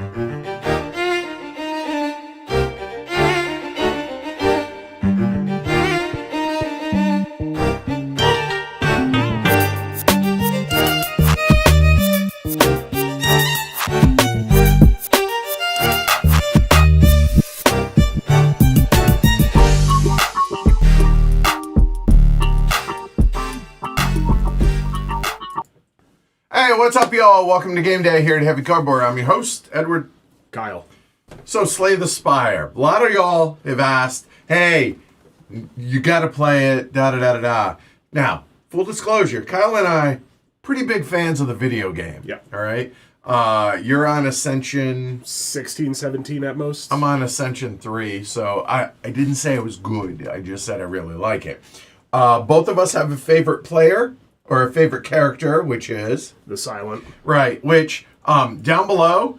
Hey, what's up, y'all? Welcome to Game Day here at Heavy Cardboard. I'm your host, Edward. Kyle. So, Slay the Spire. A lot of y'all have asked, hey, you gotta play it, da-da-da-da-da. Now, full disclosure, Kyle and I, pretty big fans of the video game. Yeah. All right? You're on Ascension 16, 17 at most. I'm on Ascension 3, so I didn't say it was good. I just said I really like it. Both of us have a favorite player, or a favorite character, which is... The Silent. Right, which, down below,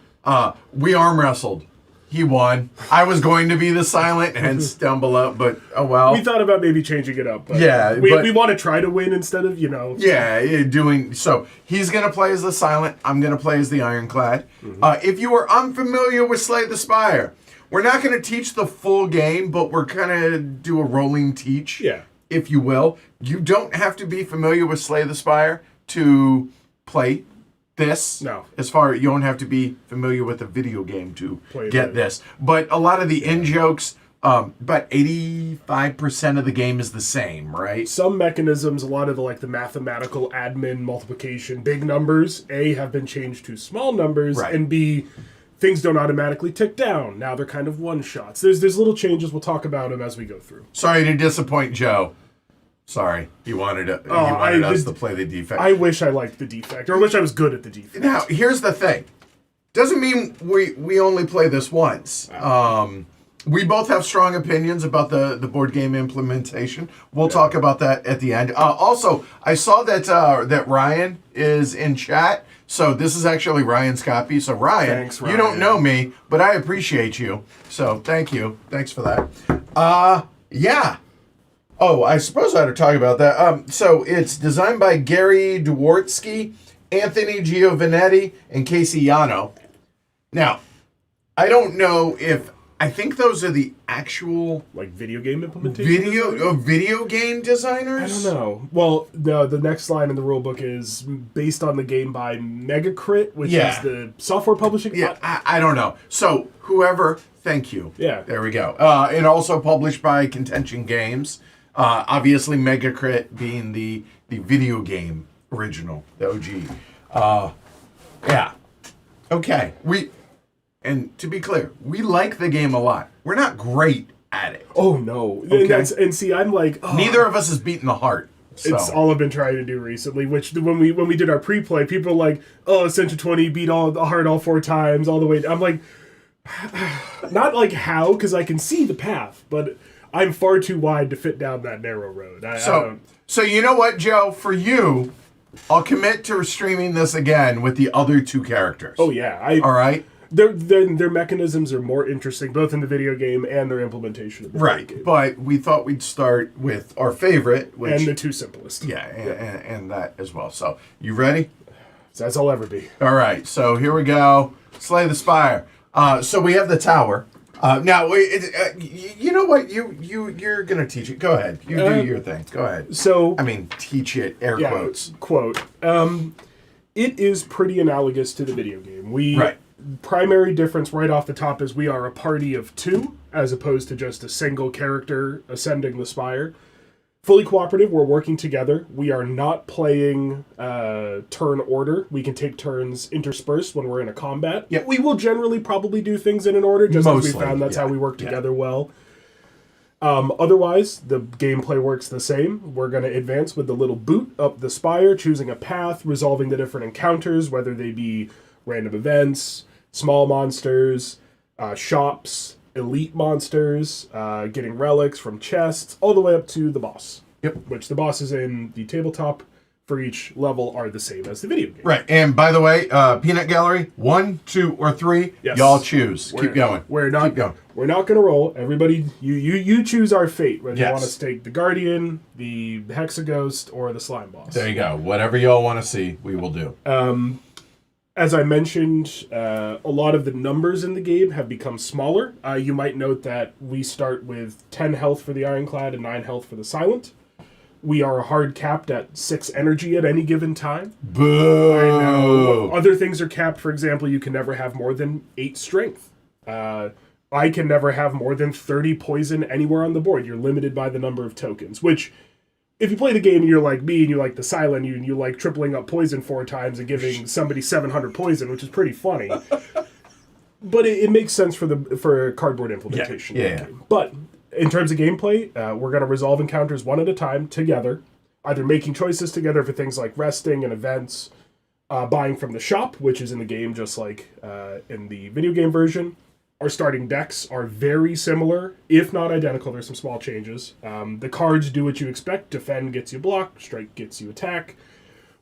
we arm wrestled. He won. I was going to be the Silent, hence down below, but oh well. We thought about maybe changing it up. But yeah. We want to try to win instead of, Yeah, doing... So, he's going to play as the Silent. I'm going to play as the Ironclad. Mm-hmm. If you are unfamiliar with Slay the Spire, we're not going to teach the full game, but we're going to do a rolling teach. Yeah. If you will. You don't have to be familiar with Slay the Spire to play this. No. You don't have to be familiar with the video game to play get this. But a lot of the in-jokes, about 85% of the game is the same, right? Some mechanisms, a lot of the mathematical admin multiplication, big numbers, A, have been changed to small numbers, right. And B, things don't automatically tick down. Now they're kind of one-shots. There's little changes. We'll talk about them as we go through. Sorry to disappoint Joe. Sorry. He wanted us to play the defect. I wish I liked the defect, or I wish I was good at the defect. Now, here's the thing. Doesn't mean we only play this once. We both have strong opinions about the board game implementation. We'll talk about that at the end. Also, I saw that Ryan is in chat. So this is actually Ryan's copy. So Ryan, thanks, Ryan, you don't know me, but I appreciate you. So thank you. Thanks for that. Yeah. Oh, I suppose I ought to talk about that. So it's designed by Gary Dwortsky, Anthony Giovanetti, and Casey Yano. Now, I don't know if... I think those are the actual... video game implementation? Video game designers? I don't know. Well, the next line in the rulebook is based on the game by Megacrit, which is the software publishing... Yeah, I don't know. So, whoever, thank you. Yeah. There we go. And also published by Contention Games. Obviously, Megacrit being the video game original, the OG. Yeah. Okay. And to be clear, we like the game a lot. We're not great at it. Oh, no. Okay. And see, I'm like... Oh, neither of us has beaten the heart. So. It's all I've been trying to do recently, which when we did our pre-play, people were like, oh, Ascension 20 beat the heart all 4 times, all the way... I'm like... Not like how, because I can see the path, but I'm far too wide to fit down that narrow road. So you know what, Joe? For you, I'll commit to streaming this again with the other 2 characters. Oh, yeah. All right? Their mechanisms are more interesting, both in the video game and their implementation of the video game. But we thought we'd start with our favorite, and the 2 simplest. Yeah, and that as well. So, you ready? As I'll ever be. All right, so here we go. Slay the Spire. So we have the tower. Now, you know what? You're gonna teach it. Go ahead. You do your thing. Go ahead. So, I mean, teach it. Air quotes. Quote. It is pretty analogous to the video game. Right. Primary difference right off the top is we are a party of 2, as opposed to just a single character ascending the spire. Fully cooperative, we're working together. We are not playing turn order. We can take turns interspersed when we're in a combat. Yep. We will generally probably do things in an order, just Mostly, as we found that's how we work together well. Otherwise, the gameplay works the same. We're going to advance with the little boot up the spire, choosing a path, resolving the different encounters, whether they be random events, small monsters, shops, elite monsters, getting relics from chests, all the way up to the boss. Yep. Which the bosses in the tabletop for each level are the same as the video game. Right. And by the way, Peanut Gallery, 1, 2, or 3, yes. Y'all choose. Keep going. We're not going to roll. Everybody, you choose our fate, whether you want to take the Guardian, the Hexaghost, or the Slime Boss. There you go. Whatever y'all want to see, we will do. As I mentioned, a lot of the numbers in the game have become smaller. You might note that we start with 10 health for the Ironclad and 9 health for the Silent. We are hard capped at 6 energy at any given time. Boo! I know. Other things are capped. For example, you can never have more than 8 strength. I can never have more than 30 poison anywhere on the board. You're limited by the number of tokens, which... If you play the game and you're like me and you like the Silent, you like tripling up poison 4 times and giving somebody 700 poison, which is pretty funny. But it makes sense for cardboard implementation. Yeah. Game. But in terms of gameplay, we're going to resolve encounters one at a time together, either making choices together for things like resting and events, buying from the shop, which is in the game just like in the video game version. Our starting decks are very similar, if not identical. There's some small changes. The cards do what you expect. Defend gets you block. Strike gets you attack.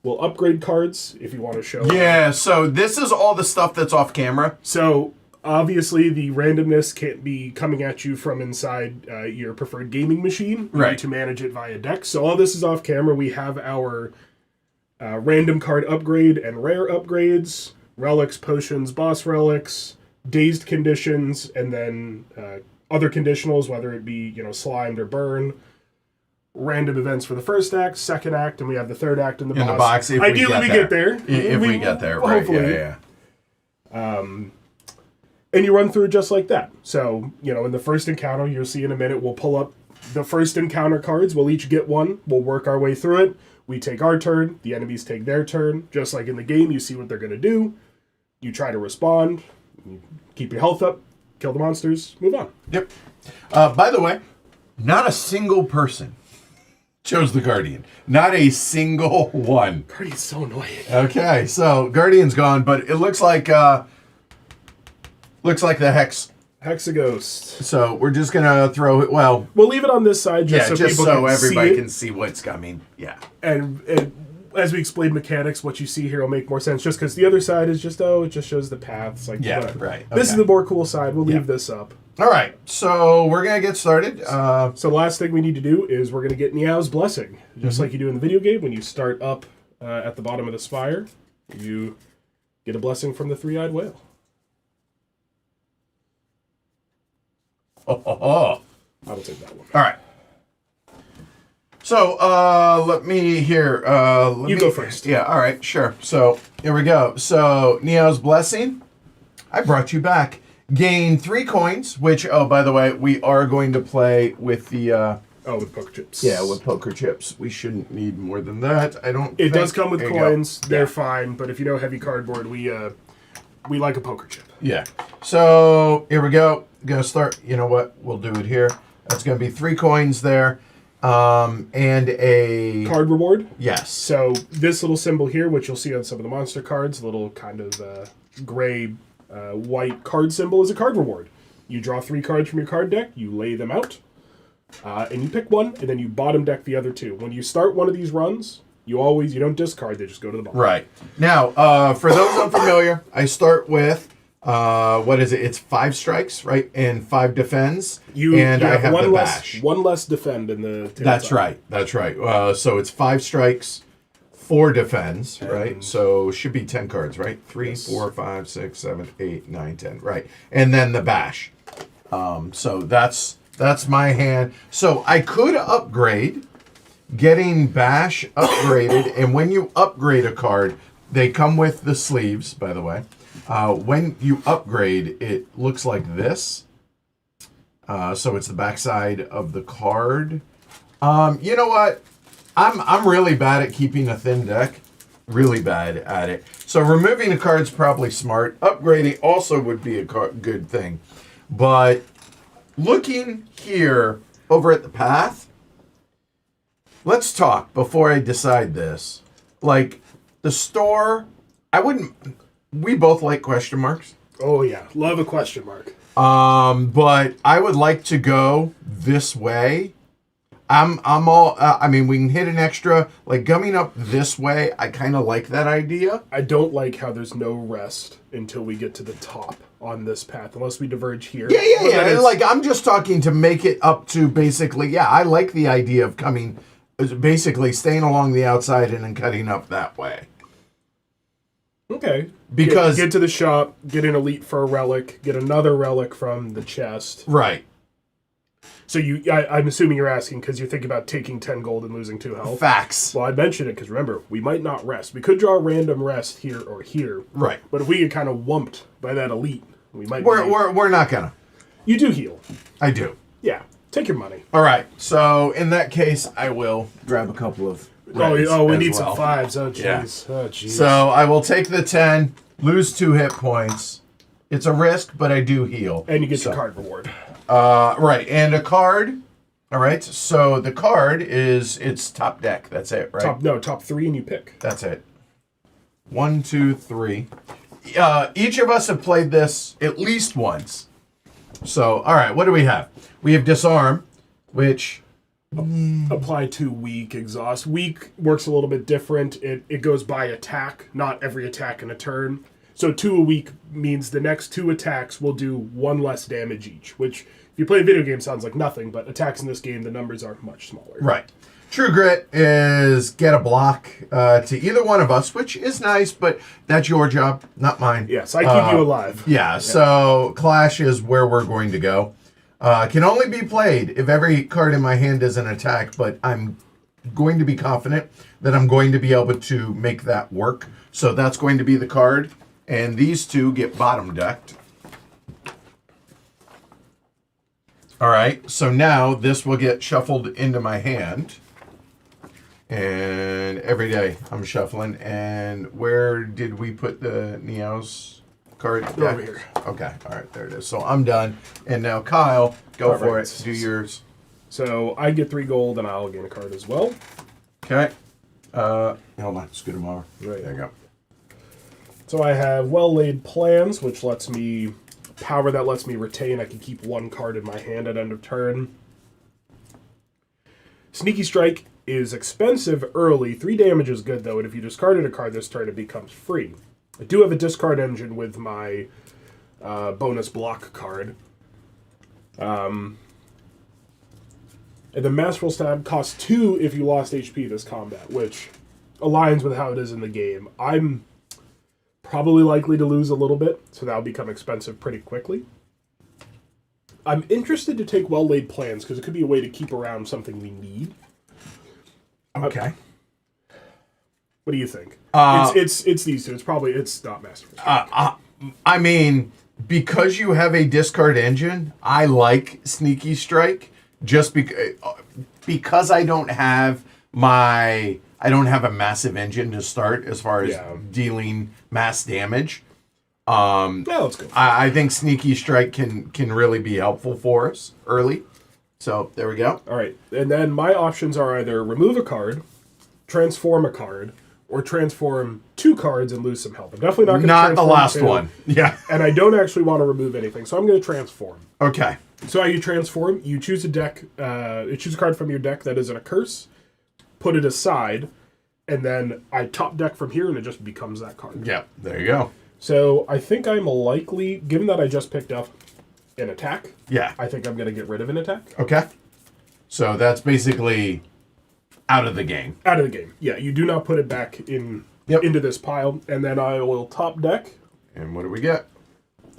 We'll upgrade cards if you want to show. Yeah, so this is all the stuff that's off camera. So, obviously, the randomness can't be coming at you from inside your preferred gaming machine. You need to manage it via deck. So, all this is off camera. We have our random card upgrade and rare upgrades, relics, potions, boss relics, dazed conditions, and then other conditionals, whether it be slimed or burn. Random events for the first act, second act, and we have the third act in the box. Ideally, we get there. If we get there, right? Hopefully. Yeah. And you run through just like that. So, in the first encounter, you'll see in a minute, we'll pull up the first encounter cards. We'll each get one. We'll work our way through it. We take our turn. The enemies take their turn. Just like in the game, you see what they're going to do. You try to respond. You keep your health up, kill the monsters, move on. Yep. By the way, not a single person chose the Guardian. Not a single one. Guardian's so annoying. Okay, so Guardian's gone, but it looks like the Hex. Hexaghost. So we're just gonna throw it. Well, we'll leave it on this side just so people can everybody see it. can see what's coming. Yeah. And as we explain mechanics, what you see here will make more sense. Just because the other side is just it just shows the paths. Like whatever. Right. Okay. This is the more cool side. We'll leave this up. All right, so we're gonna get started. So the last thing we need to do is we're gonna get Niao's blessing, just like you do in the video game. When you start up at the bottom of the spire, you get a blessing from the three-eyed whale. I will take that one. All right. So let me here. You go first. Yeah. All right. Sure. So here we go. So Niao's blessing. I brought you back. Gain 3 coins. Which, by the way, we are going to play with the. With poker chips. Yeah, with poker chips. We shouldn't need more than that. I don't. It does come with coins. They're fine, but if you know heavy cardboard, we like a poker chip. Yeah. So here we go. Gonna start. You know what? We'll do it here. That's gonna be 3 coins there. And a card reward. Yes. So this little symbol here, which you'll see on some of the monster cards, little kind of gray, white card symbol, is a card reward. You draw 3 cards from your card deck, you lay them out, and you pick one, and then you bottom deck the other 2. When you start one of these runs, you don't discard; they just go to the bottom. Right. Now, for those unfamiliar, I start with. What is it? It's 5 strikes, right? And 5 defends. And I have one the less, bash. One less defend in the tabletop. That's right. That's right. So it's 5 strikes, 4 defends, right? So should be 10 cards, right? 3, 4, 5, 6, 7, 8, 9, 10. Right. And then the bash. So that's my hand. So I could upgrade, getting bash upgraded, and when you upgrade a card, they come with the sleeves, by the way. When you upgrade, it looks like this. So it's the backside of the card. You know what? I'm really bad at keeping a thin deck. Really bad at it. So removing a card's probably smart. Upgrading also would be a good thing. But looking here over at the path, let's talk before I decide this. Like, the store, we both like question marks. Oh yeah, love a question mark. But I would like to go this way. I'm all. We can hit an extra. Like gumming up this way, I kind of like that idea. I don't like how there's no rest until we get to the top on this path, unless we diverge here. Yeah. Like I'm just talking to make it up to basically. Yeah, I like the idea of basically staying along the outside and then cutting up that way. Okay. Because get to the shop, get an elite for a relic, get another relic from the chest. right. So I'm assuming you're asking because you're thinking about taking 10 gold and losing 2 health. Facts. Well, I mentioned it because remember, we might not rest. We could draw a random rest here or here. Right. But if we get kind of wumped by that elite, we might. We're not gonna. You do heal. I do. Yeah. Take your money. All right. So in that case, I will grab a couple of. reds We as need well. some 5s. Oh, jeez. Yeah. Oh, jeez. So I will take the 10, lose 2 hit points. It's a risk, but I do heal. And you get your card reward. Right, and a card. All right. So the card it's top deck. That's it, right? Top 3 and you pick. That's it. 1, 2, 3. Each of us have played this at least once. So, all right, what do we have? We have disarm, which Apply to weak, exhaust. Weak works a little bit different. It goes by attack, not every attack in a turn. So 2 a week means the next 2 attacks will do 1 less damage each, which if you play a video game sounds like nothing, but attacks in this game, the numbers are much smaller. right. True Grit is get a block to either one of us, which is nice, but that's your job, not mine. Yes, I keep you alive. Yeah, so Clash is where we're going to go. Can only be played if every card in my hand is an attack, but I'm going to be confident that I'm going to be able to make that work. So that's going to be the card, and these 2 get bottom decked. All right, so now this will get shuffled into my hand. And every day I'm shuffling. And where did we put the Neo's card? Over here. Okay, all right, there it is. So I'm done. And now Kyle, go All for right. it. Do yours. So I get 3 gold and I'll gain a card as well. Okay. Hold on, scoot him over. Right. There you go. So I have well-laid plans, which lets me power that lets me retain. I can keep 1 card in my hand at end of turn. Sneaky Strike is expensive early. 3 damage is good, though, and if you discarded a card this turn, it becomes free. I do have a discard engine with my bonus block card. And the Masterful Stab costs 2 if you lost HP this combat, which aligns with how it is in the game. I'm probably likely to lose a little bit, so that'll become expensive pretty quickly. I'm interested to take well-laid plans, because it could be a way to keep around something we need. Okay. What do you think? It's these 2. It's not Masterful. I mean, because you have a discard engine, I like Sneaky Strike just because I don't have a massive engine to start as far as dealing mass damage. Yeah, let's go. I think Sneaky Strike can really be helpful for us early. So there we go. All right, and then my options are either remove a card, transform a card, or transform 2 cards and lose some health. I'm definitely not going to transform. Not the last 2, one. Yeah. And I don't actually want to remove anything, so I'm going to transform. Okay. So how you transform, you choose a deck, you choose a card from your deck that isn't a curse, put it aside, and then I top deck from here and it just becomes that card. Yeah, there you go. So I think I'm likely, given that I just picked up an attack, Yeah. I think I'm going to get rid of an attack. Okay. So that's basically out of the game. Out of the game. Yeah, you do not put it back into this pile, and then I will top deck And what do we get?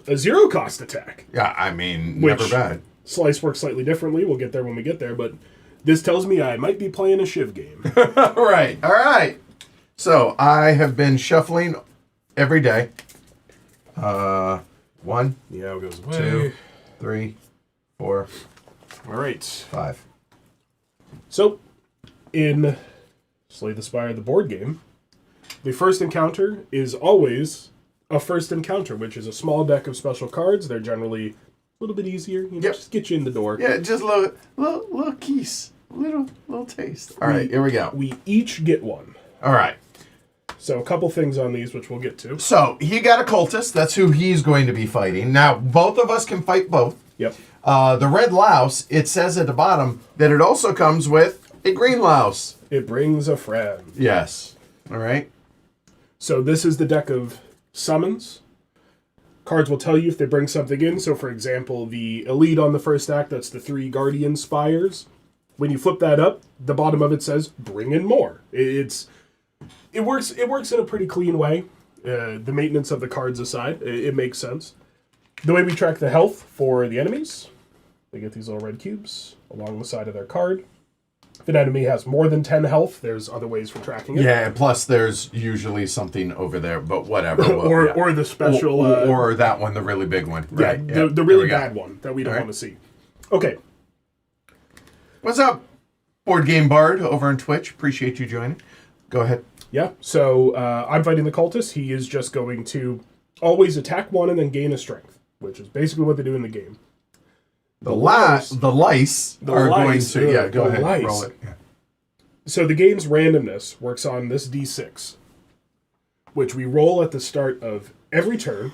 a 0 cost attack. Yeah, I mean, Which- never bad. Slice works slightly differently. We'll get there when we get there, but this tells me I might be playing a Shiv game. All right. So I have been shuffling every day. 1, Yeah, it goes away. 2, 3, 4, All right. 5. So, in Slay the Spire, the board game, the first encounter is always a first encounter, which is a small deck of special cards. They're generally a little bit easier. Just get you in the door. Yeah, just a little keys. Little taste. All right, here we go. We each get one. All right. So a couple things on these, which we'll get to. So he got a cultist. That's who he's going to be fighting. Now, both of us can fight both. Yep. The red louse, it says at the bottom that it also comes with a green louse. It brings a friend. Yes. All right. So this is the deck of summons. Cards will tell you if they bring something in. So, for example, the elite on the first act, that's the 3 guardian spires. When you flip that up, the bottom of it says, bring in more. It works in a pretty clean way. the maintenance of the cards aside, it makes sense. The way we track the health for the enemies, they get these little red cubes along the side of their card. If an enemy has more than 10 health, there's other ways for tracking it. Yeah, plus there's usually something over there, but whatever. or the special... Or that one, the really big one. Right. Yeah, the really bad one that we don't want to see. Okay. What's up, Board Game Bard over on Twitch? Appreciate you joining. Go ahead. Yeah, so I'm fighting the cultist. He is just going to always attack one and then gain a strength, which is basically what they do in the game. The lice are going to... Yeah, go ahead. Lice. Roll it. Yeah. So the game's randomness works on this D6, which we roll at the start of every turn,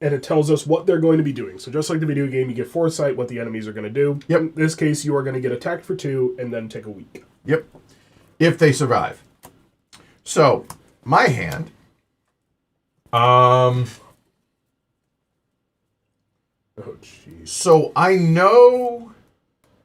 and it tells us what they're going to be doing. So just like the video game, you get foresight what the enemies are going to do. Yep. In this case, you are going to get attacked for 2 and then take a week. Yep. If they survive. So, my hand... Oh, jeez. So I know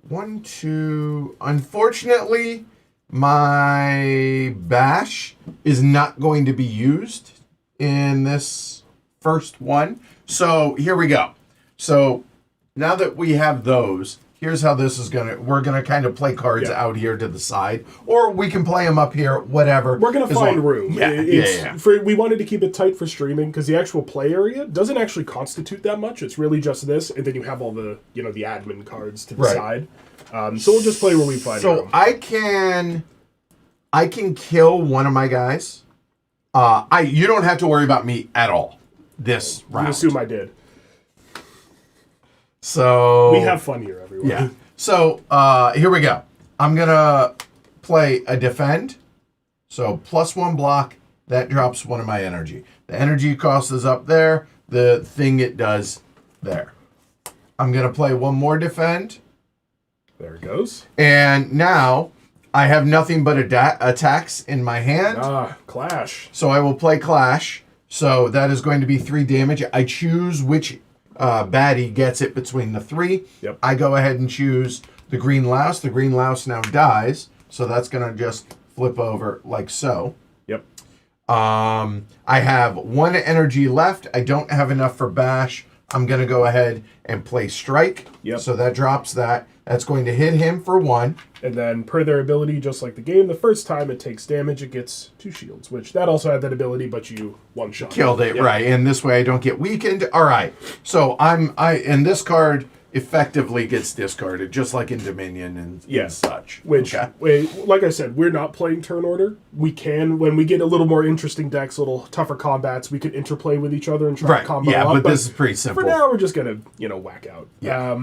1, 2. Unfortunately, my bash is not going to be used in this first one. So here we go. So now that we have those, here's how this is we're gonna kind of play cards out here to the side, or we can play them up here, whatever. We're gonna find room. Yeah. We wanted to keep it tight for streaming because the actual play area doesn't actually constitute that much. It's really just this, and then you have all the the admin cards to the side. So we'll just play where we find room. So I can kill one of my guys. You don't have to worry about me at all this round. I assume I did. So we have fun here, everyone. Yeah. So here we go. I'm gonna play a defend. So +1 block. That drops 1 of my energy. The energy cost is up there. The thing it does there. I'm gonna play 1 more defend. There it goes. And now I have nothing but attacks in my hand. Clash. So I will play clash. So that is going to be 3 damage. I choose which baddie gets it between the 3. Yep. I go ahead and choose the green louse. The green louse now dies, so that's going to just flip over like so. Yep. I have 1 energy left. I don't have enough for bash. I'm going to go ahead and play strike. Yep. So that drops that. That's going to hit him for 1. And then, per their ability, just like the game, the first time it takes damage, it gets 2 shields, which that also had that ability, but you one-shot. Killed it, right. And this way I don't get weakened. All right. So and this card effectively gets discarded, just like in Dominion and such. Which, like I said, we're not playing turn order. We can, when we get a little more interesting decks, a little tougher combats, we could interplay with each other and try to combo up. But this is pretty simple. For now, we're just going to, whack out. Yeah.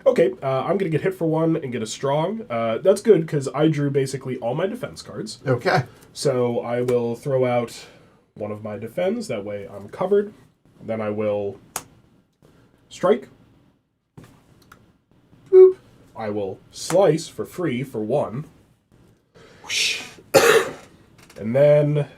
Okay, I'm going to get hit for 1 and get a strong. That's good, because I drew basically all my defense cards. Okay. So I will throw out 1 of my defense. That way I'm covered. Then I will strike. Boop. I will slice for free for 1. And then...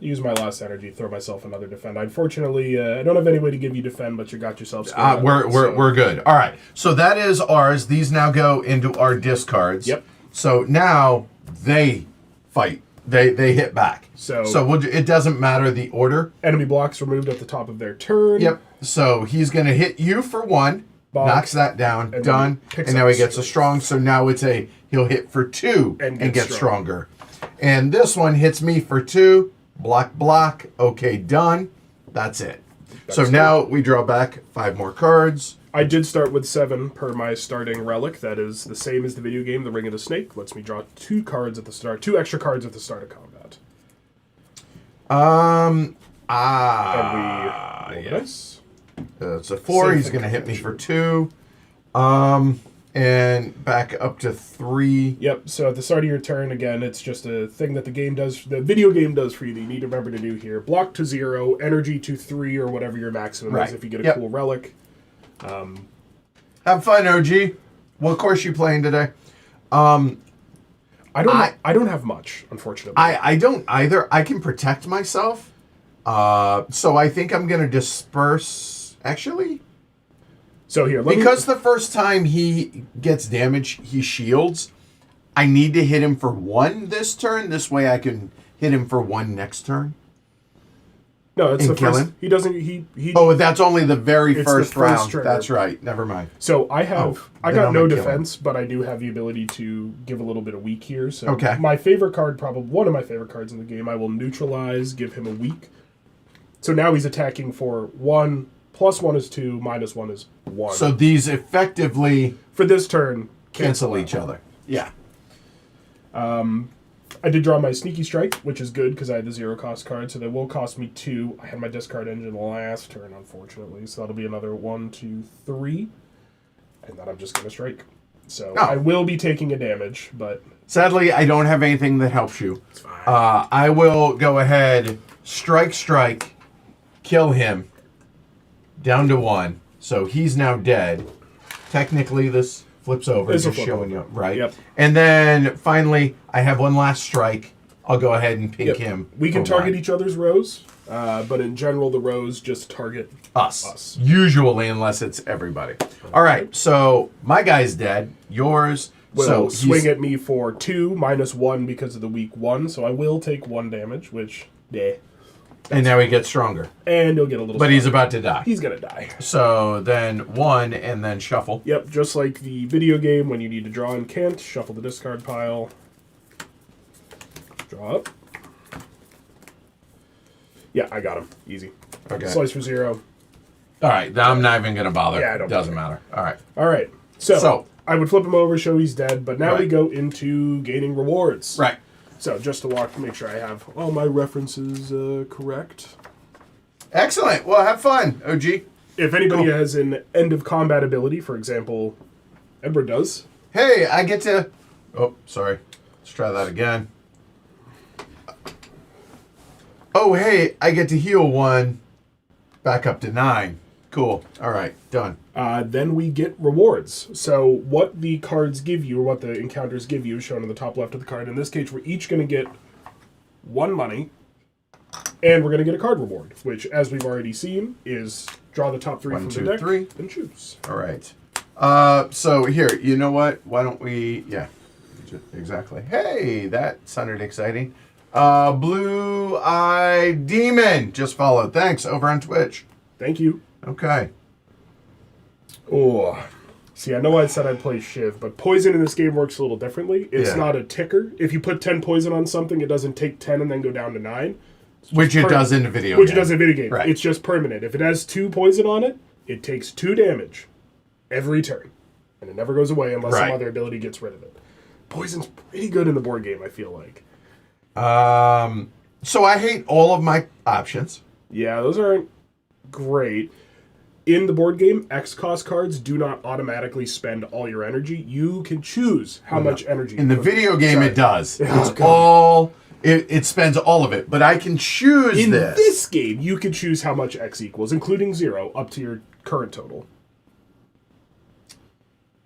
use my last energy, throw myself another defend. Unfortunately, I don't have any way to give you defend, but you got yourself scared. We're good. All right. So that is ours. These now go into our discards. Yep. So now they fight. They hit back. So it doesn't matter the order. Enemy blocks removed at the top of their turn. Yep. So he's going to hit you for 1. Bonk, knocks that down. And done. And now he gets a strong. So now he'll hit for 2 and get stronger. And this one hits me for 2. Block. Okay, done. That's it. So now we draw back 5 more cards. I did start with 7 per my starting relic. That is the same as the video game, the Ring of the Snake. Lets me draw 2 cards at the start. 2 extra cards at the start of combat. Yes. It's a 4. He's going to hit me for 2. And back up to 3. Yep, so at the start of your turn, again, it's just a thing that the video game does for you that you need to remember to do here. Block to 0, energy to 3, or whatever your maximum is if you get a cool relic. Have fun, OG. What course you playing today? I don't have much, unfortunately. I don't either. I can protect myself. So I think I'm going to disperse, actually. So here, because the first time he gets damage, he shields. I need to hit him for 1 this turn. This way I can hit him for 1 next turn. No, it's And the kill first. him? He doesn't. He. Oh, that's only the very It's first the first round. trigger. That's right. Never mind. So I have. I then got I'm no gonna kill defense, but I do have the ability to give a little bit of weak here. So Okay. my favorite card, probably one of my favorite cards in the game, I will neutralize. Give him a weak. So now he's attacking for 1. +1 is 2. -1 is 1. So these effectively for this turn, cancel out. each other. Yeah. I did draw my Sneaky Strike, which is good because I had the 0 cost card, so that will cost me 2. I had my discard engine last turn, unfortunately, so that'll be another 1, 2, 3, and then I'm just going to strike. So I will be taking a damage, but... Sadly, I don't have anything that helps you. It's fine. I will go ahead, strike, kill him, down to 1. So he's now dead. Technically, this flips over, This'll just flip showing over. you, right? Yep. And then finally, I have one last strike. I'll go ahead and pink him. We can for target 1. each other's rows, but in general, the rows just target us. Usually, unless it's everybody. All right, so my guy's dead. Yours. Will so swing at me for 2, -1 because of the weak 1, so I will take 1 damage, which, and now he gets stronger. and he'll get a little But he's stronger. about to die. He's gonna die. So then 1 and then shuffle. Yep, just like the video game, when you need to draw and can't, shuffle the discard pile. Draw up. Yeah, I got him. Easy. Okay. Slice for 0. All right, I'm not even going to bother. Yeah, I don't Doesn't bother. matter. All right. All right. So, I would flip him over, show he's dead, but now we Right. go into gaining rewards. Right. So, just to make sure I have all my references correct. Excellent. Well, have fun, OG. If anybody Cool. has an end of combat ability, for example, Edward does. Hey, I get to... Oh, sorry. Let's try that again. Oh, hey, I get to heal 1 back up to 9. Cool. All right, done. Then we get rewards. So what the cards give you, or what the encounters give you, is shown on the top left of the card. In this case, we're each going to get 1 money, and we're going to get a card reward, which, as we've already seen, is draw the top 3 1, from 2, the deck 3. and choose. All right. So here, you know what? Why don't we... Yeah, exactly. Hey, that sounded exciting. Blue Eye Demon just followed. Thanks, over on Twitch. Thank you. Okay. Oh, see, I know I said I'd play Shiv, but poison in this game works a little differently. It's Yeah. not a ticker. If you put 10 poison on something, it doesn't take 10 and then go down to 9. Which it does in the video Which game. it does in a video game. Right. It's just permanent. If it has 2 poison on it, it takes 2 damage every turn. And it never goes away unless some Right. other ability gets rid of it. Poison's pretty good in the board game, I feel like. So I hate all of my options. Yeah, those aren't great. In the board game, X cost cards do not automatically spend all your energy. You can choose how much energy. In the you put video game, Sorry. it does. Oh, It's God. all... It spends all of it. But I can choose In this. this game, you can choose how much X equals, including 0, up to your current total.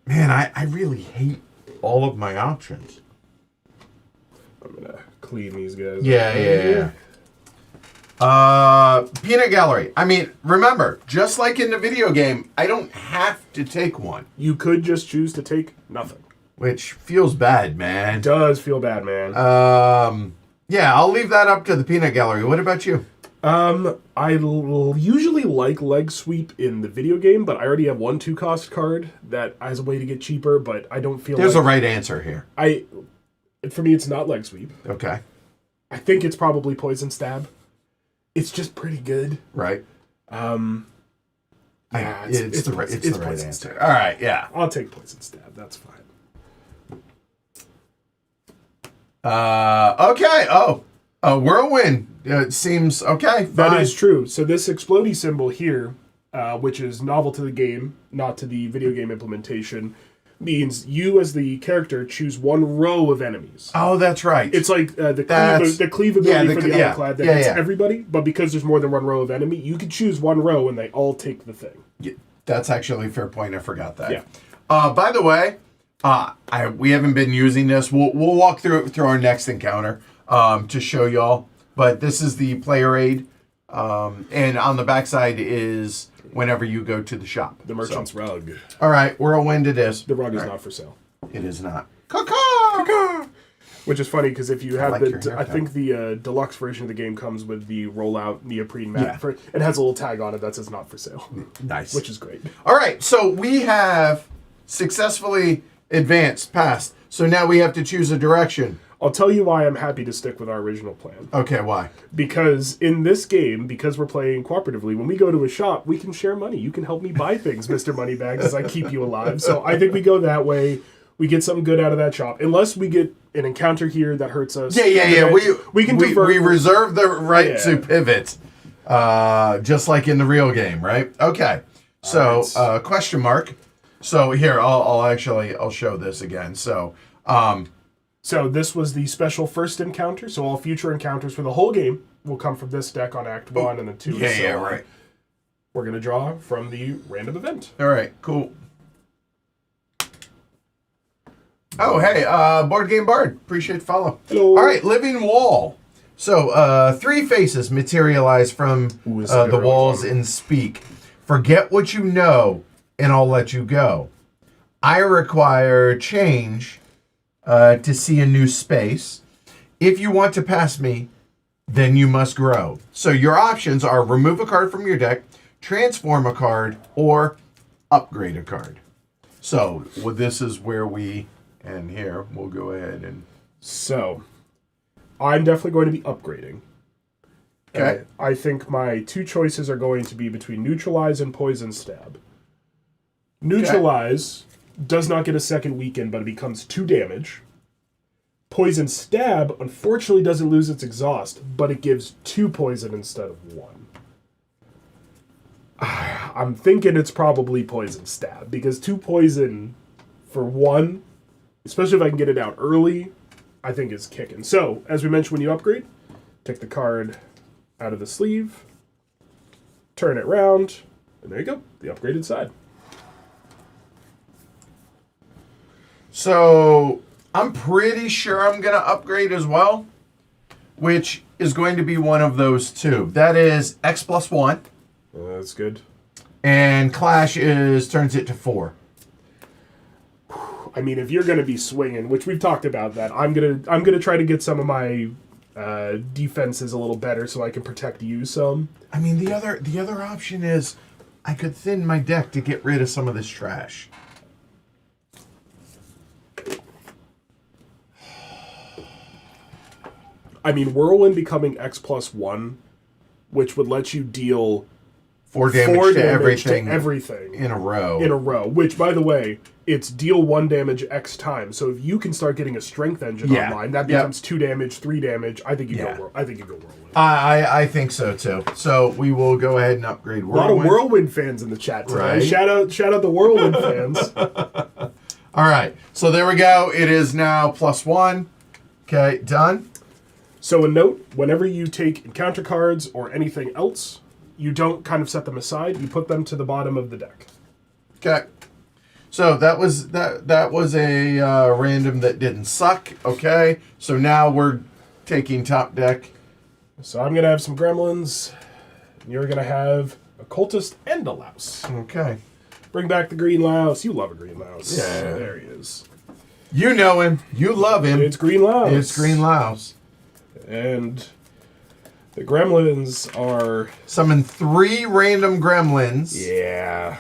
Man, I really hate all of my options. I'm going to clean these guys. Yeah. Peanut Gallery. I mean, remember, just like in the video game, I don't have to take one. You could just choose to take nothing. Which feels bad, man. It does feel bad, man. Yeah, I'll leave that up to the Peanut Gallery. What about you? I usually like leg sweep in the video game, but I already have 1 2 cost card that has a way to get cheaper, but I don't feel There's like... a right answer here. For me, it's not leg sweep. Okay. I think it's probably poison stab. It's just pretty good. Right. Yeah, It's the right poison answer. stab. All right, yeah. I'll take poison stab. That's fine. Okay. Oh, a whirlwind. It seems okay. Fine. That is true. So this explodey symbol here, which is novel to the game, not to the video game implementation, means you as the character choose 1 row of enemies. Oh, that's right. It's like the cleave ability yeah, for the yeah, ironclad that yeah, hits yeah. everybody, but because there's more than 1 row of enemy, you can choose 1 row and they all take the thing. Yeah, that's actually a fair point. I forgot that. Yeah. By the way, we haven't been using this. We'll walk through our next encounter to show y'all. But this is the player aid, and on the backside is whenever you go to the shop. The merchant's rug. All right, whirlwind it is. The rug is All right. not for sale. It is not. Caw-caw! Which is funny because if you have like your haircut. I think the deluxe version of the game comes with the rollout neoprene mat. Yeah. It has a little tag on it that says "not for sale." Nice. Which is great. All right, so we have successfully advanced past. So now we have to choose a direction. I'll tell you why I'm happy to stick with our original plan. Okay, why? Because in this game, because we're playing cooperatively, when we go to a shop, we can share money. You can help me buy things, Mr. Moneybags, as I keep you alive. So I think we go that way. We get something good out of that shop. Unless we get an encounter here that hurts us. Yeah. We can divert. We reserve the right to pivot, just like in the real game, right? Okay. So, question mark. So here, I'll show this again. So, So this was the special first encounter. So all future encounters for the whole game will come from this deck on Act 1 and then 2 and so on. Right. We're going to draw from the random event. All right, cool. Oh, hey, Board Game Bard. Appreciate the follow. Hello. All right, Living Wall. So, 3 faces materialize from the walls and speak. Forget what you know, and I'll let you go. I require change to see a new space. If you want to pass me, then you must grow. So your options are remove a card from your deck, transform a card, or upgrade a card. So this is where and here, we'll go ahead and... So, I'm definitely going to be upgrading. Okay. I think my 2 choices are going to be between Neutralize and Poison Stab. Neutralize does not get a second weaken, but it becomes 2 damage. Poison Stab, unfortunately, doesn't lose its exhaust, but it gives 2 poison instead of 1. I'm thinking it's probably Poison Stab, because 2 poison for 1, especially if I can get it out early, I think is kicking. So, as we mentioned, when you upgrade, take the card out of the sleeve, turn it round, and there you go, the upgraded side. So, I'm pretty sure I'm going to upgrade as well, which is going to be one of those 2. That is X+1. That's good. And Clash turns it to 4. I mean, if you're going to be swinging, which we've talked about that, I'm gonna try to get some of my defenses a little better so I can protect you some. I mean, the other option is I could thin my deck to get rid of some of this trash. I mean, Whirlwind becoming X+1, which would let you deal 4 damage to everything in a row. Which, by the way, it's deal 1 damage X times. So if you can start getting a strength engine online, that becomes 2 damage, 3 damage. I think you go Whirlwind. I think so too. So we will go ahead and upgrade Whirlwind. A lot of Whirlwind fans in the chat today. Right. Shout out the Whirlwind fans. All right. So there we go. It is now +1. Okay, done. So a note, whenever you take encounter cards or anything else, you don't kind of set them aside. You put them to the bottom of the deck. Okay. So that was a random that didn't suck. Okay. So now we're taking top deck. So I'm going to have some Gremlins. You're going to have a Cultist and a Louse. Okay. Bring back the green Louse. You love a green Louse. Yeah. There he is. You know him. You love him. It's Green Louse. It's Green Louse. And the Gremlins are... Summon 3 random Gremlins. Yeah.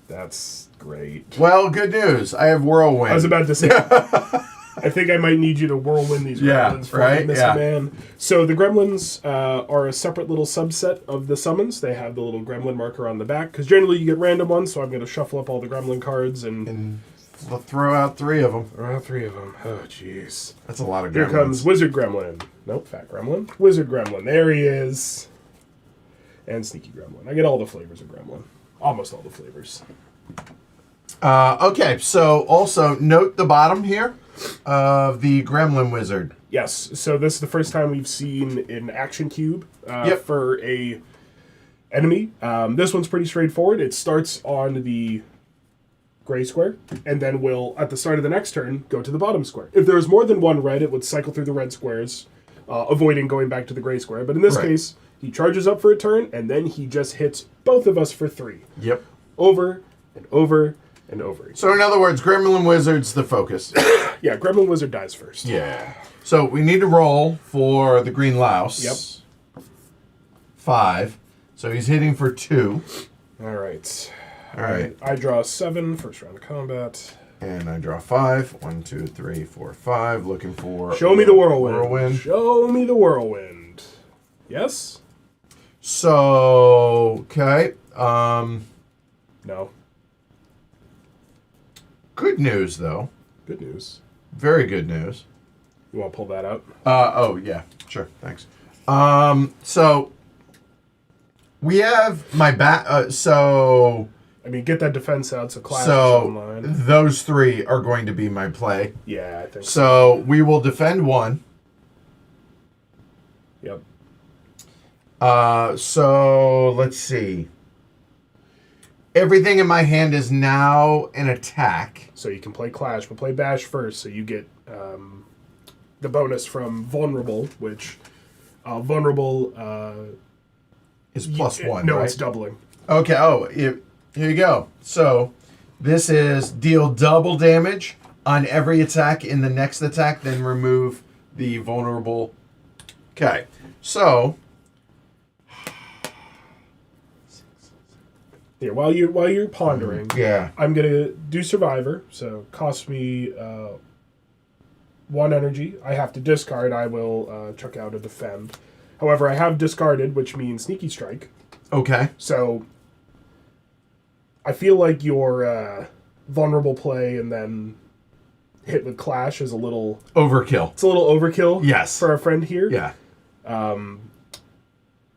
That's great. Well, good news. I have Whirlwind. I was about to say... I think I might need you to whirlwind these Gremlins for me, Mr. Man. So the Gremlins are a separate little subset of the summons. They have the little Gremlin marker on the back, because generally you get random ones, so I'm going to shuffle up all the Gremlin cards and we'll throw out 3 of them. Throw out 3 of them. Oh, jeez. That's a lot of Gremlins. Here comes Wizard Gremlin. Nope, Fat Gremlin. Wizard Gremlin. There he is. And Sneaky Gremlin. I get all the flavors of Gremlin. Almost all the flavors. Okay, so also note the bottom here of the Gremlin Wizard. Yes, so this is the first time we've seen an action cube for a enemy. This one's pretty straightforward. It starts on the gray square, and then will, at the start of the next turn, go to the bottom square. If there was more than 1 red, it would cycle through the red squares, avoiding going back to the gray square. But in this case, he charges up for a turn, and then he just hits both of us for 3. Yep. Over and over and overeat. So in other words, Gremlin Wizard's the focus. Yeah, Gremlin Wizard dies first. Yeah. So we need to roll for the green louse. Yep. 5. So he's hitting for 2. All right. All right. I draw 7, first round of combat. And I draw 5. 1, 2, 3, 4, 5. Looking for... Show me the whirlwind. Show me the whirlwind. Yes? So, okay. No. Good news, though. Good news. Very good news. You want to pull that out? Oh, yeah. Sure. Thanks. So, we have my so... I mean, get that defense out so Clash is So, online. those 3 are going to be my play. Yeah, I think So, we will defend 1. Yep. So, let's see. Everything in my hand is now an attack. So you can play Clash, but play Bash first, so you get the bonus from Vulnerable, which Vulnerable... Is plus 1, No, right? it's doubling. Okay, here you go. So, this is deal double damage on every attack in the next attack, then remove the vulnerable. Okay, so... Here, while you're pondering, Yeah. I'm gonna do Survivor. So cost me 1 energy. I have to discard. I will chuck out a defend. However, I have discarded, which means Sneaky Strike. Okay. So I feel like your vulnerable play and then hit with Clash is a little Overkill. It's a little overkill. Yes. For our friend here. Yeah.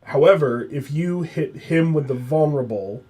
However, if you hit him with the vulnerable,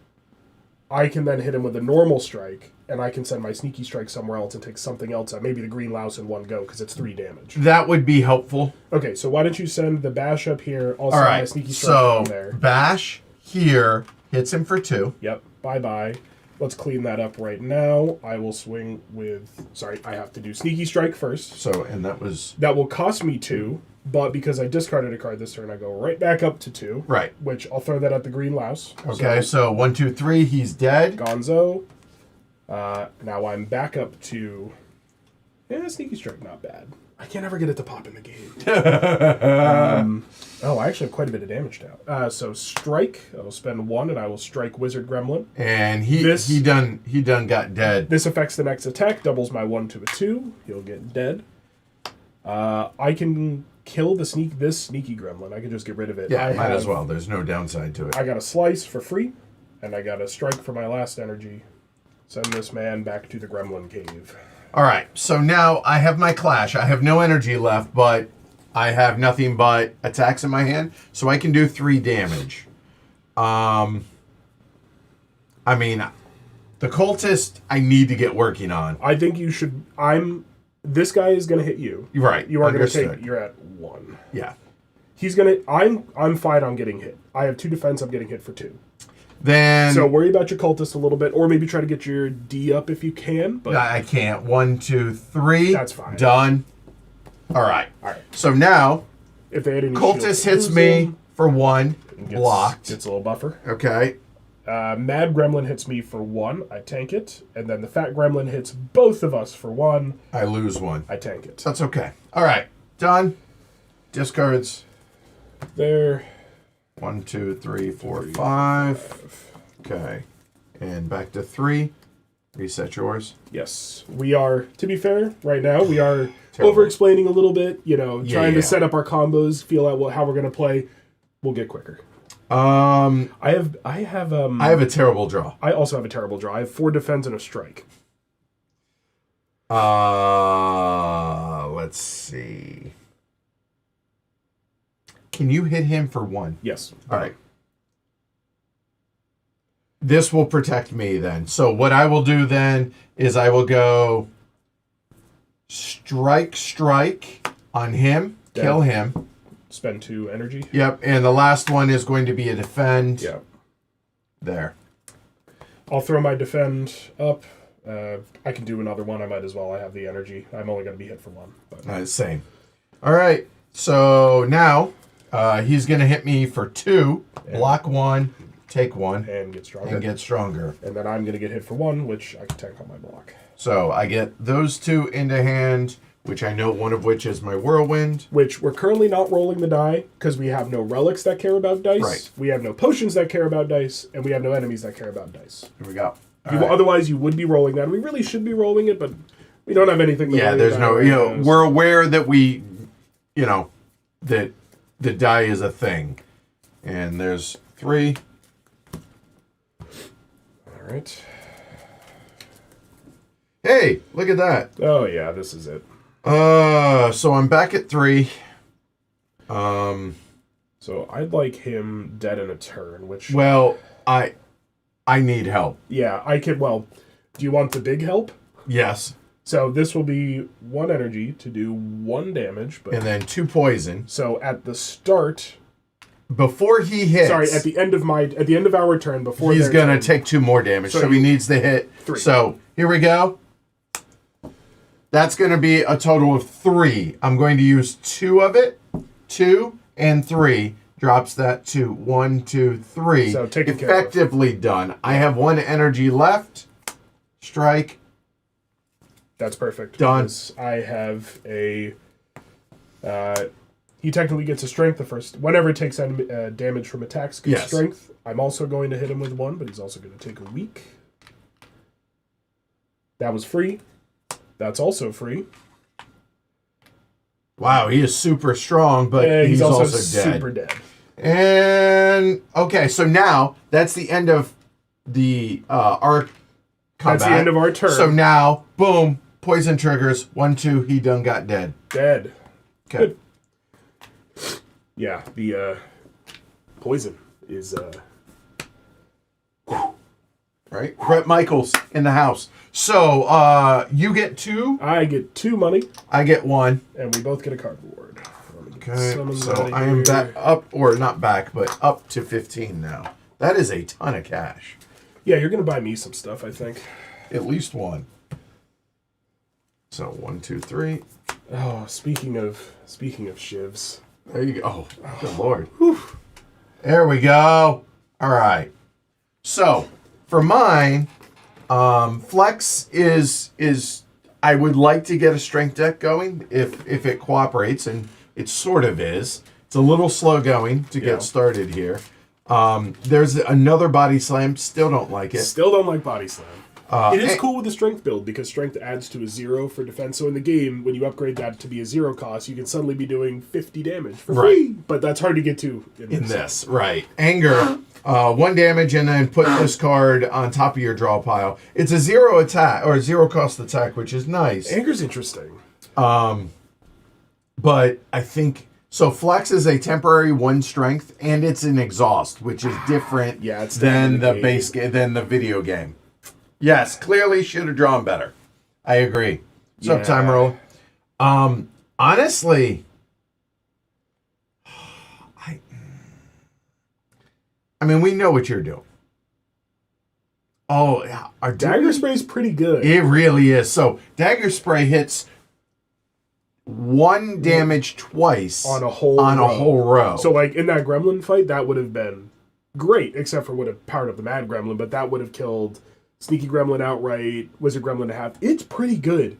I can then hit him with a normal strike, and I can send my Sneaky Strike somewhere else and take something else out. Maybe the green louse in one go, because it's 3 damage. That would be helpful. Okay, so why don't you send the Bash up here, also All my right. Sneaky Strike So, down there. Bash here hits him for 2. Yep, bye-bye. Let's clean that up right now. I will swing with... Sorry, I have to do Sneaky Strike first. So, and that was... That will cost me 2, but because I discarded a card this turn, I go right back up to 2. Right. Which I'll throw that at the green louse. Okay, so 1, 2, 3, he's dead. Gonzo. Now I'm back up to... Yeah, Sneaky Strike, not bad. I can't ever get it to pop in the game. I actually have quite a bit of damage now. So Strike, I'll spend 1 and I will strike Wizard Gremlin. And he done got dead. This affects the next attack, doubles my 1 to a 2. He'll get dead. I can kill this Sneaky Gremlin. I can just get rid of it. Yeah, might as well. There's no downside to it. I got a Slice for free, and I got a Strike for my last energy. Send this man back to the Gremlin Cave. All right, so now I have my Clash. I have no energy left, but I have nothing but attacks in my hand, so I can do 3 damage. I mean, the Cultist I need to get working on. I think you should... This guy is going to hit you. Right. You are going to understood. take... You're at 1. Yeah. He's going to... I'm fine on getting hit. I have 2 defense. I'm getting hit for 2. Then... So worry about your Cultist a little bit, or maybe try to get your D up if you can. But I can't. 1, 2, 3. That's fine. Done. All right. All right. So now, If they had any Cultist shields, hits lose me them. for 1. Gets- Blocked. Gets a little buffer. Okay. Mad Gremlin hits me for 1. I tank it. And then the Fat Gremlin hits both of us for 1. I lose 1. I tank it. That's okay. All right. Done. Discards. There. 1, 2, 3, 4, 5. Okay. And back to 3. Reset yours. Yes. We are, to be fair, right now, we are Terrible. over-explaining a little bit, trying Yeah. to set up our combos, feel out how we're going to play. We'll get quicker. I I have have a terrible draw. I also have a terrible draw. I have 4 defense and a strike. Let's see. Can you hit him for 1? Yes. All right. This will protect me then. So what I will do then is I will go strike on him, Dead. kill him. Spend 2 energy. Yep, and the last one is going to be a defend. Yeah. There. I'll throw my defend up. I can do another one. I might as well. I have the energy. I'm only going to be hit for 1. But. Same. All right. So now he's going to hit me for 2, block 1, take 1. And get stronger. And get stronger. And then I'm going to get hit for 1, which I can tank on my block. So I get those 2 into hand, which I know one of which is my whirlwind. Which we're currently not rolling the die because we have no relics that care about dice. Right. We have no potions that care about dice, and we have no enemies that care about dice. Here we go. Otherwise, you would be rolling that. We really should be rolling it, but we don't have anything to Yeah, worry there's about no, right now. we're aware that that the die is a thing. And there's 3. All right. Hey, look at that. Oh, yeah, this is it. So I'm back at 3. So I'd like him dead in a turn, which... Well, I need help. Yeah, I could... Well, do you want the big help? Yes. So this will be 1 energy to do 1 damage. But And then 2 poison. So at the start... Before he hits... Sorry, at the end of our turn, before he's going to turn, take 2 more damage, so he you- needs to hit 3. So, here we go. That's going to be a total of 3. I'm going to use 2 of it. 2 and 3. Drops that to 1, 2, 3. So taken care of. Effectively done. I have 1 energy left. Strike. That's perfect. Done. Because I have a... he technically gets a strength the first... Whenever it takes damage from attacks, gets Yes. strength. I'm also going to hit him with 1, but he's also going to take a weak. That was free. That's also free. Wow, he is super strong, but And he's also dead. super dead. And okay, so now that's the end of the our combat. That's the end of our turn. So now, boom, poison triggers. 1, 2, he done got dead. Dead. Okay. Good. Yeah, the poison is Right? Brett Michaels in the house. So you get 2, I get 2 money, I get 1. and we both get a card reward. Okay. Summon So that I am here. back up, or not back, but up to 15 now. That is a ton of cash. Yeah, you're gonna buy me some stuff, I think. At least 1. So 1, 2, 3. Oh, speaking of shivs. There you go. Oh, good lord. Whew. There we go. All right. So for mine, flex is I would like to get a strength deck going if it cooperates, and it sort of is. It's a little slow going to get started here. There's another body slam. Still don't like it. Still don't like body slam. It is and- cool with the strength build because strength adds to a 0 for defense. So in the game, when you upgrade that to be a 0 cost, you can suddenly be doing 50 damage for free. But that's hard to get to In this, right. Anger, 1 damage, and then put this card on top of your draw pile. It's a 0 attack, or 0 cost attack, which is nice. Anger's interesting. But I think... So Flex is a temporary 1 strength, and it's an exhaust, which is different It's than the the base game, than the video game. Yes, clearly should have drawn better. I agree. What's up, Time Roll? Honestly... I mean, we know what you're doing. Oh, yeah. Our Dagger Spray's pretty good. It really is. So, Dagger Spray hits 1 damage twice on a whole row. So, like, in that Gremlin fight, that would have been great, except for would have powered up the Mad Gremlin, but that would have killed Sneaky Gremlin outright, Wizard Gremlin to half. It's pretty good.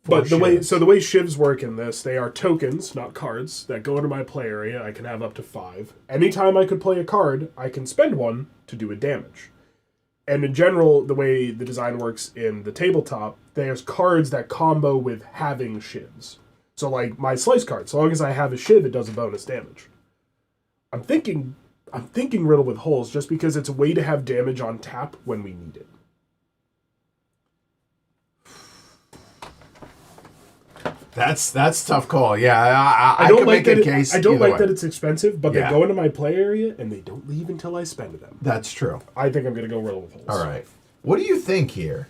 But the way shivs work in this, they are tokens, not cards, that go into my play area. I can have up to 5. Anytime I could play a card, I can spend 1 to do a damage. And in general, the way the design works in the tabletop, there's cards that combo with having shivs. So like my slice card, so long as I have a shiv, it does a bonus damage. I'm thinking Riddle with Holes just because it's a way to have damage on tap when we need it. That's tough call. Yeah, I don't can like make a that case. I don't either like way. that it's expensive, but Yeah. they go into my play area and they don't leave until I spend them. That's true. I think I'm going to go Riddle with Holes. All right. What do you think here?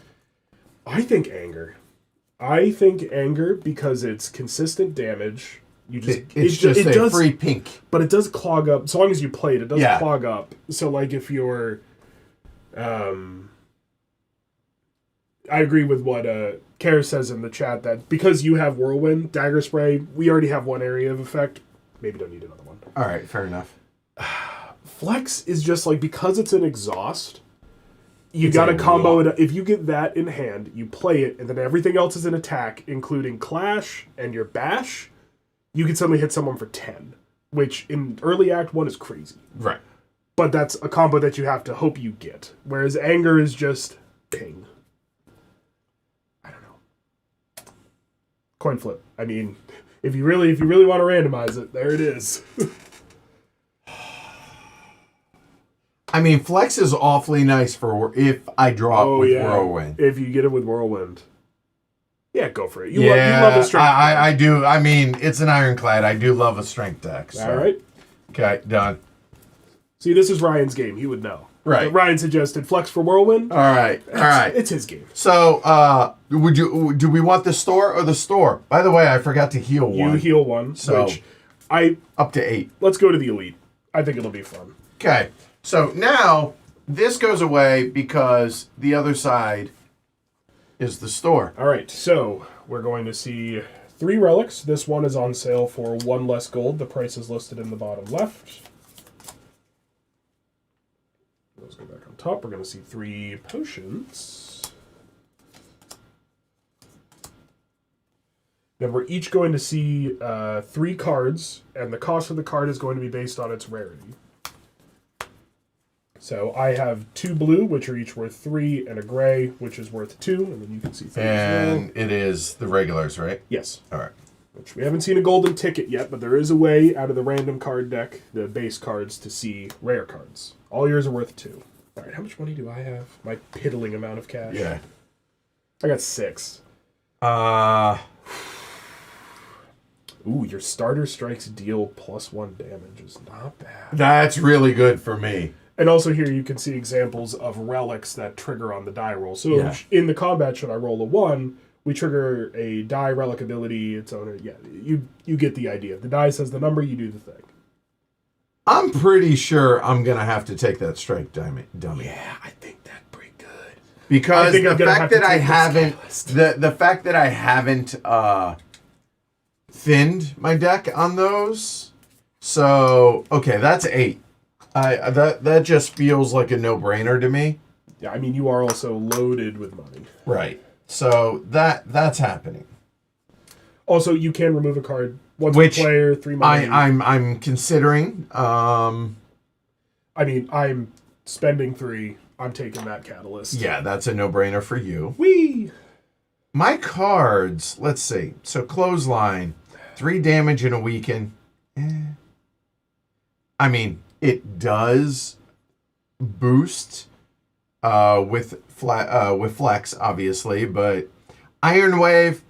I think Anger. I think Anger because it's consistent damage. You just It's just it a does, free pink. but it does clog up. So long as you play it, it does Yeah. clog up. So like if you're, I agree with what Kara says in the chat that because you have Whirlwind, Dagger Spray, we already have 1 area of effect. Maybe don't need another one. All right, fair enough. Flex is just like, because it's an exhaust, you got to combo it. If you get that in hand, you play it, and then everything else is an attack, including Clash and your Bash, you can suddenly hit someone for 10, which in early Act 1 is crazy. Right. But that's a combo that you have to hope you get. Whereas Anger is just ping. I don't know. Coin flip. I mean, if you really want to randomize it, there it is. I mean, Flex is awfully nice for if I draw it with Whirlwind. If you get it with Whirlwind. Yeah, go for it. You love a strength deck. I do. I mean, it's an Ironclad. I do love a strength deck. So. All right. Okay, done. See, this is Ryan's game. He would know. Right. But Ryan suggested Flex for Whirlwind. All right. It's his game. So, do we want the store or the store? By the way, I forgot to heal one. You heal one, so which up to 8. Let's go to the Elite. I think it'll be fun. Okay. So now this goes away because the other side is the store. All right. So we're going to see 3 relics. This one is on sale for 1 less gold. The price is listed in the bottom left. Let's go back on top. We're going to see 3 potions. Then we're each going to see 3 cards, and the cost of the card is going to be based on its rarity. So I have 2 blue, which are each worth 3, and a gray, which is worth 2, and then you can see 3 as well. And it is the regulars, right? Yes. All right. Which we haven't seen a golden ticket yet, but there is a way out of the random card deck, the base cards, to see rare cards. All yours are worth 2. All right, how much money do I have? My piddling amount of cash. Yeah. I got 6. Ooh, your starter strikes deal +1 damage is not bad. That's really good for me. And also here you can see examples of relics that trigger on the die roll. So in the combat, should I roll a 1, we trigger a die relic ability, its owner. Yeah, you get the idea. If the die says the number, you do the thing. I'm pretty sure I'm going to have to take that strike dummy. Yeah, I think that's pretty good. Because the fact that I haven't the fact that I haven't thinned my deck on those. So, okay, that's 8. That just feels like a no-brainer to me. Yeah, I mean, you are also loaded with money. Right. So that's happening. Also, you can remove a card once per player, 3 money. I'm considering. I mean, I'm spending 3. I'm taking that catalyst. Yeah, that's a no-brainer for you. Whee! My cards, let's see. So clothesline, 3 damage and a weaken. I mean, it does boost with flex, obviously, but Iron Wave,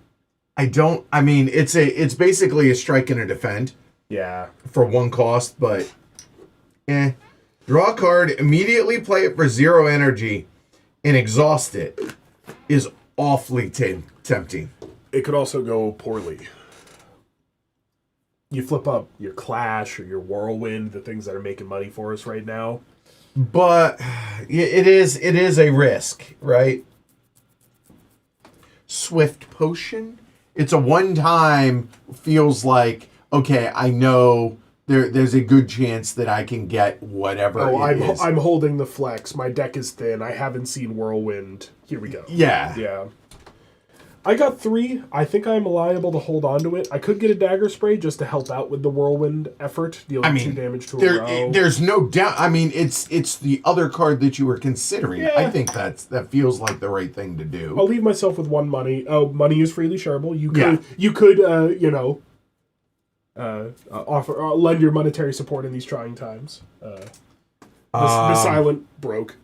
I mean, it's basically a strike and a defend. Yeah. For 1 cost, but draw a card, immediately play it for 0 energy, and exhaust it is awfully tempting. It could also go poorly. You flip up your Clash or your Whirlwind, the things that are making money for us right now. But it is a risk, right? Swift Potion. It's a one-time, feels like, okay, I know there's a good chance that I can get whatever it is. I'm holding the flex. My deck is thin. I haven't seen Whirlwind. Here we go. Yeah. Yeah. I got 3. I think I'm liable to hold on to it. I could get a Dagger Spray just to help out with the Whirlwind effort, dealing 2 damage to a row. There's no doubt. I mean, it's the other card that you were considering. Yeah. I think that feels like the right thing to do. I'll leave myself with 1 money. Oh, money is freely shareable. You could offer lend your monetary support in these trying times. The silent broke.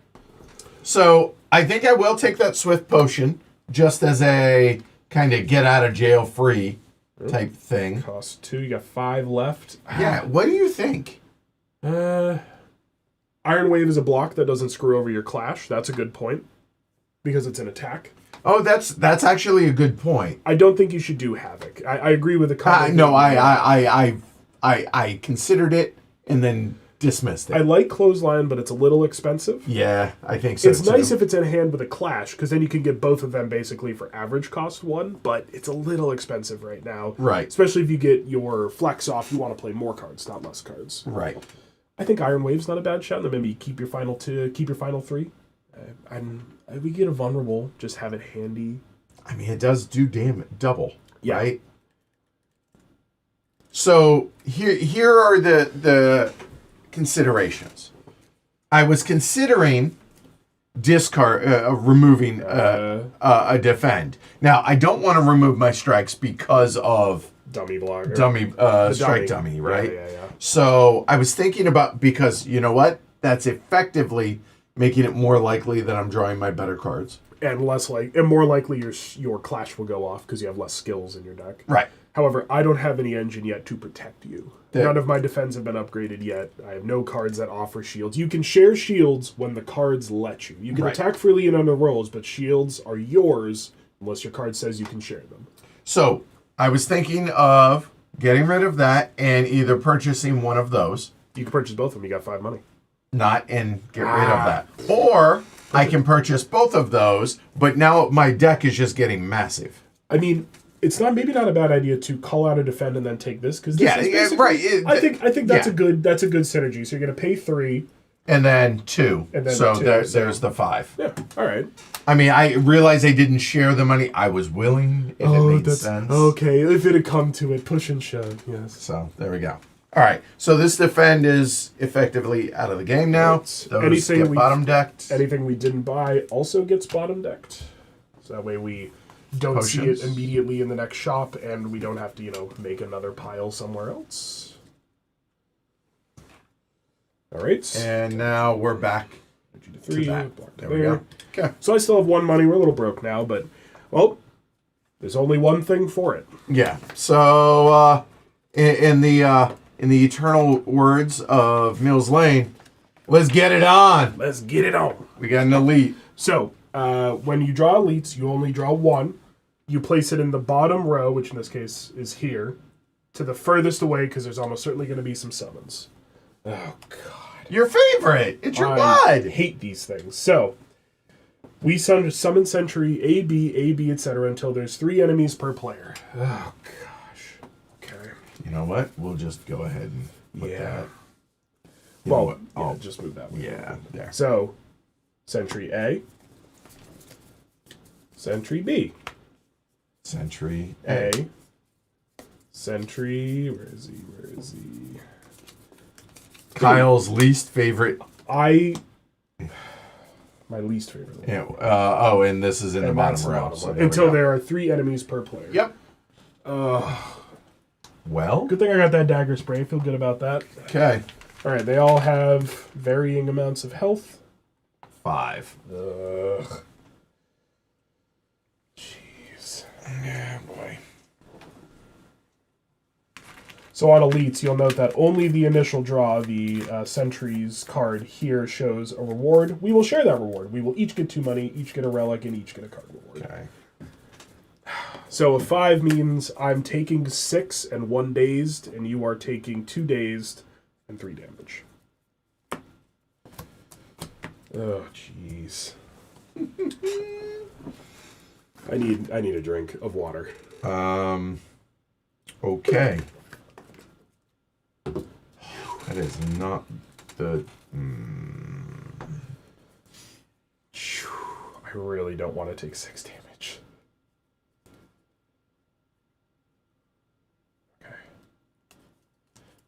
So I think I will take that Swift Potion. Just as a kind of get out of jail free type thing. Cost 2. You got 5 left. Yeah. What do you think? Iron Wave is a block that doesn't screw over your Clash. That's a good point because it's an attack. Oh, that's actually a good point. I don't think you should do Havoc. I agree with the comment. No, I considered it and then dismissed it. I like Clothesline, but it's a little expensive. Yeah, I think so. It's nice if it's in hand with a Clash, because then you can get both of them basically for average cost 1, but it's a little expensive right now. Right. Especially if you get your flex off, you want to play more cards, not less cards. Right. I think Iron Wave's not a bad shot. And then maybe keep your final 3. We get a vulnerable. Just have it handy. I mean, it does do double, Yeah. right? So here are the considerations. I was considering removing a defend. Now, I don't want to remove my strikes because of Dummy block. strike dummy, right? Yeah. So I was thinking about, because you know what? That's effectively making it more likely that I'm drawing my better cards. And more likely your clash will go off because you have less skills in your deck. Right. However, I don't have any engine yet to protect you. None of my defense have been upgraded yet. I have no cards that offer shields. You can share shields when the cards let you. You can attack freely and under rolls, but shields are yours unless your card says you can share them. So I was thinking of getting rid of that and either purchasing one of those. You can purchase both of them. You got 5 money. And get rid of that. Or I can purchase both of those, but now my deck is just getting massive. I mean, it's maybe not a bad idea to call out a defend and then take this, because right. I think that's a good synergy. So you're gonna pay 3 and then 2. And then so 2, there's the 5. Yeah. All right. I mean, I realized I didn't share the money. I was willing if it made sense. Okay, if it had come to it, push and shove. Yes. So there we go. All right. So this defend is effectively out of the game now. Those get bottom decked. Anything we didn't buy also gets bottom decked. So that way we don't see it immediately in the next shop, and we don't have to, make another pile somewhere else. All right. And now we're back. 3. There we go. Okay. So I still have 1 money. We're a little broke now, but there's only one thing for it. Yeah. So in the eternal words of Mills Lane, let's get it on. Let's get it on. We got an elite. So when you draw elites, you only draw 1. You place it in the bottom row, which in this case is here, to the furthest away, because there's almost certainly going to be some summons. Oh, God. Your favorite. It's your I blood. hate these things. So, we summon sentry A, B, etc. until there's 3 enemies per player. Oh, gosh. Okay. You know what? We'll just go ahead and put that. I'll just move that way. Yeah, there. So, sentry A, sentry B. Sentry A. Sentry. Where is he? Kyle's least favorite. My least favorite. Yeah. And this is in the bottom row. So until there are 3 enemies per player. Yep. Well. Good thing I got that dagger spray. I feel good about that. Okay. All right. They all have varying amounts of health. 5. Ugh. Jeez. Yeah, boy. So on elites, you'll note that only the initial draw, the sentries card here, shows a reward. We will share that reward. We will each get 2 money, each get a relic, and each get a card reward. Okay. So a 5 means I'm taking 6 and 1 dazed, and you are taking 2 dazed and 3 damage. Oh, jeez. I need a drink of water. Okay. That is not the... I really don't want to take 6 damage. Okay.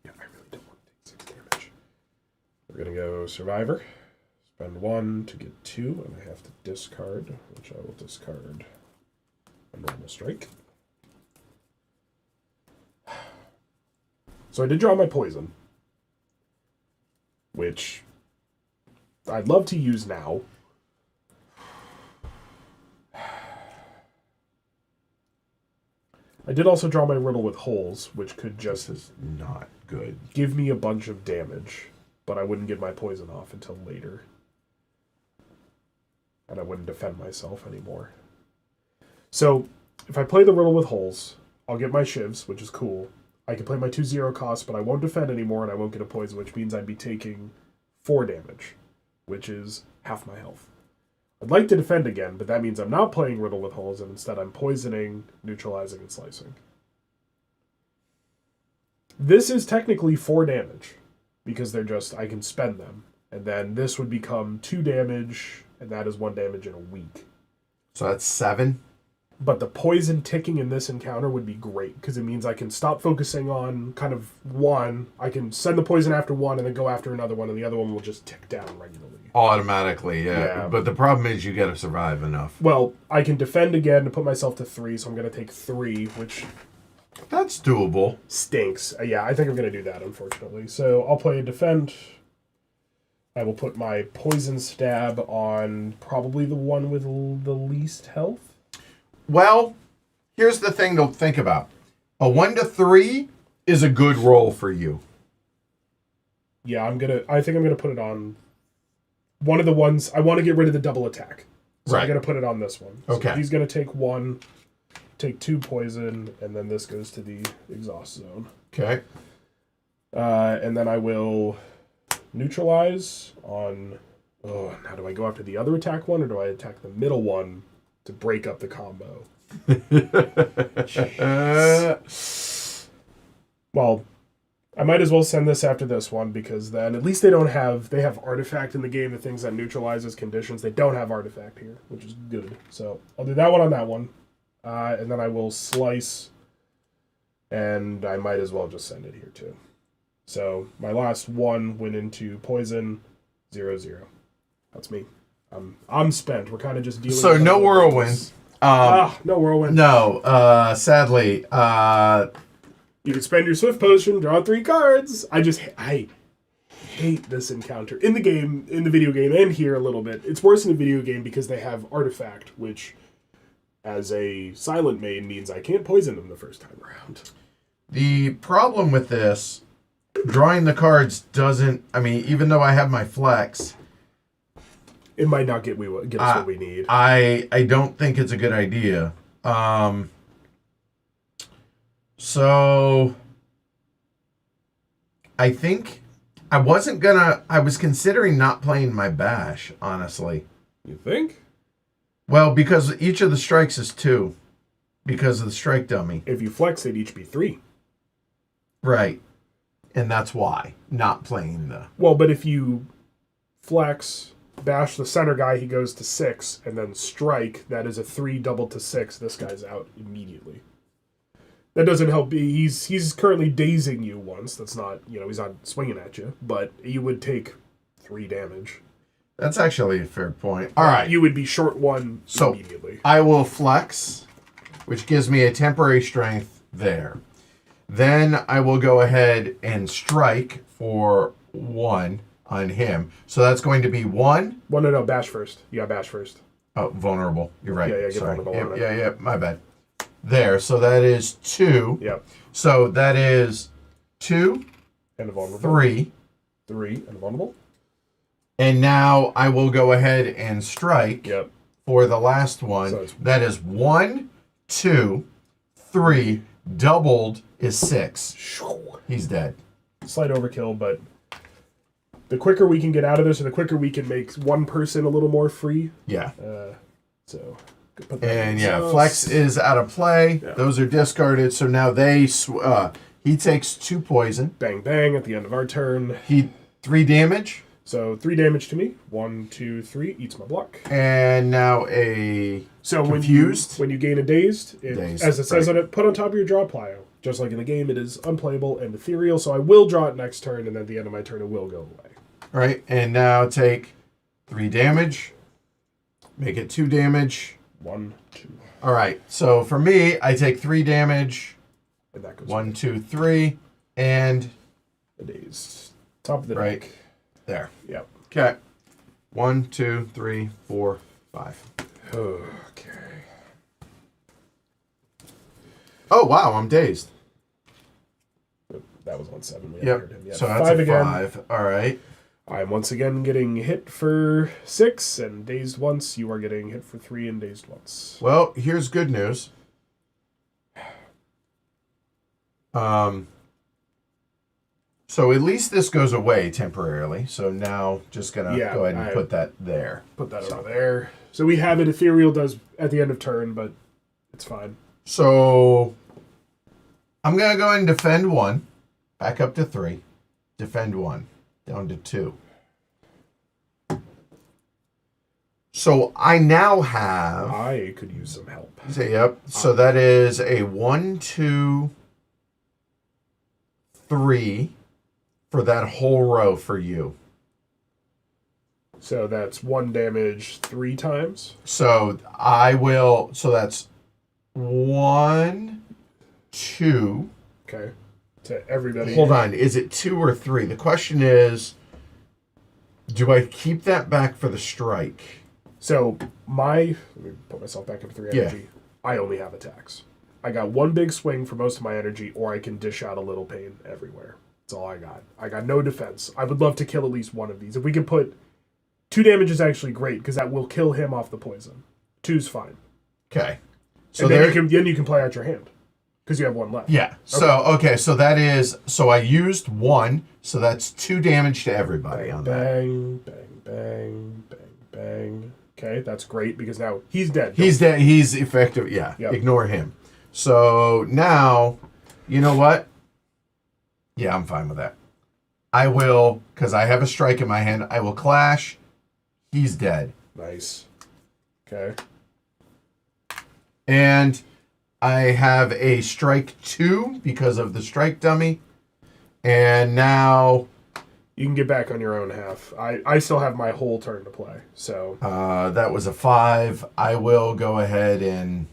Yeah, I really don't want to take 6 damage. We're going to go Survivor. Spend 1 to get 2, and I have to discard, which I will discard a normal strike. So I did draw my poison, which I'd love to use now. I did also draw my riddle with holes, which could just This is not good. give me a bunch of damage, but I wouldn't get my poison off until later. And I wouldn't defend myself anymore. So, if I play the riddle with holes, I'll get my shivs, which is cool. I can play my 2/0 costs, but I won't defend anymore, and I won't get a poison, which means I'd be taking 4 damage, which is half my health. I'd like to defend again, but that means I'm not playing riddle with holes, and instead I'm poisoning, neutralizing, and slicing. This is technically 4 damage. because they're just, I can spend them. And then this would become 2 damage, and that is 1 damage in a week. So that's 7. But the poison ticking in this encounter would be great, because it means I can stop focusing on kind of one. I can send the poison after one and then go after another one, and the other one will just tick down regularly. Automatically, yeah. Yeah. But the problem is you got to survive enough. Well, I can defend again to put myself to 3, so I'm going to take 3, which That's doable. stinks. Yeah, I think I'm going to do that, unfortunately. So I'll play a defend. I will put my poison stab on probably the one with the least health. Well, here's the thing to think about. A 1 to 3 is a good roll for you. Yeah, I think I'm gonna put it on one of the ones. I want to get rid of the double attack. So Right. I'm gonna put it on this one. So Okay. he's gonna take 1, take 2 poison, and then this goes to the exhaust zone. Okay. And then I will neutralize on. Oh, now do I go after the other attack one, or do I attack the middle one to break up the combo? Well, I might as well send this after this one, because then at least they have artifact in the game, the things that neutralizes conditions. They don't have artifact here, which is good. So I'll do that one on that one. And then I will slice, and I might as well just send it here too. So my last one went into poison, 0/0. That's me. I'm spent. We're kind of just dealing. So with no other whirlwind. things. No whirlwind. No, sadly. You can spend your swift potion, draw 3 cards. I hate this encounter in the game, in the video game, and here a little bit. It's worse in the video game because they have artifact, which, as a silent maid, means I can't poison them the first time around. The problem with this, drawing the cards doesn't. I mean, even though I have my flex, It might not get us what we need. I don't think it's a good idea. So I think I was considering not playing my bash, honestly. You think? Well, because each of the strikes is 2 because of the strike dummy. If you flex, they'd each be 3. Right. And that's why not playing the. Well, but if you flex, bash the center guy, he goes to 6, and then strike, that is a 3 doubled to 6. This guy's out immediately. That doesn't help. He's currently dazing you once. That's not, he's not swinging at you, but you would take 3 damage. That's actually a fair point. All right. You would be short 1 So immediately. I will flex, which gives me a temporary strength there. Then I will go ahead and strike for 1 on him. So that's going to be 1. Well, no, bash first. You got bash first. Oh, vulnerable. You're right. Yeah, get Sorry. vulnerable on it. Yeah, my bad. There. So that is 2. Yep. So that is 2, And a vulnerable. 3. 3 and a vulnerable. And now I will go ahead and strike Yep. for the last one. So it's- that is 1, 2, 3. Doubled is 6. He's dead. Slight overkill, but the quicker we can get out of this, or the quicker we can make one person a little more free. Yeah. So, put that And in. yeah, So, flex is out of play. Yeah. Those are discarded. So now he takes 2 poison. bang bang at the end of our turn. He 3 damage. So 3 damage to me. 1, 2, 3 eats my block. And now a So confused. when you gain a dazed, Dazed, as it says right. on it, put on top of your draw pile. Just like in the game, it is unplayable and ethereal. So I will draw it next turn, and then at the end of my turn, it will go away. Right. And now take 3 damage. Make it 2 damage. 1, 2, All right. So for me, I take 3 damage. and that goes 1, 2, 3, and the dazed. Top of the Right. deck. there. Yep. Okay. 1, 2, 3, 4, 5. Okay. Oh wow, I'm dazed. That was 1-7. We Yep. heard him. Yeah. So that's 5 a again. 5. All right. I'm once again getting hit for 6 and dazed once. You are getting hit for 3 and dazed once. Well, here's good news. So at least this goes away temporarily. So now just gonna Yeah, go ahead and put that there. Put that over there. So we have it. Ethereal does at the end of turn, but it's fine. So I'm gonna go ahead and defend 1, back up to 3, defend 1. Down to 2. So I now have... I could use some help. Yep. So that is a 1, 2, 3 for that whole row for you. So that's 1 damage 3 times. So I will... So that's 1, 2... Okay. To everybody. Hold on. Is it 2 or 3? The question is, do I keep that back for the strike? So let me put myself back into 3 energy. I only have attacks. I got 1 big swing for most of my energy, or I can dish out a little pain everywhere. That's all I got. I got no defense. I would love to kill at least one of these. If we could put 2 damage is actually great, because that will kill him off the poison. 2's fine. Okay. So and then you can play out your hand. Because you have 1 left. Yeah. So so that is, so I used 1, so that's 2 damage to everybody on that. Bang, bang, bang, bang, bang. Okay, that's great because now he's dead. He's dead. He's effective. Yeah. Yep. Ignore him. So now, you know what? Yeah, I'm fine with that. I will, because I have a strike in my hand, I will clash. He's dead. Nice. Okay. And I have a strike 2 because of the strike dummy. And now... You can get back on your own half. I still have my whole turn to play, so... that was a 5. I will go ahead and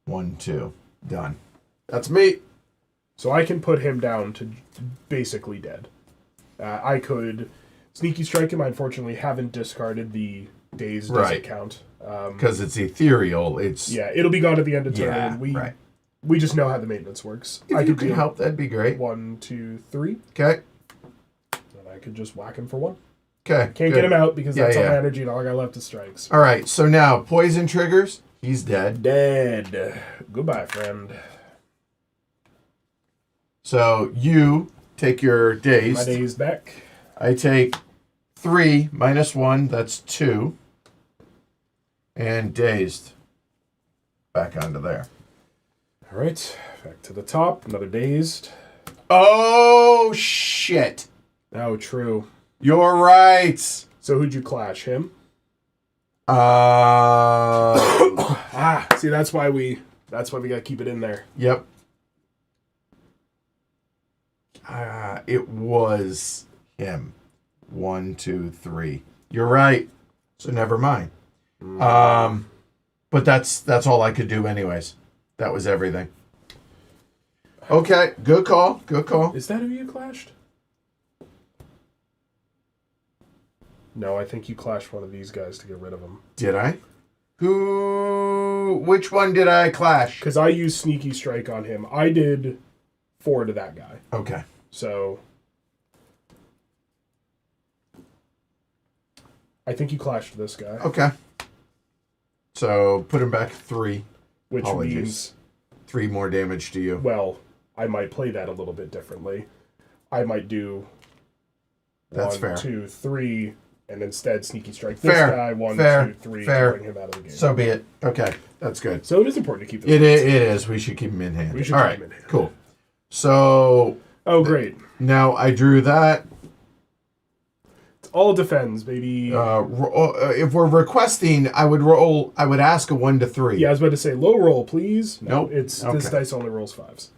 1, 2. Done. That's me. So I can put him down to basically dead. I could sneaky strike him. I unfortunately haven't discarded the dazed doesn't count. Because it's ethereal. It'll be gone at the end of turn. And we just know how the maintenance works. If you could help, that'd be great. 1, 2, 3. Okay. And I could just whack him for 1. Okay. Can't get him out because that's all my energy and all I got left is strikes. All right. So now poison triggers. He's dead. Dead. Goodbye, friend. So you take your dazed. My dazed back. I take 3 minus 1. That's 2. And dazed. Back onto there. All right. Back to the top. Another dazed. Oh, shit. Oh, true. You're right. So who'd you clash? Him? See, that's why we gotta keep it in there. Yep. It was him. 1, 2, 3. You're right. So never mind. But that's all I could do anyways. That was everything. Okay, good call. Good call. Is that who you clashed? No, I think you clashed one of these guys to get rid of him. Did I? Which one did I clash? Because I used Sneaky Strike on him. I did 4 to that guy. Okay. So I think you clashed this guy. Okay. So put him back 3. Which means 3 more damage to you. Well, I might play that a little bit differently. I might do That's 1, fair. 2, 3, and instead Sneaky Strike this Fair. guy 1, Fair. 2, 3 Fair. to bring him out of the game. So be it. Okay, that's good. So it is important to keep them. It is. We should keep him in hand. We should All keep right. him in hand. Cool. So Oh, great. now I drew that. It's all defends, baby. If we're requesting, I would roll. I would ask a 1 to 3. Yeah, I was about to say low roll, please. Nope. This Okay. dice only rolls 5s.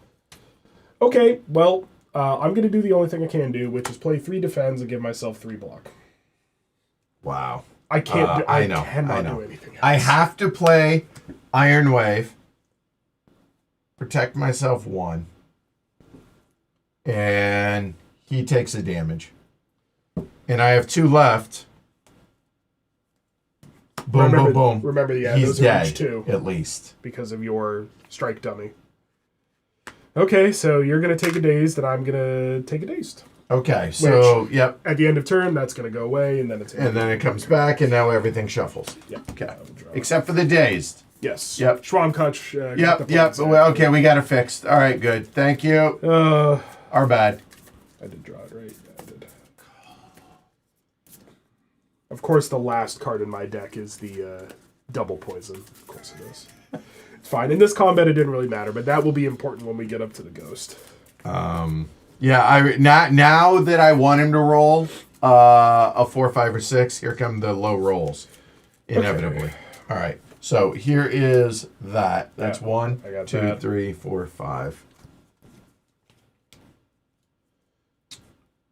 Okay, well, I'm gonna do the only thing I can do, which is play 3 defends and give myself 3 block. Wow. I can't. I know. Cannot I know. do anything else. I have to play Iron Wave. Protect myself 1. And he takes a damage. And I have 2 left. Boom, boom, boom. Remember, yeah, He's those dead, are each 2 at least. because of your strike dummy. Okay, so you're gonna take a dazed, and I'm gonna take a dazed. Okay, so, yep. At the end of turn, that's gonna go away, and then it's And then it comes back, and now everything shuffles. yeah. Okay. I will draw. Except for the dazed. Yes. Yep. Schwammkutsch. Yep. Well, okay, we got it fixed. All right, good. Thank you. Our bad. I did draw it right. Yeah, I did. Of course, the last card in my deck is the double poison. Of course it is. It's fine. In this combat, it didn't really matter, but that will be important when we get up to the ghost. Yeah, now that I want him to roll a 4, 5, or 6, here come the low rolls, inevitably. Okay. All right, so here is that. That's Yeah, 1, I got 2, that. 3, 4, 5.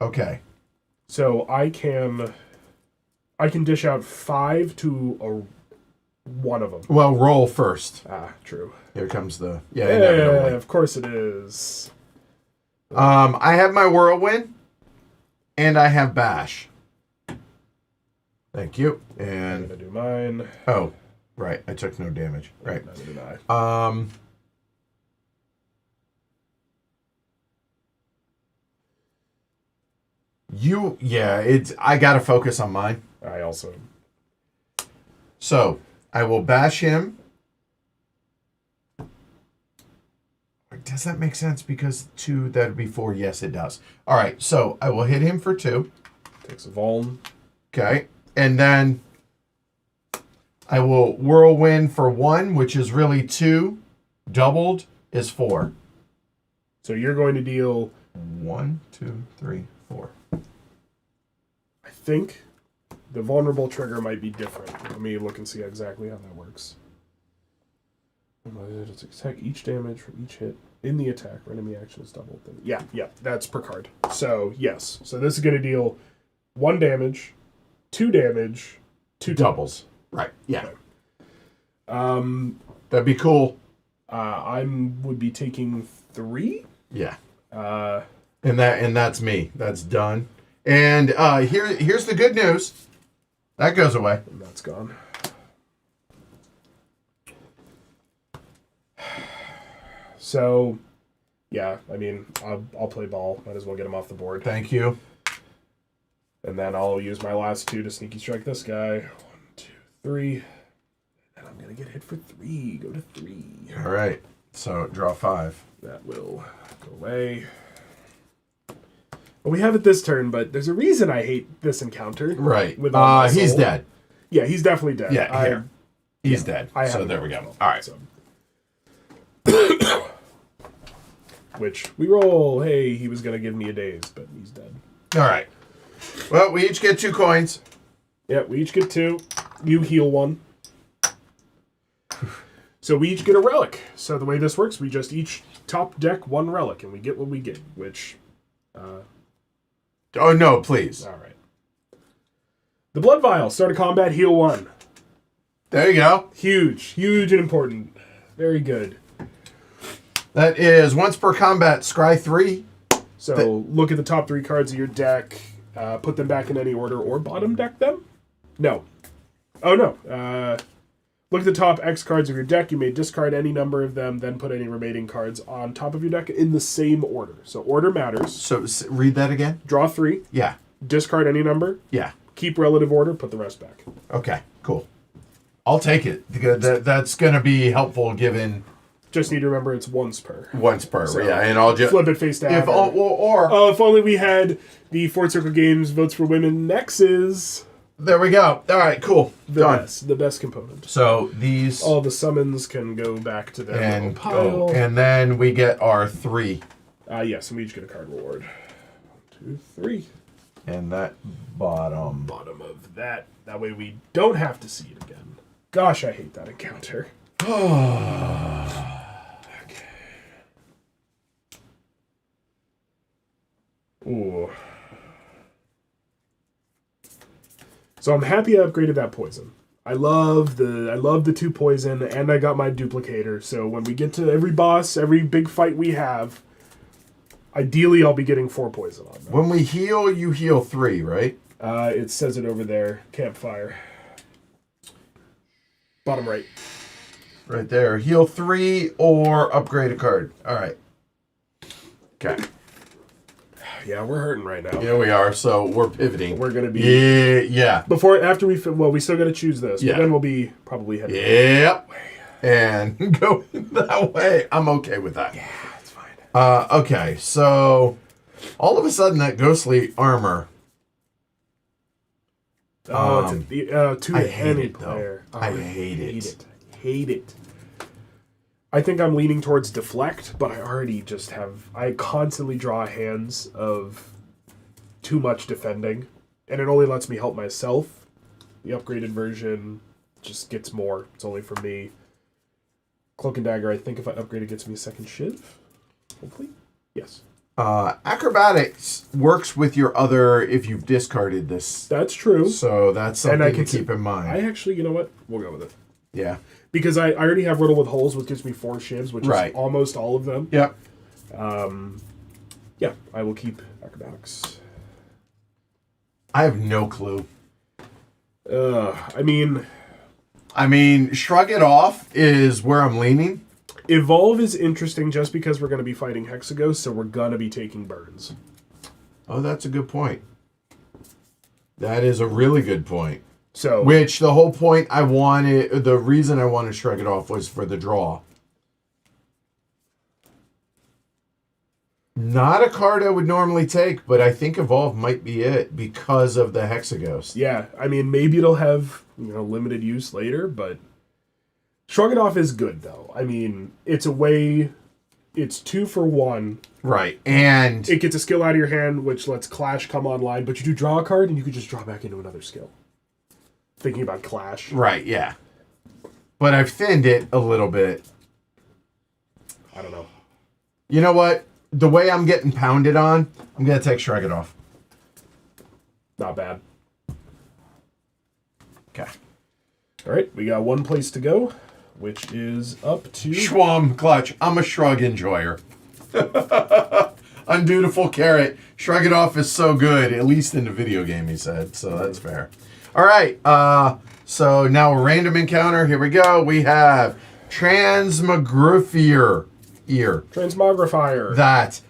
Okay. So I can dish out 5 to one of them. Well, roll first. Ah, true. Here comes the Yeah, inevitably. of course it is. I have my whirlwind, and I have bash. Thank you. I'm And gonna do mine. oh, right, I took no damage. Right. Neither did I. I gotta focus on mine. I also. So I will bash him. Does that make sense? Because 2, that'd be 4. Yes, it does. All right, so I will hit him for 2. Takes a Vuln. Okay, and then I will whirlwind for 1, which is really 2. Doubled is 4. So you're going to deal. 1, 2, 3, 4. I think the vulnerable trigger might be different. Let me look and see exactly how that works. Attack each damage from each hit in the attack or enemy action is doubled. Yeah, that's per card. So yes, so this is going to deal 1 damage, 2 damage, 2 doubles. Right. Yeah. Okay. That'd be cool. I would be taking 3. Yeah. Uh, And that's me. That's done. And here's the good news. That goes away. and that's gone. So, yeah, I mean, I'll play ball. Might as well get him off the board. Thank you. And then I'll use my last 2 to sneaky strike this guy. 1, 2, 3. And I'm going to get hit for 3. Go to 3. All right. So draw 5. That will go away. Well, we have it this turn, but there's a reason I hate this encounter. Right. With all my He's soul. dead. Yeah, he's definitely dead. Yeah, here. He's dead. I So have there it we go. as well, All right. so. Which we roll. Hey, he was going to give me a daze, but he's dead. All right. Well, we each get 2 coins. Yeah, we each get 2. You heal 1. So we each get a relic. So the way this works, we just each top deck 1 relic, and we get what we get, which... Oh, no, please. all right. The Blood Vial. Start a combat, heal 1. There you go. Huge and important. Very good. That is once per combat, scry 3. So look at the top 3 cards of your deck, put them back in any order, or bottom deck them? No. Oh, no. Look at the top X cards of your deck. You may discard any number of them, then put any remaining cards on top of your deck in the same order. So order matters. So read that again. Draw 3. Yeah. Discard any number. Yeah. Keep relative order. Put the rest back. Okay, cool. I'll take it. That's going to be helpful given Just need to remember it's once per. once per. So yeah, and I'll just flip it face down. if or if only we had the Fort Circle Games Votes for Women Nexus. there we go. All right, cool. Done. The best component. So these All the summons can go back to their little and pile. and then we get our 3, Yes, and we each get a card reward. 1, 2, 3. and that bottom. Bottom of that. That way we don't have to see it again. Gosh, I hate that encounter. Okay. Ooh. So I'm happy I upgraded that poison. I love the 2 poison, and I got my duplicator. So when we get to every boss, every big fight we have, ideally I'll be getting 4 poison on them. When we heal, you heal 3, right? It says it over there. Campfire. Bottom right. Right there. Heal 3 or upgrade a card. All right. Okay. Yeah, we're hurting right now. Here we are. So we're pivoting. We're gonna be Yeah. after we we still gotta choose this. Yeah. But then we'll be probably heading. Yep. And go that way. I'm okay with that. Yeah, it's fine. Okay. So all of a sudden that ghostly armor. To I hate any it, though. player. I hate it. Hate it. I think I'm leaning towards deflect, but I constantly draw hands of too much defending, and it only lets me help myself. The upgraded version just gets more. It's only for me. Cloak and Dagger, I think if I upgrade it gets me a second shiv. Hopefully. Yes. Acrobatics works with your other if you've discarded this. That's true. So that's something to keep in mind. I actually, you know what? We'll go with it. Yeah. Because I already have Riddle with Holes, which gives me 4 shivs, which is almost all of them. Yep. Yeah, I will keep Acrobatics. I have no clue. I mean, Shrug It Off is where I'm leaning. Evolve is interesting just because we're going to be fighting Hexaghosts, so we're going to be taking burns. Oh, that's a good point. That is a really good point. So, which the whole point the reason I wanted to Shrug It Off was for the draw. Not a card I would normally take, but I think Evolve might be it because of the Hexaghost. Yeah, I mean, maybe it'll have limited use later, but Shrug It Off is good, though. I mean, it's 2 for 1. Right, and it gets a skill out of your hand, which lets Clash come online, but you do draw a card, and you could just draw back into another skill. Thinking about Clash. Right, yeah. But I've thinned it a little bit. I don't know. You know what? The way I'm getting pounded on, I'm going to take Shrug It Off. Not bad. Okay. All right, we got one place to go, which is up to... Schwam Clutch. I'm a Shrug enjoyer. Undutiful Carrot. Shrug It Off is so good, at least in the video game, he said. So that's fair. All right. So now a random encounter. Here we go. We have Transmogrifier. Transmogrifier. That.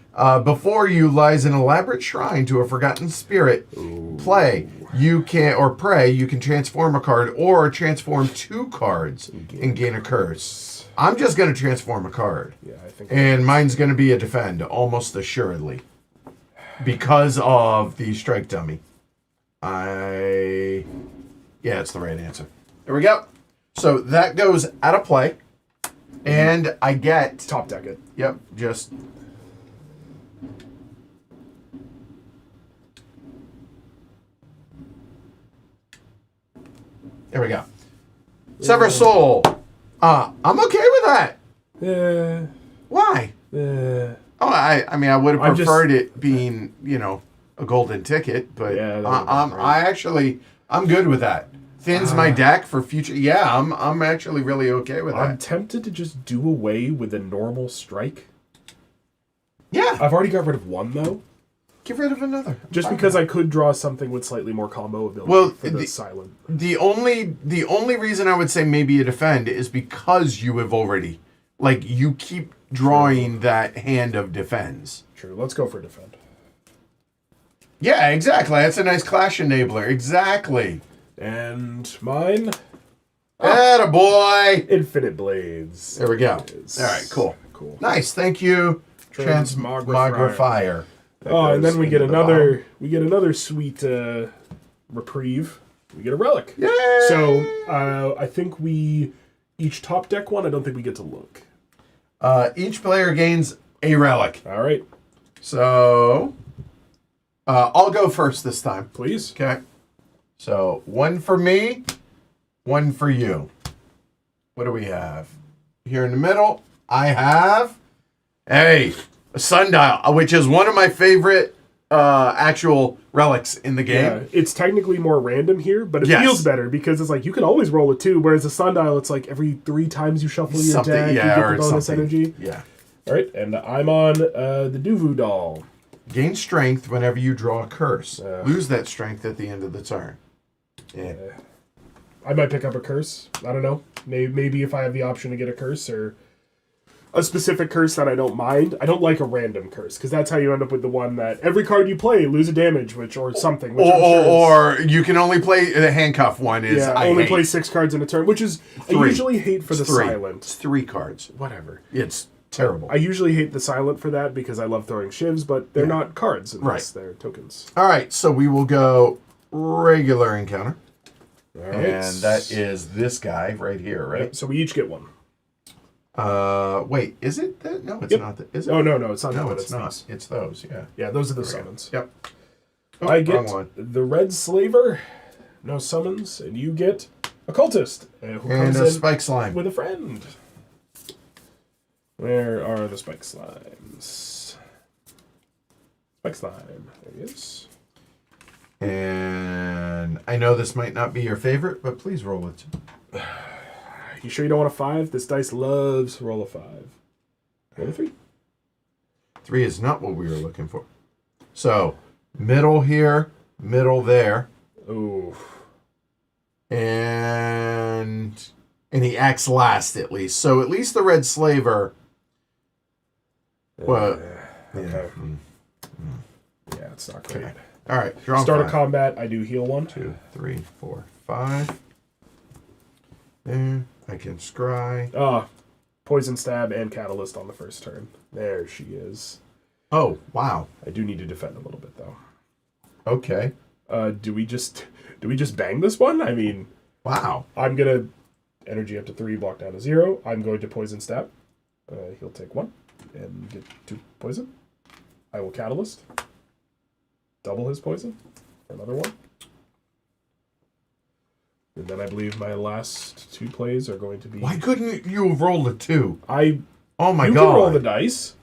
Before you lies an elaborate shrine to a forgotten spirit. Ooh. Pray, you can transform a card or transform 2 cards and gain a curse. I'm just going to transform a card. Yeah, I think. And mine's going to be a defend, almost assuredly. Because of the strike dummy. Yeah, it's the right answer. There we go. So that goes out of play. And I get... Top deck it. Yep, just... There we go. Sever Soul. I'm okay with that. Why? Oh, I mean, I would have preferred it being, a golden ticket, but I'm good with that. Thins my deck for future. Yeah, I'm actually really okay with that. I'm tempted to just do away with the normal strike. Yeah. I've already got rid of one, though. Get rid of another. Just because I could draw something with slightly more combo ability for the silent. The only reason I would say maybe a defend is because you have already, you keep drawing that hand of defends. True. Let's go for defend. Yeah, exactly. That's a nice clash enabler. Exactly. And mine. Attaboy! Infinite Blades. There we go. All right, cool. Nice. Thank you. Transmogrifier. Oh, and then we get another sweet reprieve. We get a relic. Yay! So I think we each top deck one. I don't think we get to look. Each player gains a relic. All right. So I'll go first this time. Please. Okay. So 1 for me, 1 for you. What do we have? Here in the middle, I have a sundial, which is one of my favorite actual relics in the game. Yeah, it's technically more random here, but it feels better because it's you can always roll a 2, whereas a sundial, it's every 3 times you shuffle your deck, you get the bonus energy. Yeah. All right, and I'm on the Duvu doll. Gain strength whenever you draw a curse. Lose that strength at the end of the turn. Yeah. I might pick up a curse. I don't know. Maybe if I have the option to get a curse or a specific curse that I don't mind. I don't like a random curse because that's how you end up with the one that every card you play lose a damage, or something. Which or you can only play the handcuff one. Play 6 cards in a turn, which is 3. I usually hate for the silent. It's 3 cards. Whatever. It's terrible. I usually hate the silent for that because I love throwing shivs, but they're not cards unless they're tokens. All right, so we will go regular encounter. All right. And that is this guy right here, right? Yep, so we each get one. Wait, is it that? No, it's Yep. not that. Is it? Oh, no, it's not. No, that, it's not. these. It's those, yeah. Yeah, those are the summons. Yep. Oh, I wrong get one. the Red Slaver, no summons, and you get a Cultist who And comes a in Spike Slime. with a friend. Where are the Spike Slimes? Spike Slime. There he is. And I know this might not be your favorite, but please roll it. You sure you don't want a 5? This dice loves roll a 5. Roll a 3. 3 is not what we were looking for. So, middle here, middle there. Ooh. And he acts last at least. So at least the Red Slaver. Well, Okay. yeah. Yeah, it's not great. Okay. All right. Draw Start 5. of combat, I do heal 1. 2, 3, 4, 5. There. I can scry. Poison Stab and Catalyst on the first turn. There she is. Oh, wow. I do need to defend a little bit though. Okay. Do we just bang this one? I mean, Wow. I'm gonna energy up to 3, block down to 0. I'm going to Poison Stab. He'll take 1 and get 2 poison. I will Catalyst. Double his poison for another 1. And then I believe my last 2 plays are going to be. Why couldn't you have rolled a 2? I Oh my you god. can roll the dice.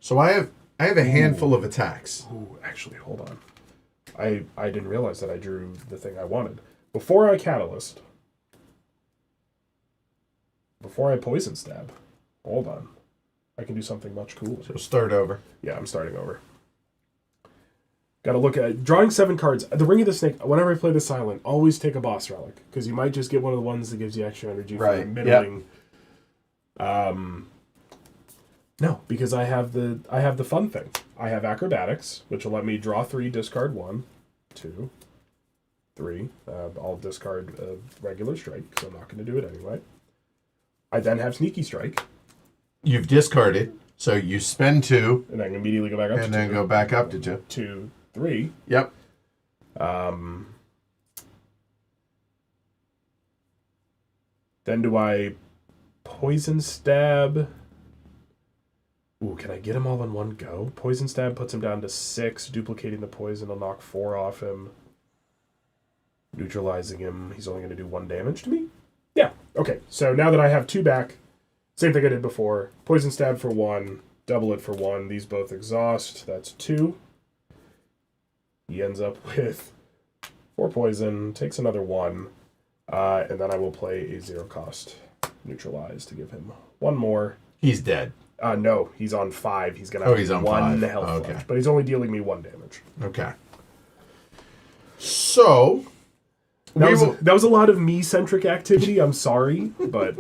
So I have a handful of attacks. Ooh, actually, hold on. I didn't realize that I drew the thing I wanted. Before I Catalyst. Before I Poison Stab. Hold on. I can do something much cooler. So start over. Yeah, I'm starting over. Got to look at drawing 7 cards. The Ring of the Snake. Whenever I play the Silent, always take a boss relic because you might just get one of the ones that gives you extra energy for Right. middling. No, because I have the fun thing. I have Acrobatics, which will let me draw 3, discard 1, 2, 3. I'll discard a regular strike because I'm not going to do it anyway. I then have Sneaky Strike. You've discarded, so you spend 2, And I can immediately go back up to 2. and then go back up to 2. 2, 3. Yep. Then do I Poison Stab? Ooh, can I get him all in one go? Poison Stab puts him down to 6, duplicating the poison will knock 4 off him. Neutralizing him, he's only going to do 1 damage to me? Yeah, okay. So now that I have 2 back, same thing I did before. Poison Stab for 1, double it for 1. These both exhaust. That's 2. He ends up with 4 poison, takes another 1, and then I will play a 0 cost Neutralize to give him 1 more. He's dead. No, he's on 5. He's going to have he's on 1 5. health Okay. left, but he's only dealing me 1 damage. Okay. So That was a lot of me-centric activity. I'm sorry, but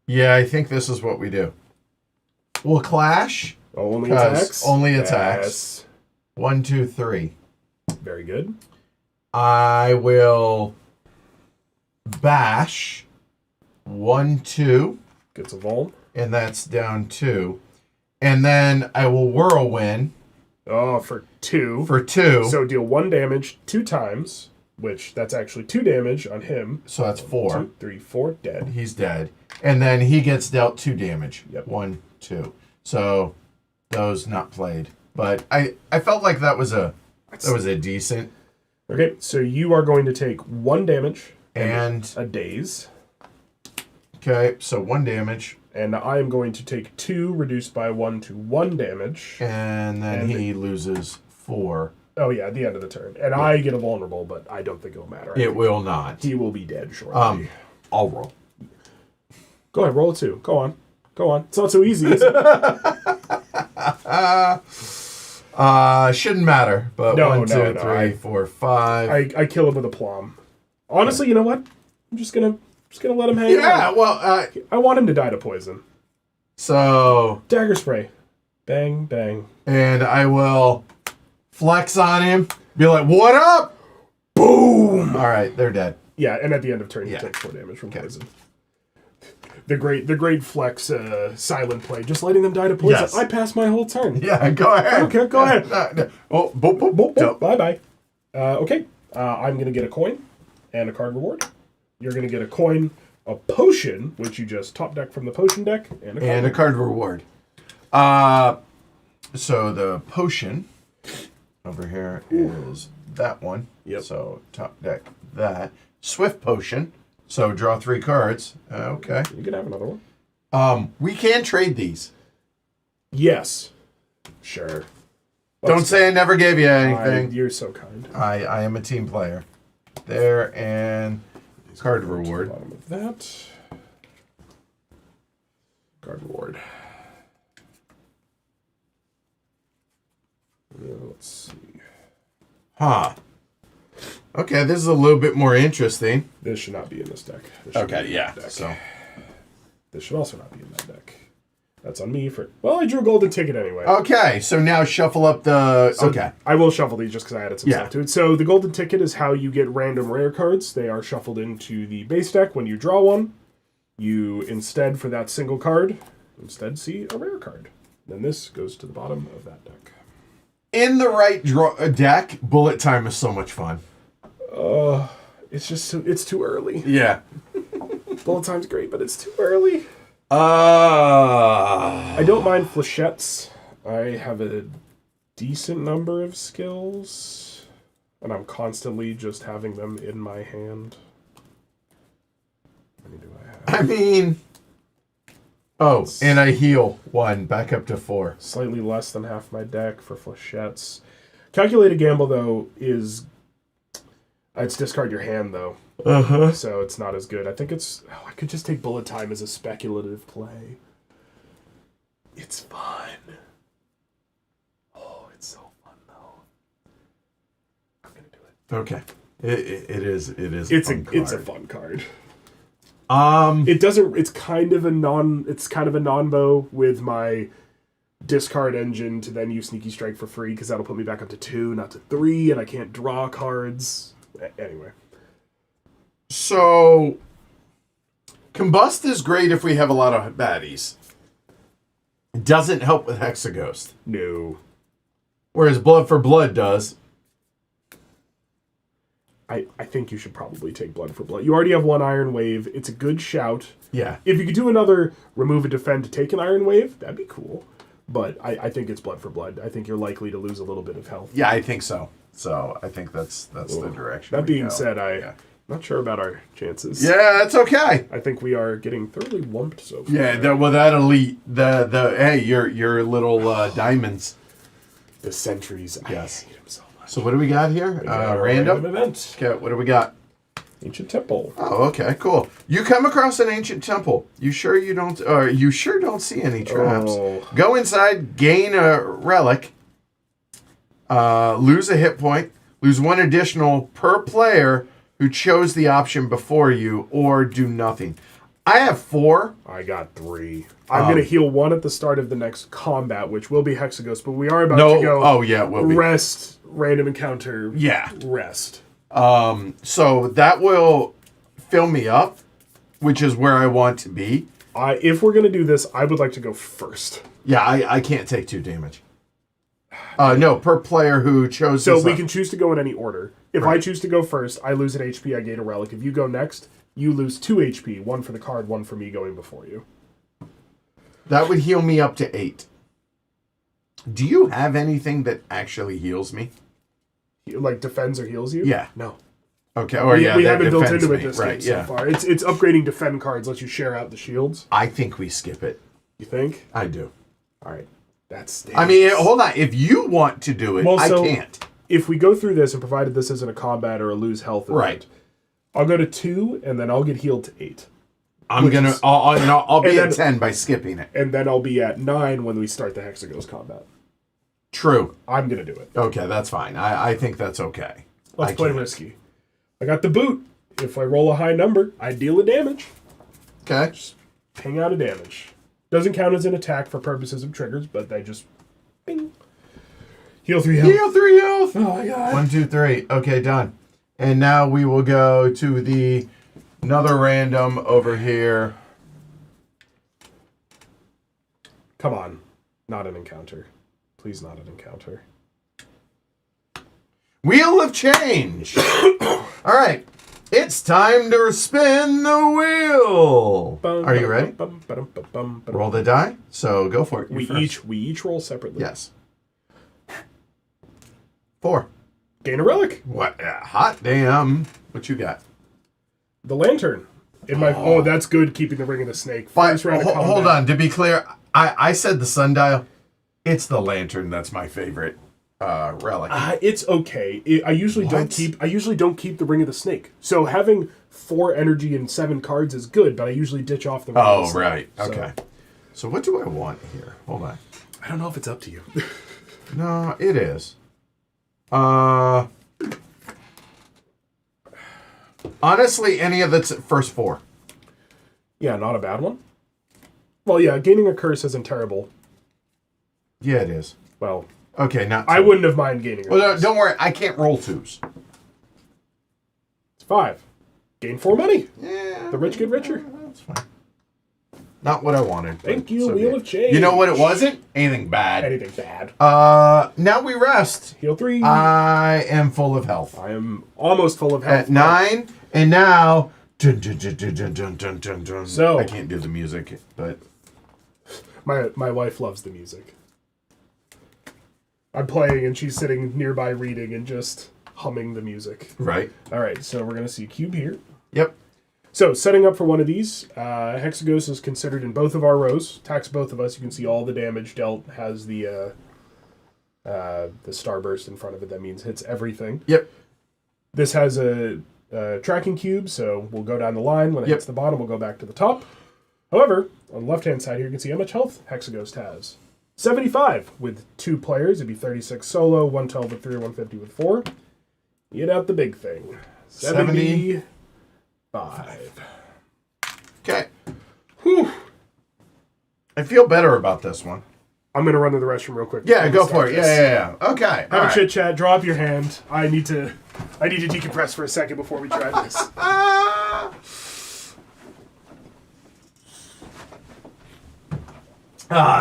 yeah, I think this is what we do. We'll clash. only 'Cause attacks. only attacks. Yes. 1, 2, 3. Very good. I will bash 1, 2, Gets a Vol. and that's down 2. And then I will whirlwind Oh, for 2. for 2. So deal 1 damage 2 times, which that's actually 2 damage on him. So that's 4. 2, 3, 4, dead. He's dead. And then he gets dealt 2 damage. Yep. 1, 2. So those not played. But I felt like that was a decent. Okay, so you are going to take 1 damage And a daze, okay, so 1 damage. and I am going to take 2, reduced by 1 to 1 damage. And then And he loses 4. Oh yeah, at the end of the turn, and I get a vulnerable, but I don't think it'll matter. It will not. He will be dead shortly. I'll roll. Go ahead, roll a 2. Go on. It's not so easy, is it? Shouldn't matter. But No, 1, 2, no, 3, 4, 5. I kill him with a plum. Honestly, you know what? I'm just gonna let him hang Yeah, out. well, I want him to die to poison. so Dagger spray. Bang, bang. and I will flex on him. Be like, "What up?" Boom. All right, they're dead. Yeah, and at the end of turn, he Yeah. takes 4 damage from poison. The great flex silent play, just letting them die to poison. Yes. I passed my whole turn. Yeah, go ahead. Okay, go ahead. Oh, boop, boop, boop, boop. Bye bye. Okay, I'm going to get a coin and a card reward. You're going to get a coin, a potion, which you just top deck from the potion deck, and a card reward. So the potion over here is that one. Yep. So top deck that. Swift potion. So draw 3 cards. Okay. You can have another one. We can trade these. Yes. Sure. Don't say I never gave you anything. You're so kind. I am a team player. There, and card reward. Bottom of that. Card reward. Let's see. Huh. Okay, this is a little bit more interesting. This should not be in this deck. Okay, yeah. So this should also not be in that deck. That's on me for... Well, I drew a golden ticket anyway. Okay, so now shuffle up the... okay. I will shuffle these just because I added some stuff to it. So the golden ticket is how you get random rare cards. They are shuffled into the base deck. When you draw one, you instead, for that single card, instead see a rare card. Then this goes to the bottom of that deck. In the right deck, bullet time is so much fun. It's just... It's too early. Yeah. Bullet time's great, but it's too early. I don't mind flechettes. I have a decent number of skills, and I'm constantly just having them in my hand. How many do I have? I mean... Oh, and I heal 1, back up to 4. Slightly less than half my deck for flechettes. Calculated gamble, though, is... It's discard your hand, though. Uh-huh. So it's not as good. I think it's... I could just take bullet time as a speculative play. It's fun. Oh, it's so fun, though. I'm going to do it. Okay. It is It's a fun card. It doesn't... It's kind of a non-bow with my discard engine to then use Sneaky Strike for free, because that'll put me back up to 2, not to 3, and I can't draw cards. Anyway. So, Combust is great if we have a lot of baddies. It doesn't help with Hexaghost. No. Whereas Blood for Blood does. I think you should probably take Blood for Blood. You already have 1 Iron Wave. It's a good shout. Yeah. If you could do another remove a defend to take an Iron Wave, that'd be cool. But I think it's Blood for Blood. I think you're likely to lose a little bit of health. Yeah, I think so. So I think that's the direction. That being said, I'm not sure about our chances. Yeah, that's okay. I think we are getting thoroughly wumped so far. Yeah, that elite, hey, your little diamonds. The sentries. Yes. I hate them so much. So what do we got here? Random event. Okay, what do we got? Ancient Temple. Oh, okay, cool. You come across an ancient temple. You sure don't see any traps. Oh. Go inside, gain a relic, lose a hit point, lose 1 additional per player who chose the option before you, or do nothing. I have 4. I got 3. I'm going to heal 1 at the start of the next combat, which will be Hexaghost, but we are about to go. Oh, yeah, it will be. Rest, random encounter. Yeah. Rest. So that will fill me up, which is where I want to be. If we're going to do this, I would like to go first. Yeah, I can't take 2 damage. No, per player who chose So we can choose to go in any order. If I choose to go first, I lose an HP, I gain a relic. If you go next, you lose 2 HP, 1 for the card, 1 for me going before you. That would heal me up to 8. Do you have anything that actually heals me? Like defends or heals you? Yeah. No. Okay. We that haven't built defends into it me. this Right, game so far. It's upgrading defend cards, lets you share out the shields. I think we skip it. You think? I do. All right. That's. I mean, hold on. If you want to do it, I can't. If we go through this, and provided this isn't a combat or a lose health event, right, I'll go to 2, and then I'll get healed to 8. I'll be at 10 by skipping it, and then I'll be at 9 when we start the Hexaghost combat. True. I'm gonna do it. Okay, that's fine. I think that's okay. Let's play risky. I got the boot. If I roll a high number, I deal a damage. Okay. Just ping out a damage. Doesn't count as an attack for purposes of triggers, but they just ping. Heal 3 health. Heal 3 health. Oh my god. 1, 2, 3. Okay, done. And now we will go to another random over here. Come on. Not an encounter. Please not an encounter. Wheel of change. All right. It's time to spin the wheel. Are you ready? Roll the die. So go for it. We each roll separately. Yes. 4. Gain a relic. What? Hot damn. What you got? The lantern. That's good. Keeping the ring of the snake. First round of hold on. To be clear, I said the sundial. It's the lantern that's my favorite relic. It's okay. I usually don't keep the ring of the snake. So having 4 energy and 7 cards is good, but I usually ditch off the ring of the snake. Right. Okay. So what do I want here? Hold on. I don't know if it's up to you. No, it is. Honestly, any of the first 4. Yeah, not a bad one. Well, yeah, gaining a curse isn't terrible. Yeah, it is. Well, okay, not. I wouldn't have mind gaining a curse. Don't worry, I can't roll 2s. It's 5. Gain 4 money. Yeah. The rich get richer. That's fine. Not what I wanted. Thank you, Wheel of Change. You know what it wasn't? Anything bad. Anything bad. Now we rest. Heal 3. I am full of health. I am almost full of health. At 9, and now... Dun, dun, dun, dun, dun, dun, dun, dun, dun. So... I can't do the music, but... My wife loves the music. I'm playing and she's sitting nearby reading and just humming the music. Right. All right, so we're going to see a cube here. Yep. So, setting up for one of these, Hexagos is considered in both of our rows. Attacks both of us. You can see all the damage dealt. Has the starburst in front of it. That means hits everything. Yep. This has a tracking cube, so we'll go down the line. When it hits the bottom, we'll go back to the top. However, on the left-hand side here, you can see how much health Hexagos has. 75 with 2 players. It'd be 36 solo, 112 with 3, or 150 with 4. Get out the big thing. 75. Okay. Whew. I feel better about this one. I'm going to run to the restroom real quick. Yeah, go for it. Yeah. Okay. Have a chit chat. Drop your hand. I need to decompress for a second before we try this.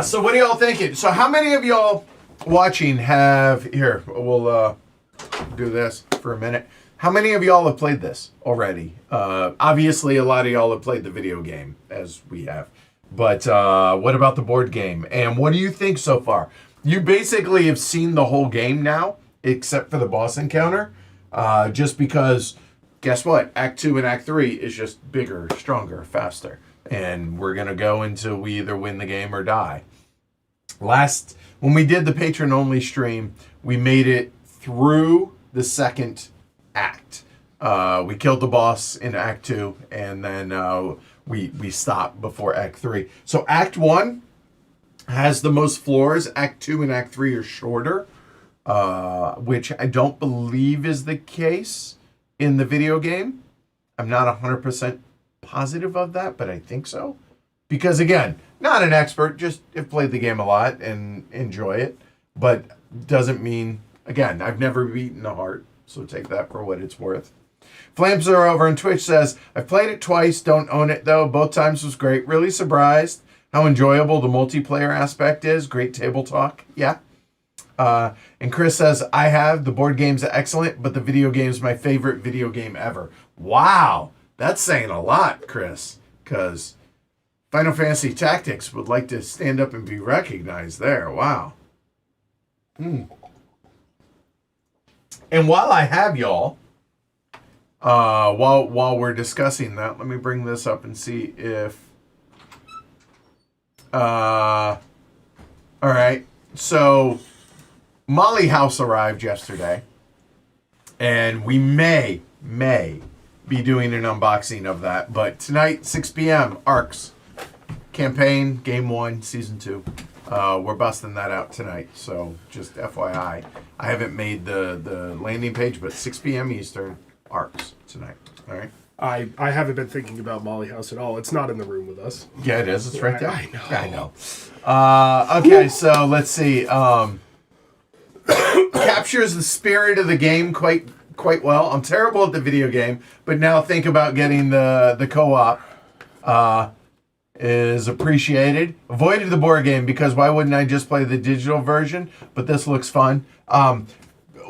So what are y'all thinking? So how many of y'all watching have... Here, we'll do this for a minute. How many of y'all have played this already? Obviously, a lot of y'all have played the video game, as we have. But what about the board game? And what do you think so far? You basically have seen the whole game now, except for the boss encounter. Just because, guess what? Act 2 and Act 3 is just bigger, stronger, faster. And we're going to go until we either win the game or die. When we did the patron-only stream, we made it through the second act. We killed the boss in Act 2, and then we stopped before Act 3. So Act 1 has the most floors. Act 2 and Act 3 are shorter, which I don't believe is the case in the video game. I'm not 100% positive of that, but I think so. Because again, not an expert, just have played the game a lot and enjoy it. But doesn't mean, again, I've never beaten a heart, so take that for what it's worth. Flamser over on Twitch says, I've played it twice, don't own it though. Both times was great. Really surprised how enjoyable the multiplayer aspect is. Great table talk. Yeah. And Chris says, I have. The board games are excellent, but the video game is my favorite video game ever. Wow. That's saying a lot, Chris, because Final Fantasy Tactics would like to stand up and be recognized there. Wow. And while I have y'all, while we're discussing that, let me bring this up and see if... all right. So, Molly House arrived yesterday, and we may be doing an unboxing of that. But tonight, 6 p.m., Arcs campaign, game 1, season 2. We're busting that out tonight. So just FYI, I haven't made the landing page, but 6 p.m. Eastern, Arcs tonight. All right. I haven't been thinking about Molly House at all. It's not in the room with us. Yeah, it is. It's right there. I know. Okay, so let's see. Captures the spirit of the game quite well. I'm terrible at the video game, but now think about getting the co-op is appreciated. Avoided the board game because why wouldn't I just play the digital version? But this looks fun.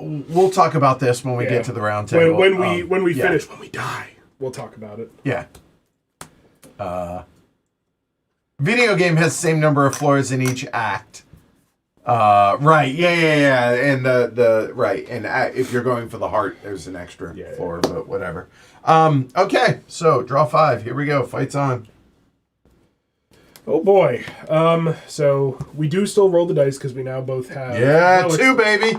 we'll talk about this when we get to the round table. When we finish, when we die, we'll talk about it. Yeah. Video game has the same number of floors in each act. Right. Yeah. And the right. And if you're going for the heart, there's an extra floor, but whatever. Okay. So draw 5. Here we go. Fight's on. Oh boy. So we do still roll the dice because we now both have 2, baby.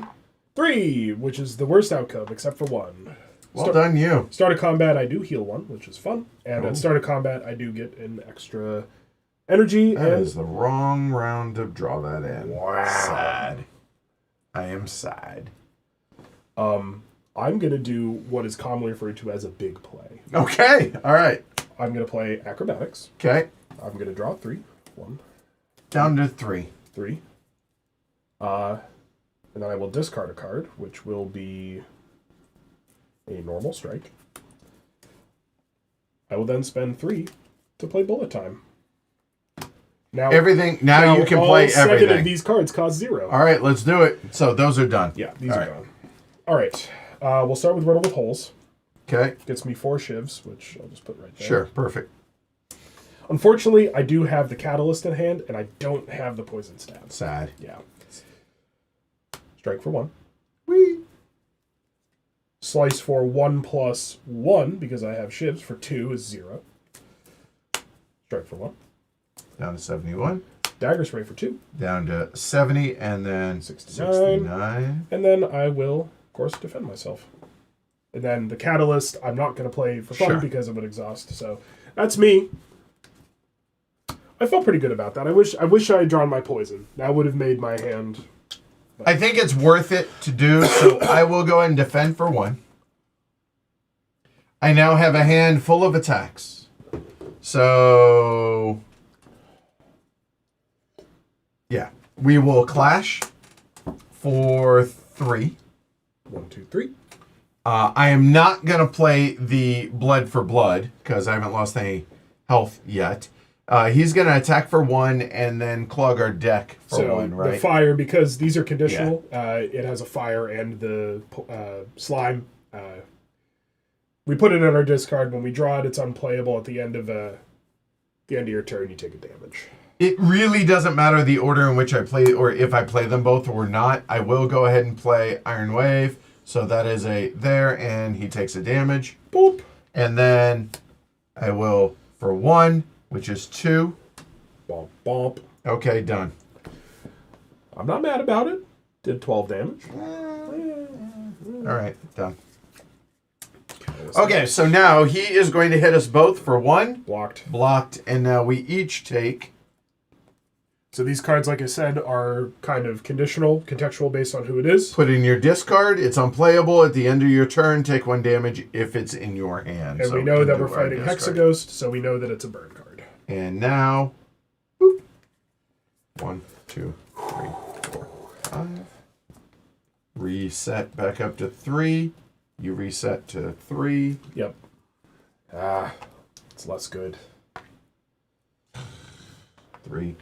3, which is the worst outcome except for 1. Well done, you. Start of combat, I do heal 1, which is fun, and at start of combat, I do get an extra energy. That is the wrong round to draw that in. Wow. Sad. I am sad. I'm gonna do what is commonly referred to as a big play. Okay. All right. I'm gonna play acrobatics. Okay. I'm gonna draw 3. 1. Down to 3. 3. And then I will discard a card, which will be a normal strike. I will then spend 3 to play bullet time. Now Now you can play everything. 7 of these cards cost 0. All right, let's do it. So those are done. Yeah, these are gone. All right. We'll start with Riddle with Holes. Okay. Gets me 4 shivs, which I'll just put right there. Sure, perfect. Unfortunately, I do have the Catalyst in hand, and I don't have the Poison Stab. Sad. Yeah. Strike for 1. Whee! Slice for 1 plus 1, because I have shivs, for 2 is 0. Strike for 1. Down to 71. Dagger Spray for 2. Down to 70, and then 69. And then I will, of course, defend myself. And then the Catalyst, I'm not going to play for fun because it would exhaust. So that's me. I felt pretty good about that. I wish I had drawn my poison. That would have made my hand... I think it's worth it to do, so I will go ahead and defend for 1. I now have a hand full of attacks. So... yeah. We will clash for 3. 1, 2, 3. I am not going to play the blood for blood, because I haven't lost any health yet. He's going to attack for 1 and then clog our deck for 1, right? The fire, because these are conditional, it has a fire and the slime. We put it in our discard. When we draw it, it's unplayable. At the end of your turn, you take a damage. It really doesn't matter the order in which I play, or if I play them both or not. I will go ahead and play Iron Wave. So that is a there, and he takes a damage. Boop. And then I will for 1, which is 2. Bomp, bomp. Okay, done. I'm not mad about it. Did 12 damage. All right, done. Okay, so now he is going to hit us both for 1. Blocked, and now we each take... So these cards, like I said, are kind of conditional, contextual based on who it is. Put in your discard. It's unplayable. At the end of your turn, take 1 damage if it's in your hand. And so we know that we're fighting Hexaghost, so we know that it's a burn card. And now... boop. 1, 2, 3, 4, 5. Reset back up to 3. You reset to 3. Yep. It's less good. 3.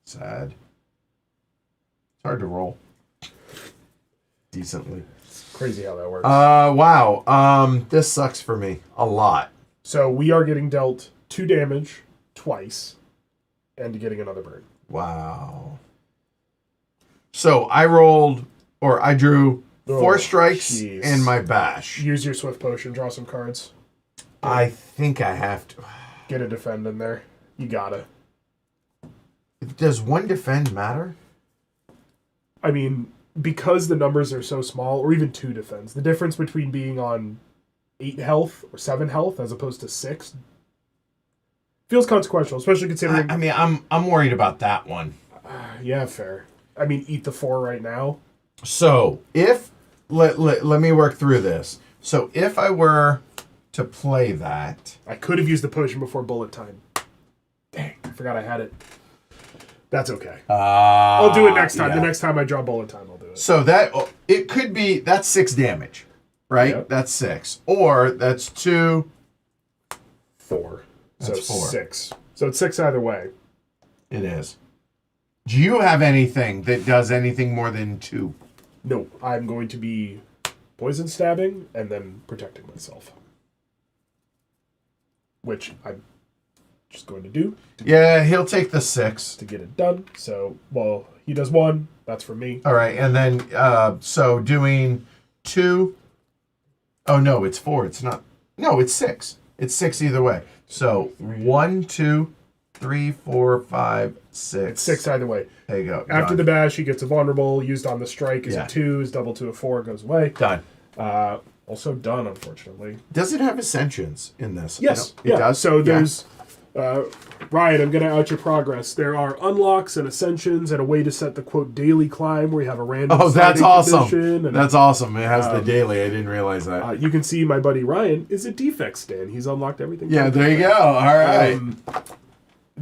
Sad. It's hard to roll. Decently. It's crazy how that works. Wow. This sucks for me. A lot. So we are getting dealt 2 damage twice and getting another burn. Wow. So I drew 4 strikes and my bash. Use your Swift Potion, draw some cards. I think I have to. Get a defend in there. You gotta. Does 1 defend matter? I mean, because the numbers are so small, or even 2 defends, the difference between being on 8 health or 7 health as opposed to 6 feels consequential, especially considering... I mean, I'm worried about that one. Yeah, fair. I mean, eat the 4 right now. So, if... Let me work through this. So, if I were to play that... I could have used the potion before bullet time. Dang, I forgot I had it. That's okay. I'll do it next time. Yeah. The next time I draw bullet time, I'll do it. So it could be, that's 6 damage, right? Yep. That's 6. Or that's 2. 4. That's so 4. 6. So it's 6 either way. It is. Do you have anything that does anything more than 2? No, I'm going to be poison stabbing and then protecting myself. Which I'm just going to do. Yeah, he'll take the 6. To get it done. So, well, he does 1. That's for me. All right, and then, so doing 2. Oh, no, it's 4. It's not. No, it's 6. It's 6 either way. So 1, 2, 3, 4, 5, 6. It's 6 either way. There you go. After Done. the bash, he gets a vulnerable. Used on the strike is a 2. Is double to a 4. Goes away. Done. Also done, unfortunately. Does it have ascensions in this? Yes. It does? So there's... Ryan, I'm going to out your progress. There are unlocks and ascensions and a way to set the, quote, daily climb where you have a random... Oh, that's awesome. And, that's awesome. It has the daily. I didn't realize that. you can see my buddy Ryan is a defect stand. He's unlocked everything. Yeah, there you go. All right.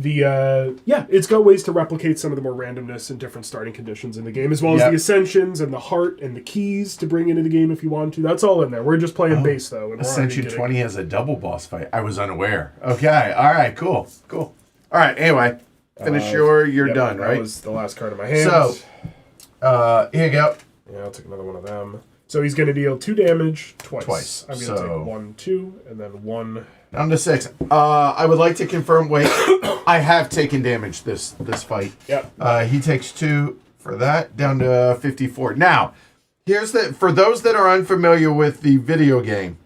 It's got ways to replicate some of the more randomness and different starting conditions in the game, as well as the ascensions and the heart and the keys to bring into the game if you want to. That's all in there. We're just playing base though. And Ascension 20 has a double boss fight. I was unaware. Okay. All right. Cool. All right. Anyway, finish you're done, right? That was the last card in my hand. So, here you go. Yeah, I'll take another one of them. So he's going to deal 2 damage twice. I'm going to take 1, 2, and then 1. Down to 6. I would like to confirm. Wait, I have taken damage this fight. Yep. He takes 2 for that. Down to 54. Now, here's the for those that are unfamiliar with the video game.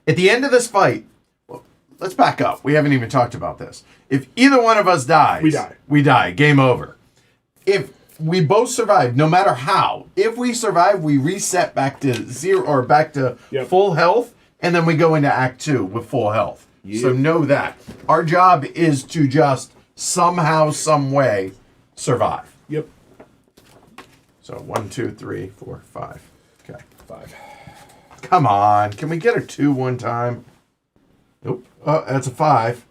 At the end of this fight, well, let's back up. We haven't even talked about this. If either one of us dies, we die. We die. Game over. If we both survive, no matter how, if we survive, we reset back to 0 or back to full health. And then we go into Act 2 with full health. Yep. So know that. Our job is to just somehow, some way, survive. Yep. So 1, 2, 3, 4, 5. Okay. 5. Come on. Can we get a 2 one time? Nope. Oh, that's a 5.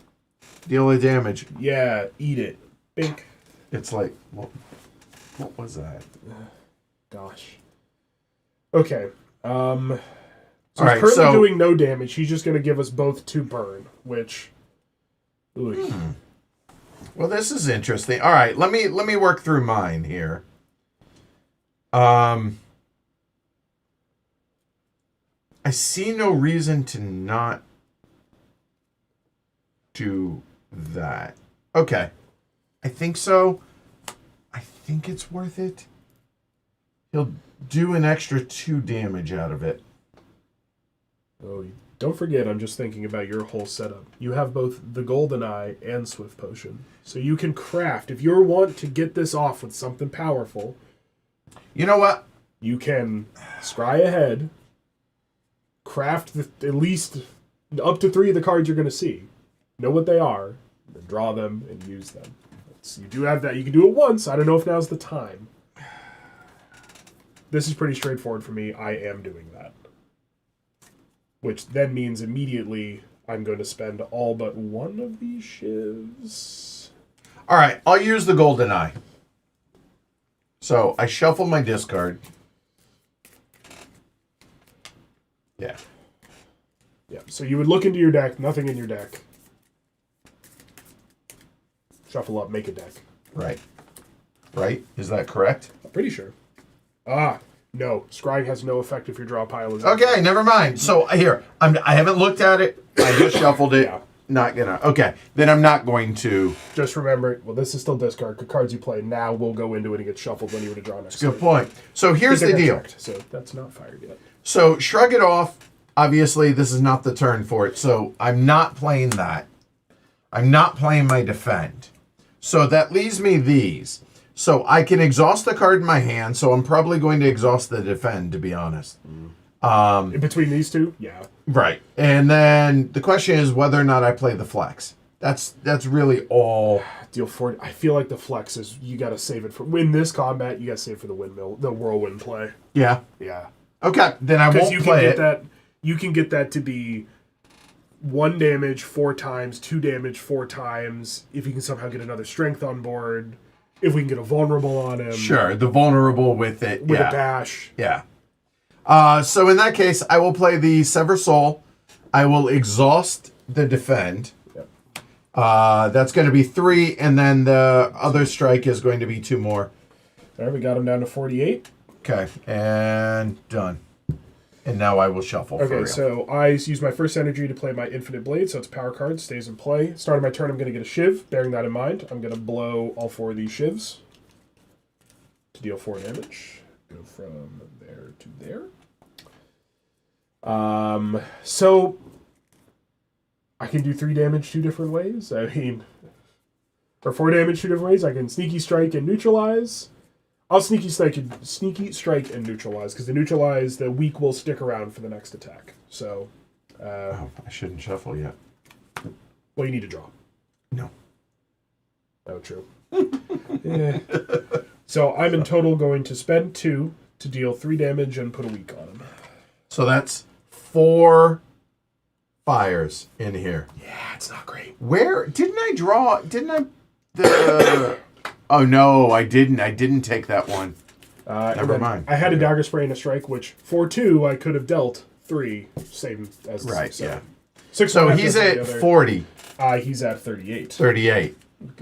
Deal of damage. Yeah, eat it. Bink. It's like, what was that? Gosh. Okay. So All he's right, currently doing no damage. He's just going to give us both 2 burn, which... Well, this is interesting. All right, let me work through mine here. I see no reason to not do that. Okay. I think so. I think it's worth it. He'll do an extra 2 damage out of it. Oh, don't forget, I'm just thinking about your whole setup. You have both the Golden Eye and Swift Potion. So you can craft, if you want to get this off with something powerful... You know what? You can scry ahead, craft at least up to 3 of the cards you're going to see. Know what they are, then draw them, and use them. So you do have that. You can do it once. I don't know if now's the time. This is pretty straightforward for me. I am doing that. Which then means immediately I'm going to spend all but 1 of these shivs. All right, I'll use the Golden Eye. So I shuffle my discard. Yeah. Yeah, so you would look into your deck, nothing in your deck. Shuffle up, make a deck. Right. Right? Is that correct? I'm pretty sure. No. Scrying has no effect if your draw pile is... Okay, never mind. So here, I haven't looked at it. I just shuffled it. Yeah. Not gonna... Okay, then I'm not going to... Just remember, well, this is still discard. The cards you play now will go into it and get shuffled when you were to draw next. Good point. So here's the deal. Checked, so that's not fired yet. So shrug it off. Obviously, this is not the turn for it. So I'm not playing that. I'm not playing my defend. So that leaves me these. So I can exhaust the card in my hand, so I'm probably going to exhaust the defend, to be honest. In between these two? Yeah. Right. And then the question is whether or not I play the flex. That's really all. Deal 40. I feel like the flex is, you got to save it for... Win this combat, you got to save for the windmill, the whirlwind play. Yeah. Yeah. Okay, then I won't play it. You can get that to be 1 damage 4 times, 2 damage 4 times, if you can somehow get another strength on board... If we can get a vulnerable on him. Sure, the vulnerable with it. With a bash. Yeah. So in that case, I will play the Sever Soul. I will exhaust the defend. Yep. That's going to be 3, and then the other strike is going to be 2 more. All right, we got him down to 48. Okay, and done. And now I will shuffle. For Okay, real. so I use my first energy to play my Infinite Blade, so it's a power card, stays in play. Start of my turn, I'm going to get a shiv. Bearing that in mind, I'm going to blow all 4 of these shivs to deal 4 damage. Go from there to there. So I can do 3 damage 2 different ways. I mean, or 4 damage 2 different ways. I can sneaky strike and neutralize. I'll sneaky strike and neutralize, because the neutralize, the weak will stick around for the next attack. So, I shouldn't shuffle yet. well, you need to draw. No. Oh, true. Yeah. So I'm in total going to spend 2 to deal 3 damage and put a weak on him. So that's 4 fires in here. Yeah, it's not great. Where didn't I draw? Didn't I? The oh no, I didn't. I didn't take that one. Never mind. I had a dagger spray and a strike, which for 2 I could have dealt 3, same as the Right. 6. Yeah. 6 So he's at 40. He's at 38. 38.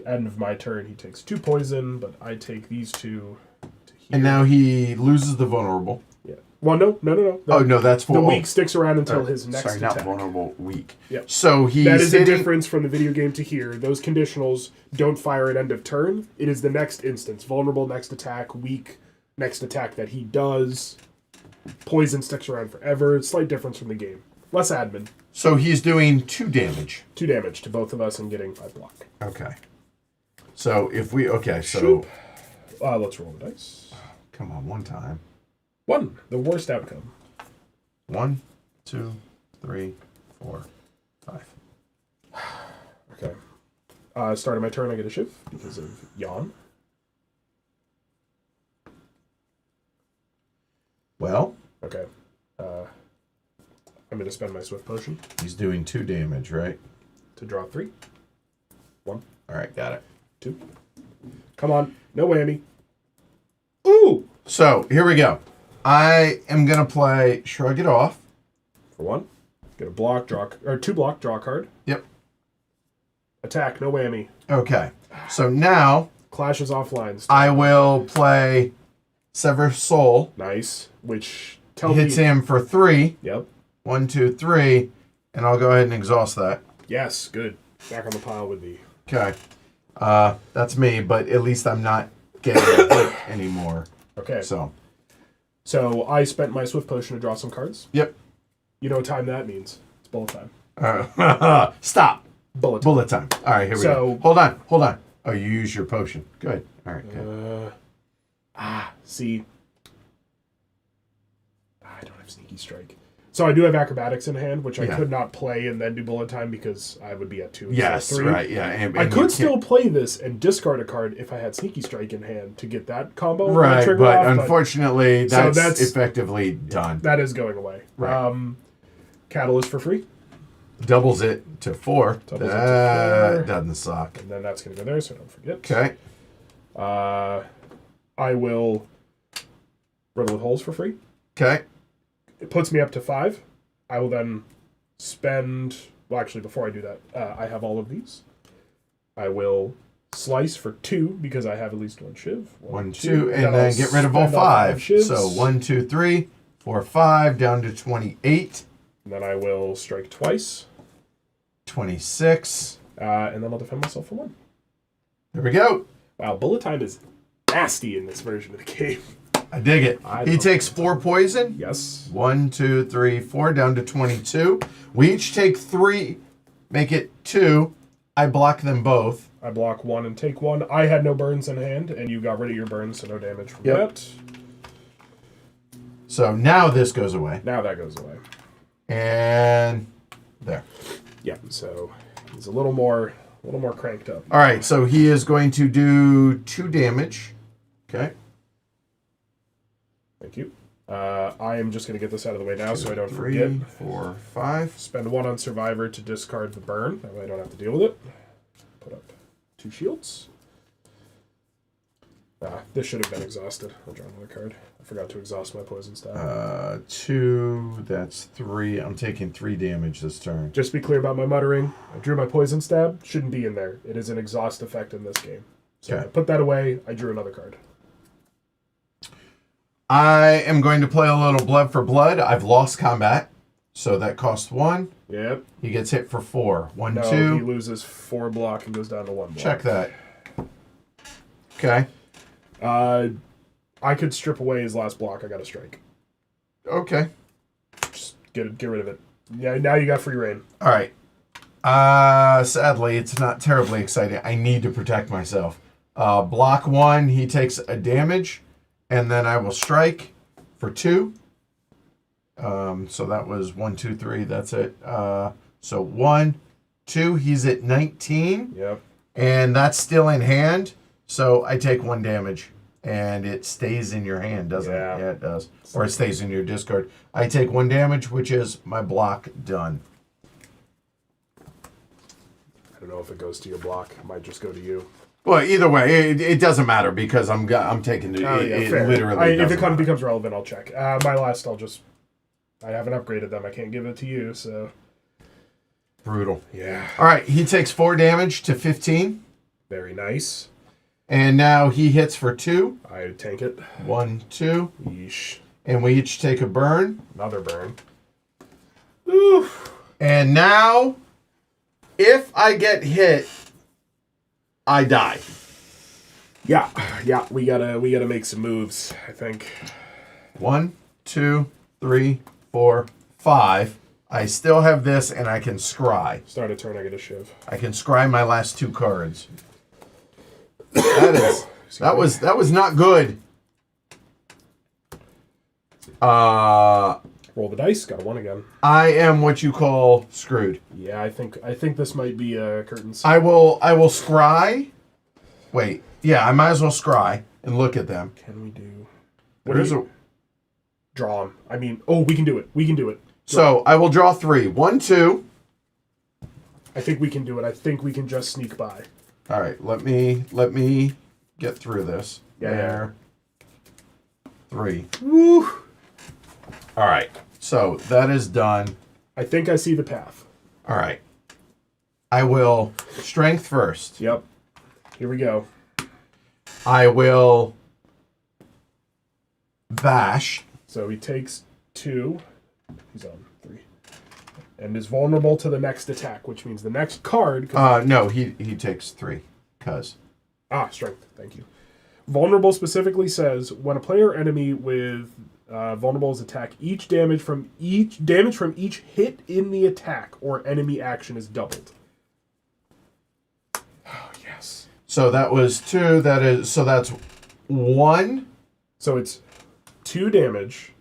End of my turn, he takes 2 poison, but I take these 2 to heal. And now he loses the vulnerable. Yeah. Well, no. Oh no, that's for the weak sticks around until his next sorry, attack. not vulnerable. Weak. Yep. So he's That is hitting, a difference from the video game to here. Those conditionals don't fire at end of turn. It is the next instance. Vulnerable next attack, weak next attack that he does. Poison sticks around forever. Slight difference from the game. Less admin. So he's doing 2 damage. 2 damage to both of us and getting 5 block. Okay. So if we so Shoop. Let's roll the dice. come on, one time. 1. The worst outcome. 1, 2, 3, 4, 5. Okay. Start of my turn, I get a shift because of yawn. Well, Okay. I'm going to spend my swift potion he's doing 2 damage, right? to draw 3. 1, All right, got it. 2. Come on. No whammy. Ooh! So here we go. I am gonna play Shrug It Off. For 1. Get a block, draw, or 2 block, draw a card. Yep. Attack, no whammy. Okay. So now Clash is offline. I will play Sever Soul. Nice. Which tell Hits me. him for 3. Yep. 1, 2, 3, and I'll go ahead and exhaust that. Yes, good. Back on the pile with the. Okay. That's me, but at least I'm not getting hit anymore. Okay. So I spent my swift potion to draw some cards. yep. You know what time that means? It's bullet time. Stop. Bullet time. Bullet time. All right, here we go. Hold on. Oh, you use your potion. Good. All right, good. See. I don't have sneaky strike. So I do have acrobatics in hand, which I could not play and then do bullet time because I would be at 2. Yes, 3. right, yeah. And I could still play this and discard a card if I had sneaky strike in hand to get that combo. Right, trigger but off, unfortunately, So that's effectively done. that is going away. Right. Catalyst for free, Doubles it to 4. Doubles it to That 4. doesn't suck. and then that's going to go there, so don't forget. Okay. I will riddle with holes for free. Okay. It puts me up to 5. I will then spend... Well, actually, before I do that, I have all of these. I will slice for 2 because I have at least 1 shiv. 1, 2, and then get rid of all 5. So 1, 2, 3, 4, 5, down to 28. And then I will strike twice. 26. And then I'll defend myself for 1. There we go. Wow, bullet time is nasty in this version of the game. I dig it. He takes 4 poison. Yes. 1, 2, 3, 4, down to 22. We each take 3, make it 2. I block them both. I block 1 and take 1. I had no burns in hand, and you got rid of your burns, so no damage from that. So now this goes away. Now that goes away. And there. Yeah, so he's a little more cranked up. All right, so he is going to do 2 damage. Okay. Thank you. I am just going to get this out of the way now so I don't 3, forget. 4, 5. Spend 1 on Survivor to discard the burn. That way I don't have to deal with it. Put up 2 shields. This should have been exhausted. I'll draw another card. I forgot to exhaust my poison stab. 2, that's 3. I'm taking 3 damage this turn. Just to be clear about my muttering, I drew my poison stab. Shouldn't be in there. It is an exhaust effect in this game. So Okay. I put that away. I drew another card. I am going to play a little blood for blood. I've lost combat, so that costs 1. Yep. He gets hit for 4. 1, No, 2. he loses 4 block and goes down to 1 block. Check that. Okay. I could strip away his last block. I got a strike. Okay. Just get rid of it. Yeah, now you got free reign. All right. Sadly, it's not terribly exciting. I need to protect myself. Block 1, he takes a damage, and then I will strike for 2. So that was 1, 2, 3. That's it. So 1, 2. He's at 19. Yep. And that's still in hand. So I take 1 damage. And it stays in your hand, doesn't it? Yeah, it does. Or it stays in your discard. I take 1 damage, which is my block done. I don't know if it goes to your block. It might just go to you. Well, either way, it doesn't matter because I'm taking it. It literally if it matter. becomes relevant, I'll check. My last, I haven't upgraded them. I can't give it to you, so. Brutal. Yeah. All right, he takes 4 damage to 15. Very nice. And now he hits for 2. I tank it. 1, 2. Yeesh. And we each take a burn. Another burn. Oof. And now, if I get hit, I die. Yeah, we gotta make some moves, I think. 1, 2, 3, 4, 5. I still have this, and I can scry. Start a turn, I get a shiv. I can scry my last 2 cards. That was not good. Roll the dice. Got a 1 again. I am what you call screwed. Yeah, I think this might be curtains. I will scry. Wait, yeah, I might as well scry and look at them. Can we do? Draw them. I mean, we can do it. We can do it. So I will draw 3. 1, 2. I think we can do it. I think we can just sneak by. All right, let me get through this. Yeah. There. 3. Woo. All right, so that is done. I think I see the path. All right. I will strength first. Yep. Here we go. I will bash. So he takes 2. He's on 3. And is vulnerable to the next attack, which means the next card... No, he takes 3. Cause. Strength. Thank you. Vulnerable specifically says, when a player or enemy with vulnerable is attack, each damage from each hit in the attack or enemy action is doubled. Oh, yes. So that was 2. That's 1. So it's 2 damage,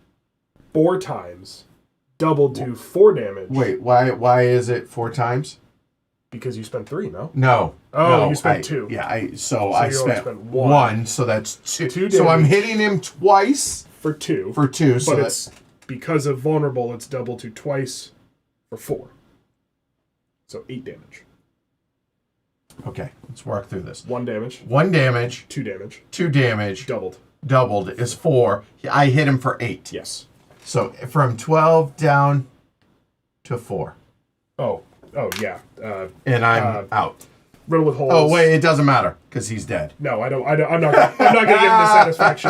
4 times, doubled to 4 damage. Wait, why is it 4 times? Because you spent 3, no? No. Oh, you spent 2. Yeah, I you spent only 1, so that's 2. 2 so I'm damage. hitting him twice For 2. for 2. So But it's because of vulnerable, it's doubled to twice for 4. So 8 damage. okay, let's work through this. 1 damage. 1 damage, 2 damage. 2 damage, Doubled. doubled is 4. I hit him for 8. Yes. So from 12 down to 4. Oh yeah. And I'm out. Riddle with holes. Oh wait, it doesn't matter because he's dead. No, I don't. I'm not gonna give him the satisfaction.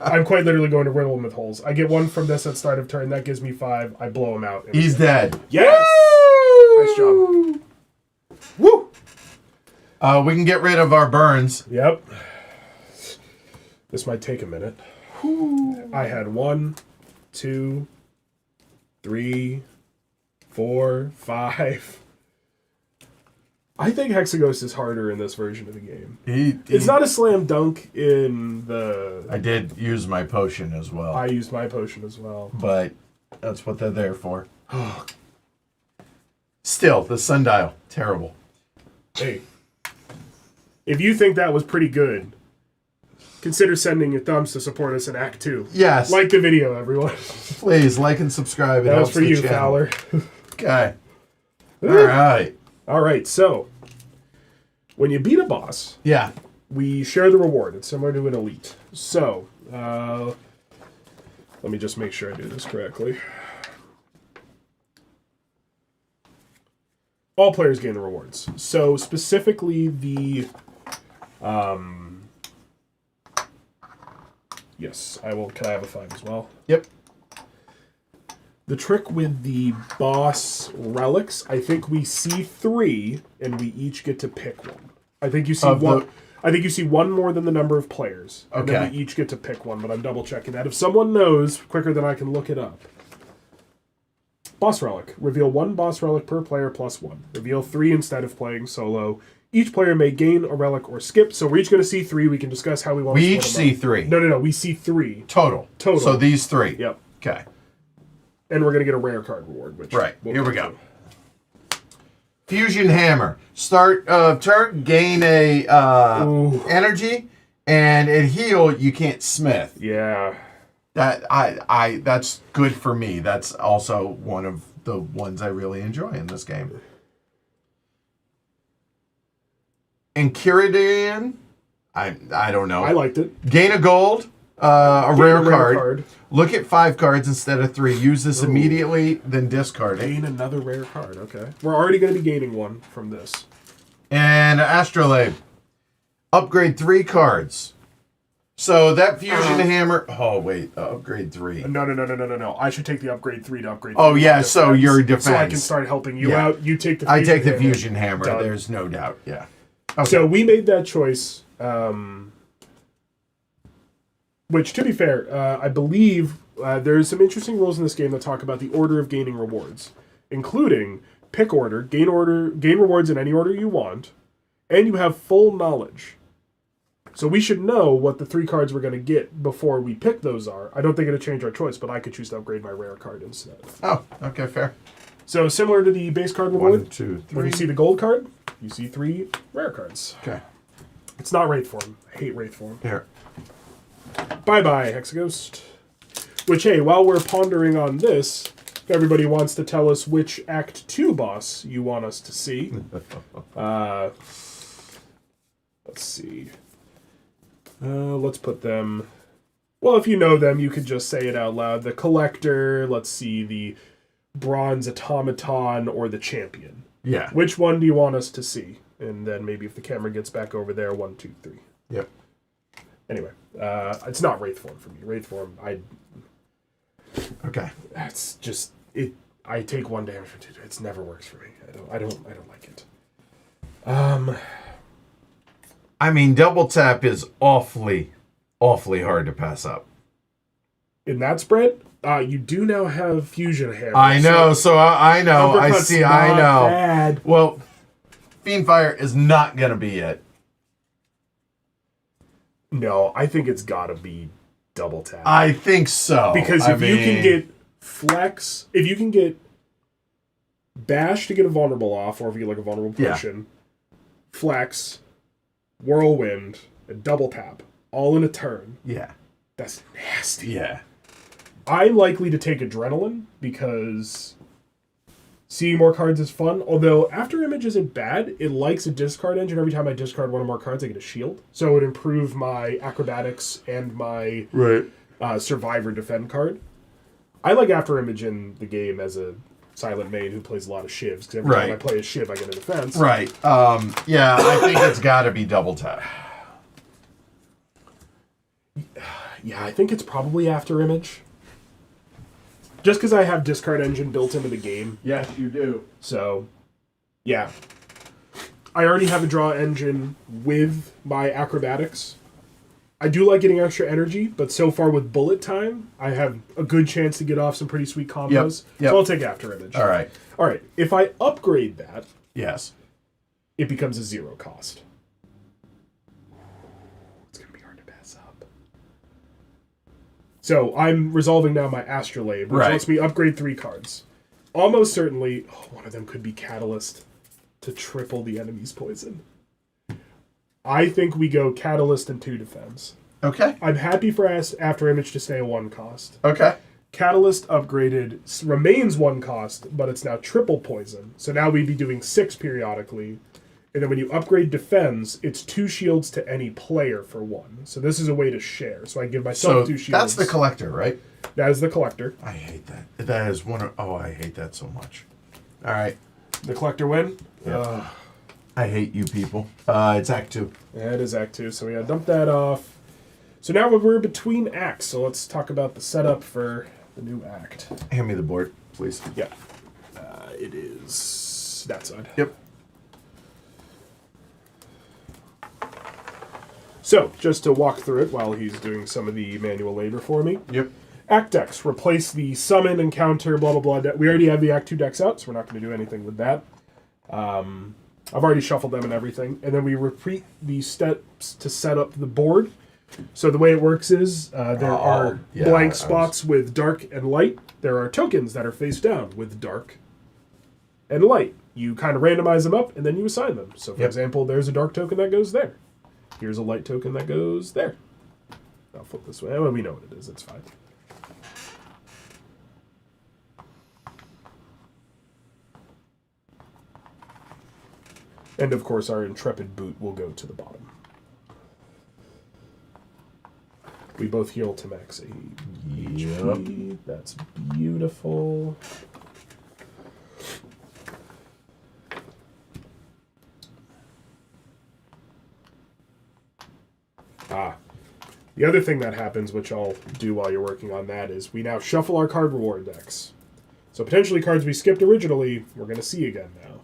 I'm quite literally going to riddle him with holes. I get 1 from this at start of turn. That gives me 5. I blow him out. He's dead. Yes. Woo! Nice job. Woo! We can get rid of our burns. Yep. This might take a minute. I had 1, 2, 3, 4, 5. I think Hexaghost is harder in this version of the game. It's not a slam dunk in the... I did use my potion as well. I used my potion as well. But that's what they're there for. Still, the sundial, terrible. Hey, if you think that was pretty good, consider sending your thumbs to support us in Act 2. Yes. Like the video, everyone. Please, like and subscribe. That was for you, Fowler. Okay. Alright. Alright, so, when you beat a boss, Yeah. we share the reward. It's similar to an elite. So, let me just make sure I do this correctly. All players gain the rewards. So, specifically the Yes, I will. Can I have a 5 as well? Yep. The trick with the boss relics, I think we see 3, and we each get to pick one. I think you see one. I think you see one more than the number of players. And then we each get to pick one, but I'm double checking that. If someone knows quicker than I can look it up. Boss relic. Reveal 1 boss relic per player plus 1. Reveal 3 instead of playing solo. Each player may gain a relic or skip, so we're each going to see 3. We can discuss how we want to We split each them see up. 3. No. We see 3. Total. So these 3. Yep. Okay. And we're going to get a rare card reward. Which Right. we'll Here we get go. to. Fusion Hammer. Start turn, gain a energy, and at heal you can't smith. Yeah. That's good for me. That's also one of the ones I really enjoy in this game. Enchiridion, I don't know. I liked it. Gain a gold, a rare card. Look at 5 cards instead of 3. Use this immediately, then discard it. Gain another rare card. Okay. We're already going to be gaining one from this. And Astrolabe. Upgrade 3 cards. So that Fusion Hammer... Oh, wait. Upgrade 3. No. I should take the upgrade 3 to upgrade 3. Oh, yeah, so your defense. So I can start helping you out. You take the Fusion I take the Hammer. Fusion Hammer. Done. There's no doubt. Yeah. Okay. So we made that choice, which, to be fair, I believe there's some interesting rules in this game that talk about the order of gaining rewards, including pick order, gain rewards in any order you want, and you have full knowledge. So we should know what the 3 cards we're going to get before we pick those are. I don't think it'll change our choice, but I could choose to upgrade my rare card instead. Oh, okay, fair. So similar to the base card reward, 1, 2, 3. when you see the gold card, you see 3 rare cards. Okay. It's not Wraith form. I hate Wraith form. Here. Bye-bye, Hexaghost. Which, hey, while we're pondering on this, if everybody wants to tell us which Act 2 boss you want us to see. Let's see. Let's put them... Well, if you know them, you could just say it out loud. The Collector, let's see, the Bronze Automaton, or the Champion. Yeah. Which one do you want us to see? And then maybe if the camera gets back over there, 1, 2, 3. Yep. Anyway, it's not Wraith form for me. Wraith form, Okay. that's just it. I take 1 damage for 2. It's never works for me. I don't like it. I mean, double tap is awfully hard to pass up. In that spread, you do now have Fusion Hammer. I know, so I know. I see, I know. Bad. Well, Fiendfire is not going to be it. No, I think it's got to be double tap. I think so. Because if you can get Flex, if you can get Bash to get a vulnerable off, or if you get like a vulnerable potion, Flex, Whirlwind, and double tap, all in a turn. Yeah. That's nasty. Yeah. I'm likely to take Adrenaline because seeing more cards is fun. Although After Image isn't bad. It likes a discard engine. Every time I discard one or more cards, I get a shield. So it would improve my Acrobatics and my Survivor Defend card. I like After Image in the game as a silent main who plays a lot of shivs. Because every time I play a shiv, I get a defense. Right. Yeah, I think it's got to be double tap. Yeah, I think it's probably After Image. Just because I have Discard Engine built into the game. Yes, you do. So, yeah. I already have a draw engine with my Acrobatics. I do like getting extra energy, but so far with Bullet Time, I have a good chance to get off some pretty sweet combos. Yep. So I'll take After Image. All right. All right. If I upgrade that, Yes. it becomes a 0 cost. It's going to be hard to pass up. So I'm resolving now my Astrolabe, which lets me upgrade 3 cards. Almost certainly, one of them could be Catalyst to triple the enemy's poison. I think we go Catalyst and 2 defense. Okay. I'm happy for After Image to stay a 1 cost. Okay. Catalyst upgraded remains 1 cost, but it's now triple poison. So now we'd be doing 6 periodically. And then when you upgrade defense, it's 2 shields to any player for 1. So this is a way to share. So I give myself 2 shields. That's the Collector, right? That is the Collector. I hate that. That is one of... Oh, I hate that so much. All right. The Collector win? Yeah. I hate you people. It's Act 2. Yeah, it is Act 2. So we gotta dump that off. So now we're between acts, so let's talk about the setup for the new act. Hand me the board, please. Yeah. It is that side. Yep. So, just to walk through it while he's doing some of the manual labor for me. Yep. Act decks. Replace the summon, encounter, blah, blah, blah. We already have the Act 2 decks out, so we're not going to do anything with that. I've already shuffled them and everything. And then we repeat the steps to set up the board. So the way it works is there are blank spots with dark and light. There are tokens that are face down with dark and light. You kind of randomize them up, and then you assign them. So, for example, there's a dark token that goes there. Here's a light token that goes there. I'll flip this way. Well, we know what it is. It's fine. And, of course, our Intrepid Boot will go to the bottom. We both heal to max HP. That's beautiful. The other thing that happens, which I'll do while you're working on that, is we now shuffle our card reward decks. So potentially cards we skipped originally, we're going to see again now.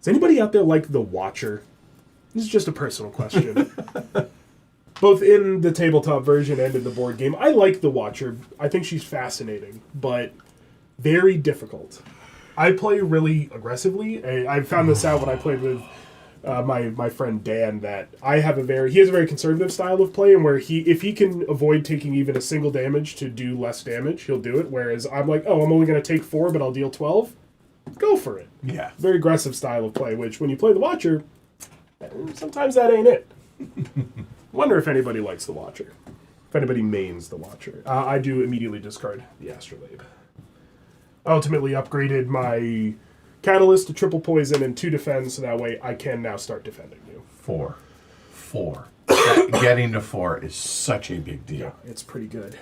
Does anybody out there like The Watcher? This is just a personal question. Both in the tabletop version and in the board game. I like The Watcher. I think she's fascinating, but very difficult. I play really aggressively. I found this out when I played with my friend Dan, that he has a very conservative style of play, and where if he can avoid taking even a single damage to do less damage, he'll do it. Whereas I'm like, I'm only going to take 4, but I'll deal 12. Go for it. Yeah. Very aggressive style of play, which when you play The Watcher, sometimes that ain't it. Wonder if anybody likes The Watcher. If anybody mains The Watcher. I do immediately discard the Astrolabe. I ultimately upgraded my Catalyst to triple poison and 2 defend, so that way I can now start defending you. 4. Getting to 4 is such a big deal. Yeah, it's pretty good.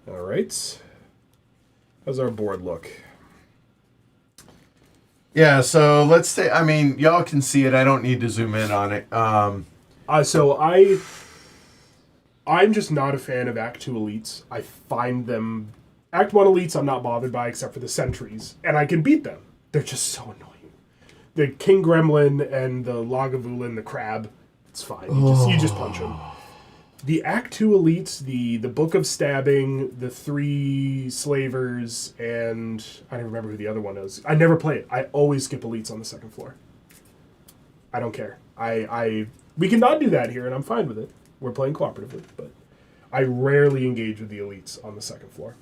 All right. How's our board look? Yeah, so let's say, y'all can see it. I don't need to zoom in on it. So I'm just not a fan of Act 2 elites. I find them... Act 1 elites I'm not bothered by except for the sentries. And I can beat them. They're just so annoying. The King Gremlin and the Lagavulin, the crab, it's fine. You just punch them. The Act 2 elites, the Book of Stabbing, the 3 Slavers, and I don't remember who the other one is. I never play it. I always skip elites on the second floor. I don't care. We cannot do that here, and I'm fine with it. We're playing cooperatively, but I rarely engage with the elites on the second floor.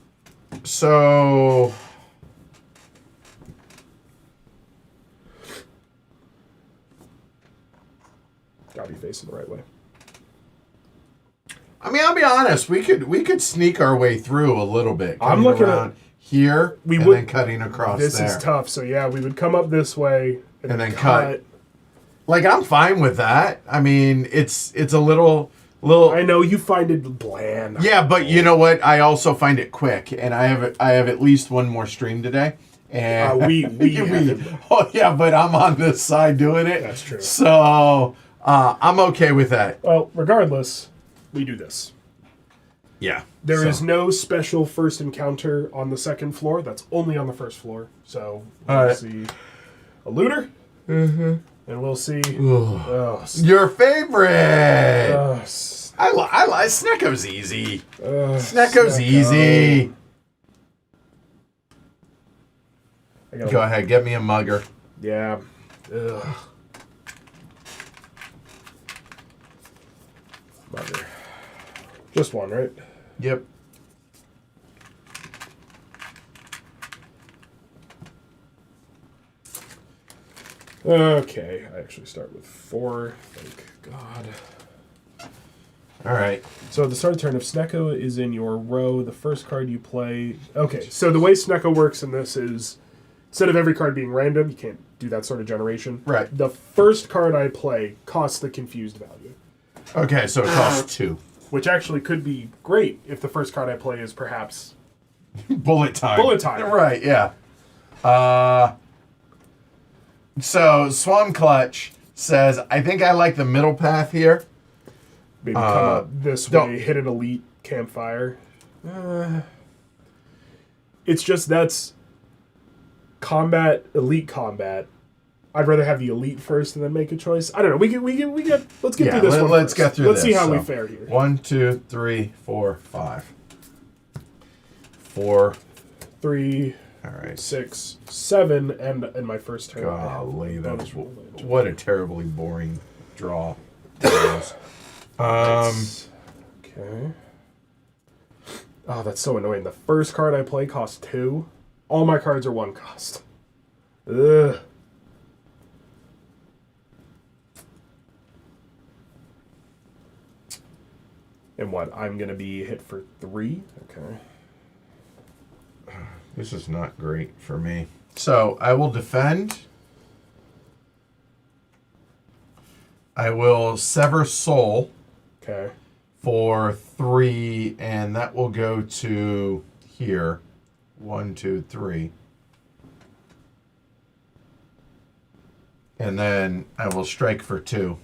So... Gotta be facing the right way. I'll be honest. We could sneak our way through a little bit. I'm looking around here and then cutting across this there. This is tough. So yeah, we would come up this way and then cut. Like, I'm fine with that. It's a little. I know you find it bland. Yeah, but you know what? I also find it quick, and I have at least one more stream today. And oh yeah, but I'm on this side doing it. That's true. So I'm okay with that. Well, regardless, we do this. Yeah. There is no special first encounter on the second floor. That's only on the first floor. So we'll see a looter. Mm-hmm. And we'll see. Your favorite. I like Snecko's easy. Snecko's easy. Go ahead, get me a mugger. Yeah. Ugh. Mugger. Just one, right? Yep. Okay, I actually start with 4. Thank God. All right. So at the start of the turn, if Snecko is in your row, the first card you play... Okay, so the way Snecko works in this is, instead of every card being random, you can't do that sort of generation. Right. The first card I play costs the confused value. Okay, so it costs 2. Which actually could be great if the first card I play is perhaps Bullet time. Bullet time. Right, yeah. So Swan Clutch says, I think I like the middle path here. maybe come up this way, hit an elite campfire. It's just that's combat, elite combat. I'd rather have the elite first and then make a choice. I don't know. We get. Let's get through this one. Let's first. get through Let's this. see how we fare here. 1, 2, 3, 4, 5. 4. 3. All right. 6, 7, and in my first turn. Golly, that was what a terribly boring draw. That was. Okay. Oh, that's so annoying. The first card I play costs 2. All my cards are 1 cost. Ugh. And what? I'm going to be hit for 3? Okay. This is not great for me. So I will defend. I will sever soul Okay. for 3, and that will go to here. 1, 2, 3. And then I will strike for 2.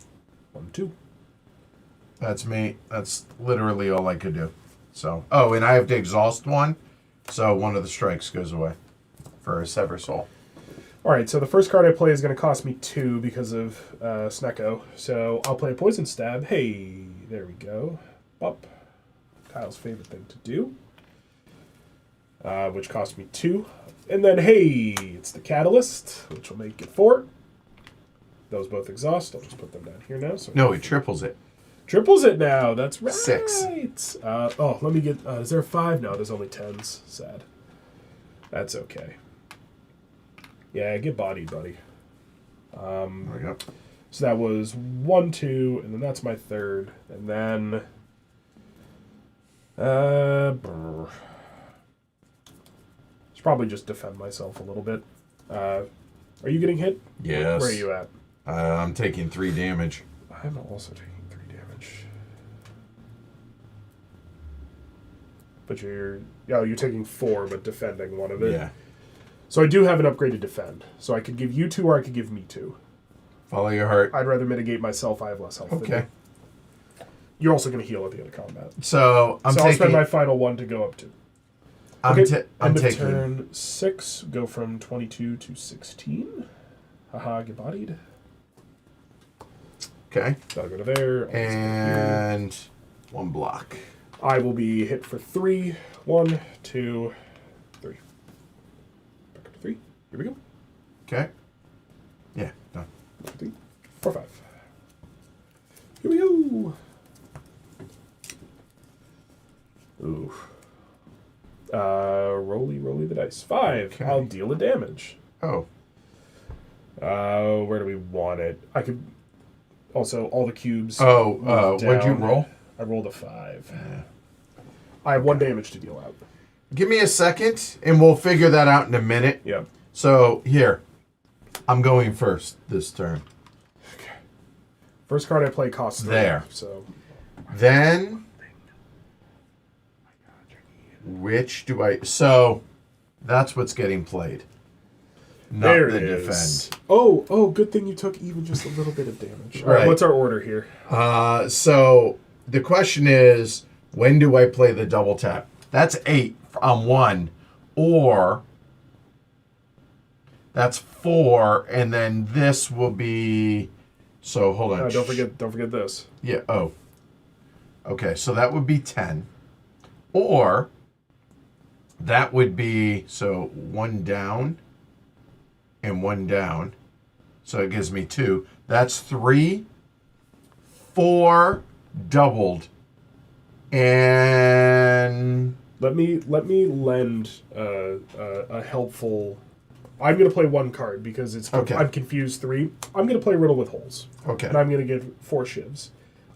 1, 2. That's me. That's literally all I could do. So, oh, and I have to exhaust 1, so one of the strikes goes away for a sever soul. All right, so the first card I play is going to cost me 2 because of Snecko. So I'll play a Poison Stab. Hey, there we go. Bop. Kyle's favorite thing to do. Which cost me 2. And then, hey, it's the Catalyst, which will make it 4. Those both exhaust. I'll just put them down here now. So No, it triples it. triples it now. That's right. 6. Let me get... is there a 5? No, there's only 10s. Sad. That's okay. Yeah, get bodied, buddy. There we go. So that was 1, 2, and then that's my third. And then... Should probably just defend myself a little bit. Are you getting hit? Yes. Where are you at? I'm taking 3 damage. I'm also taking 3 damage. But you're taking 4, but defending one of it. Yeah. So I do have an upgraded defend. So I could give you 2 or I could give me 2. Follow your heart. I'd rather mitigate myself. I have less health. Okay. Than you. You're also going to heal at the end of combat. So I'll spend my final 1 to go up to. I'm End of taking. turn 6. Go from 22 to 16. Haha, get bodied. Okay. That'll go to there. And 1 block. I will be hit for 3. 1, 2, 3. Back up to 3. Here we go. Okay. Yeah, done. 3, 4, 5. Here we go. Ooh. Rolly the dice. 5. Okay. I'll deal a damage. Oh. Where do we want it? I could... Also, all the cubes... what'd you roll? I rolled a 5. Yeah. I have 1 damage to deal out. Give me a second, and we'll figure that out in a minute. Yeah. So, here. I'm going first this turn. Okay. First card I play costs 3. There. So... Then... Which do I... So, that's what's getting played. Not there the it is. defend. Oh, good thing you took even just a little bit of damage. All right, Right. what's our order here? So, the question is, when do I play the double tap? That's 8 on 1. Or... That's 4, and then this will be... So, hold on. Don't forget this. Yeah, oh. Okay, so that would be 10. Or... That would be, so 1 down and 1 down. So it gives me 2. That's 3, 4 doubled. And Let me lend a helpful... I'm going to play 1 card because it's Okay. I'm confused 3. I'm going to play Riddle with Holes. okay. And I'm going to give 4 shivs.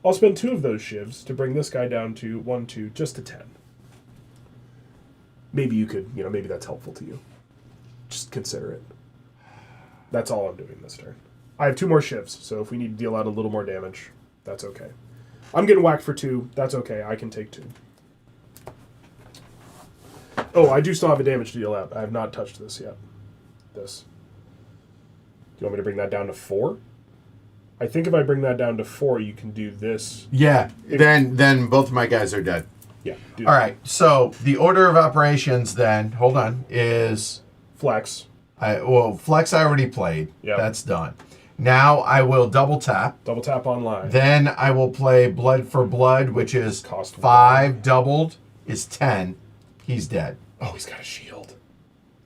I'll spend 2 of those shivs to bring this guy down to 1, 2, just to 10. Maybe you could, maybe that's helpful to you. Just consider it. That's all I'm doing this turn. I have 2 more shivs, so if we need to deal out a little more damage, that's okay. I'm getting whacked for 2. That's okay. I can take 2. Oh, I do still have a damage to deal out. I have not touched this yet. This. Do you want me to bring that down to 4? I think if I bring that down to 4, you can do this. Yeah. Then both of my guys are dead. Yeah. All right. So the order of operations then, hold on, is Flex. Flex I already played. Yep. That's done. Now I will double tap. Double tap online. Then I will play Blood for Blood, which is Cost 5 doubled is 10. He's dead. Oh, he's got a shield.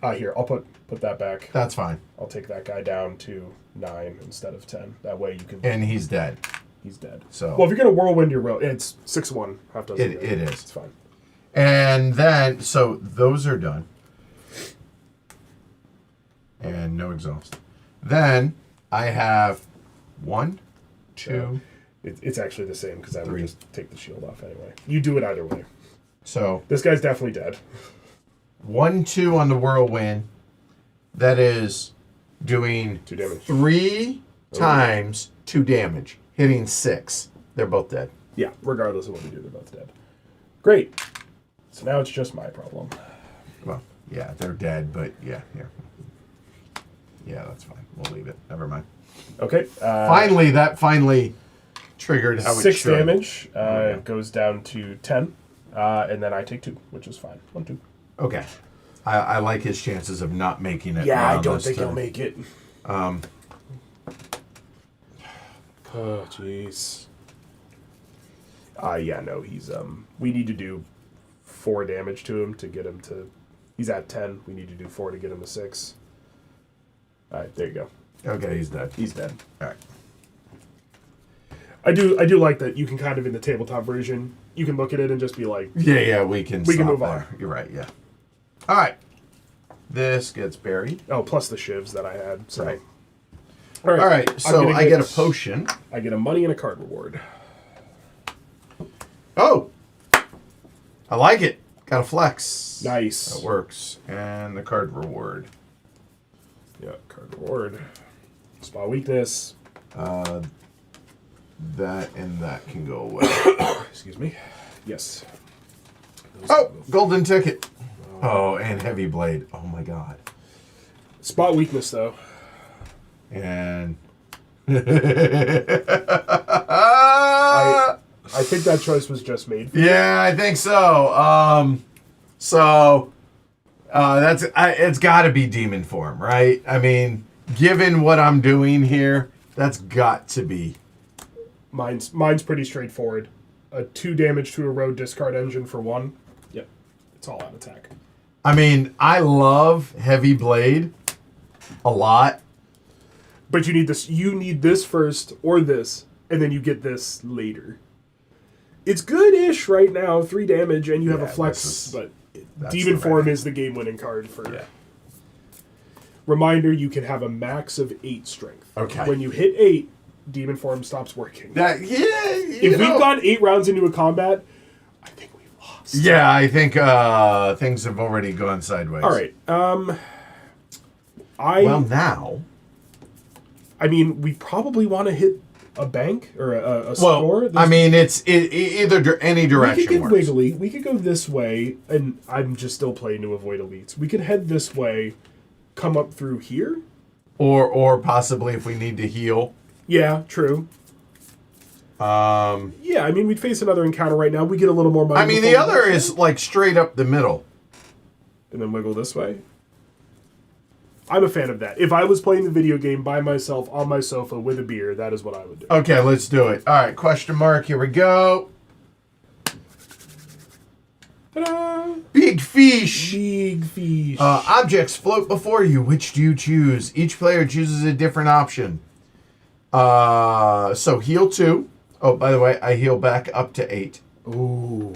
Here, I'll put that back. That's fine. I'll take that guy down to 9 instead of 10. That way you can... And he's dead. He's dead. So well, if you're going to whirlwind your road, it's 6-1. Half dozen. It is. It's fine. And then, so those are done. And no exhaust. Then I have 1, 2... It's actually the same because I would 3. just take the shield off anyway. You do it either way. So this guy's definitely dead. 1, 2 on the whirlwind. That is doing 2 damage. 3 times 2 damage, hitting 6. They're both dead. Yeah, regardless of what we do, they're both dead. Great. So now it's just my problem. Well, yeah, they're dead, but yeah, here. Yeah, that's fine. We'll leave it. Never mind. Okay. Finally triggered how it 6 should. damage goes down to 10, and then I take 2, which is fine. 1, 2. Okay. I like his chances of not making it. Yeah, I don't think he'll make it. Oh, jeez. Yeah, no, he's, we need to do 4 damage to him to get him to, he's at 10. We need to do 4 to get him to 6. All right, there you go. Okay, he's dead. He's dead. All right. I do like that you can kind of in the tabletop version, you can look at it and just be like, Yeah, we can move there. on. You're right, yeah. All right. This gets buried. oh, plus the shivs that I had. So. Right. All right. All right, so I get a potion. I get a money and a card reward. Oh! I like it. Got a flex. Nice. That works. And the card reward. Yeah, card reward. Spot weakness. That and that can go away. Excuse me. Yes. Oh, golden ticket. Oh, and heavy blade. Oh my god. Spot weakness, though. And I think that choice was just made. yeah, I think so. It's got to be demon form, right? I mean, given what I'm doing here, that's got to be. Mine's pretty straightforward. A 2 damage to a road discard engine for 1. Yep. It's all out attack. I mean, I love heavy blade a lot. But you need this. You need this first, or this, and then you get this later. It's good-ish right now, 3 damage, and you have a flex. But demon form is the game-winning card for. Yeah. Reminder: you can have a max of 8 strength. Okay. When you hit 8, demon form stops working. If we've gone 8 rounds into a combat, I think we've lost. Yeah, I think things have already gone sideways. All right. Well, now. I mean, we probably want to hit a bank or a store. I mean, it's either any direction. We could get works. wiggly. We could go this way, and I'm just still playing to avoid elites. We could head this way, come up through here. Or possibly if we need to heal. Yeah, true. Yeah, I mean, we'd face another encounter right now. We get a little more money. I mean, the other is like straight up the middle. And then wiggle this way. I'm a fan of that. If I was playing the video game by myself on my sofa with a beer, that is what I would do. Okay, let's do it. All right, question mark. Here we go. Ta-da! Big fish. Big fish. Objects float before you. Which do you choose? Each player chooses a different option. So heal 2. Oh, by the way, I heal back up to 8. Ooh.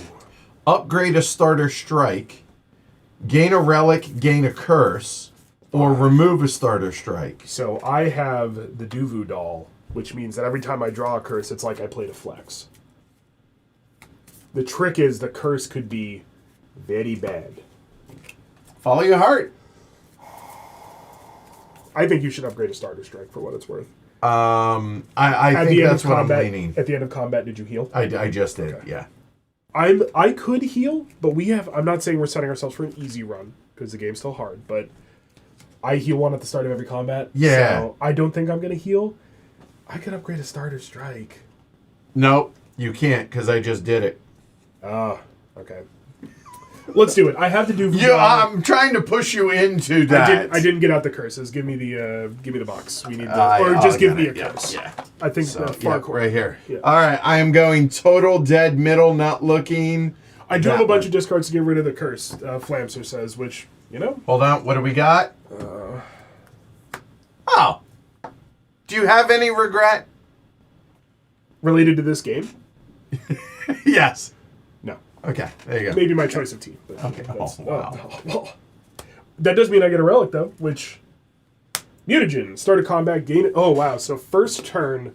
Upgrade a starter strike. Gain a relic, gain a curse. Or remove a starter strike. So I have the Duvu doll, which means that every time I draw a curse, it's like I played a flex. The trick is the curse could be very bad. Follow your heart. I think you should upgrade a starter strike for what it's worth. I think that's what I'm leaning. At the end of combat, did you heal? I just did, Okay. yeah. I could heal, but I'm not saying we're setting ourselves for an easy run, because the game's still hard, but I heal one at the start of every combat. Yeah. So I don't think I'm going to heal. I could upgrade a starter strike. Nope, you can't, because I just did it. Okay. Let's do it. I have to do. I'm trying to push you into that. I didn't get out the curses. Give me the box. We need or just give me a curse. Yeah. I think So, Farcore. right here. Yeah. All right, I am going total dead middle, not looking. I do have a bunch of discards to get rid of the curse. Flamser says, which Hold on. What do we got? Oh. Do you have any regret? Related to this game? Yes. No. Okay, there you go. Maybe my choice of team. But Okay. Wow. That does mean I get a relic, though, which... Mutagen. Start a combat, gain... Oh, wow. So first turn,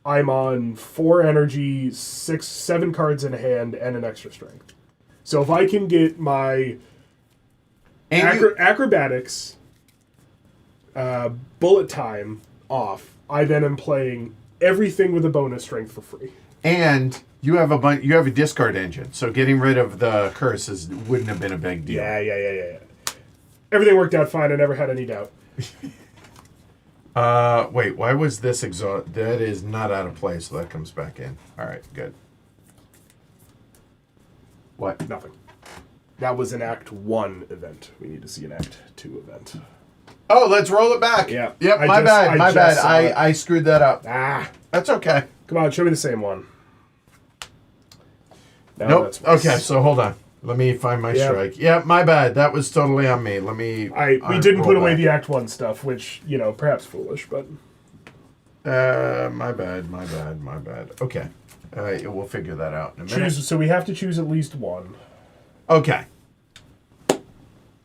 I'm on 4 energy, 7 cards in hand, and an extra strength. So if I can get my acrobatics, bullet time off, I then am playing everything with a bonus strength for free. And you have a discard engine, so getting rid of the curses wouldn't have been a big deal. Yeah. Everything worked out fine. I never had any doubt. Wait, why was this exhaust? That is not out of place, so that comes back in. All right, good. What? Nothing. That was an Act 1 event. We need to see an Act 2 event. Oh, let's roll it back. Yeah. Yep, my bad. I screwed that up. That's okay. Come on, show me the same one. No, Nope. that's worse. Okay, so hold on. Let me find my strike. Yep, my bad. That was totally on me. Let me. We didn't put away the Act 1 stuff, which, perhaps foolish, but. My bad. Okay. We'll figure that out in a minute. So we have to choose at least one. Okay.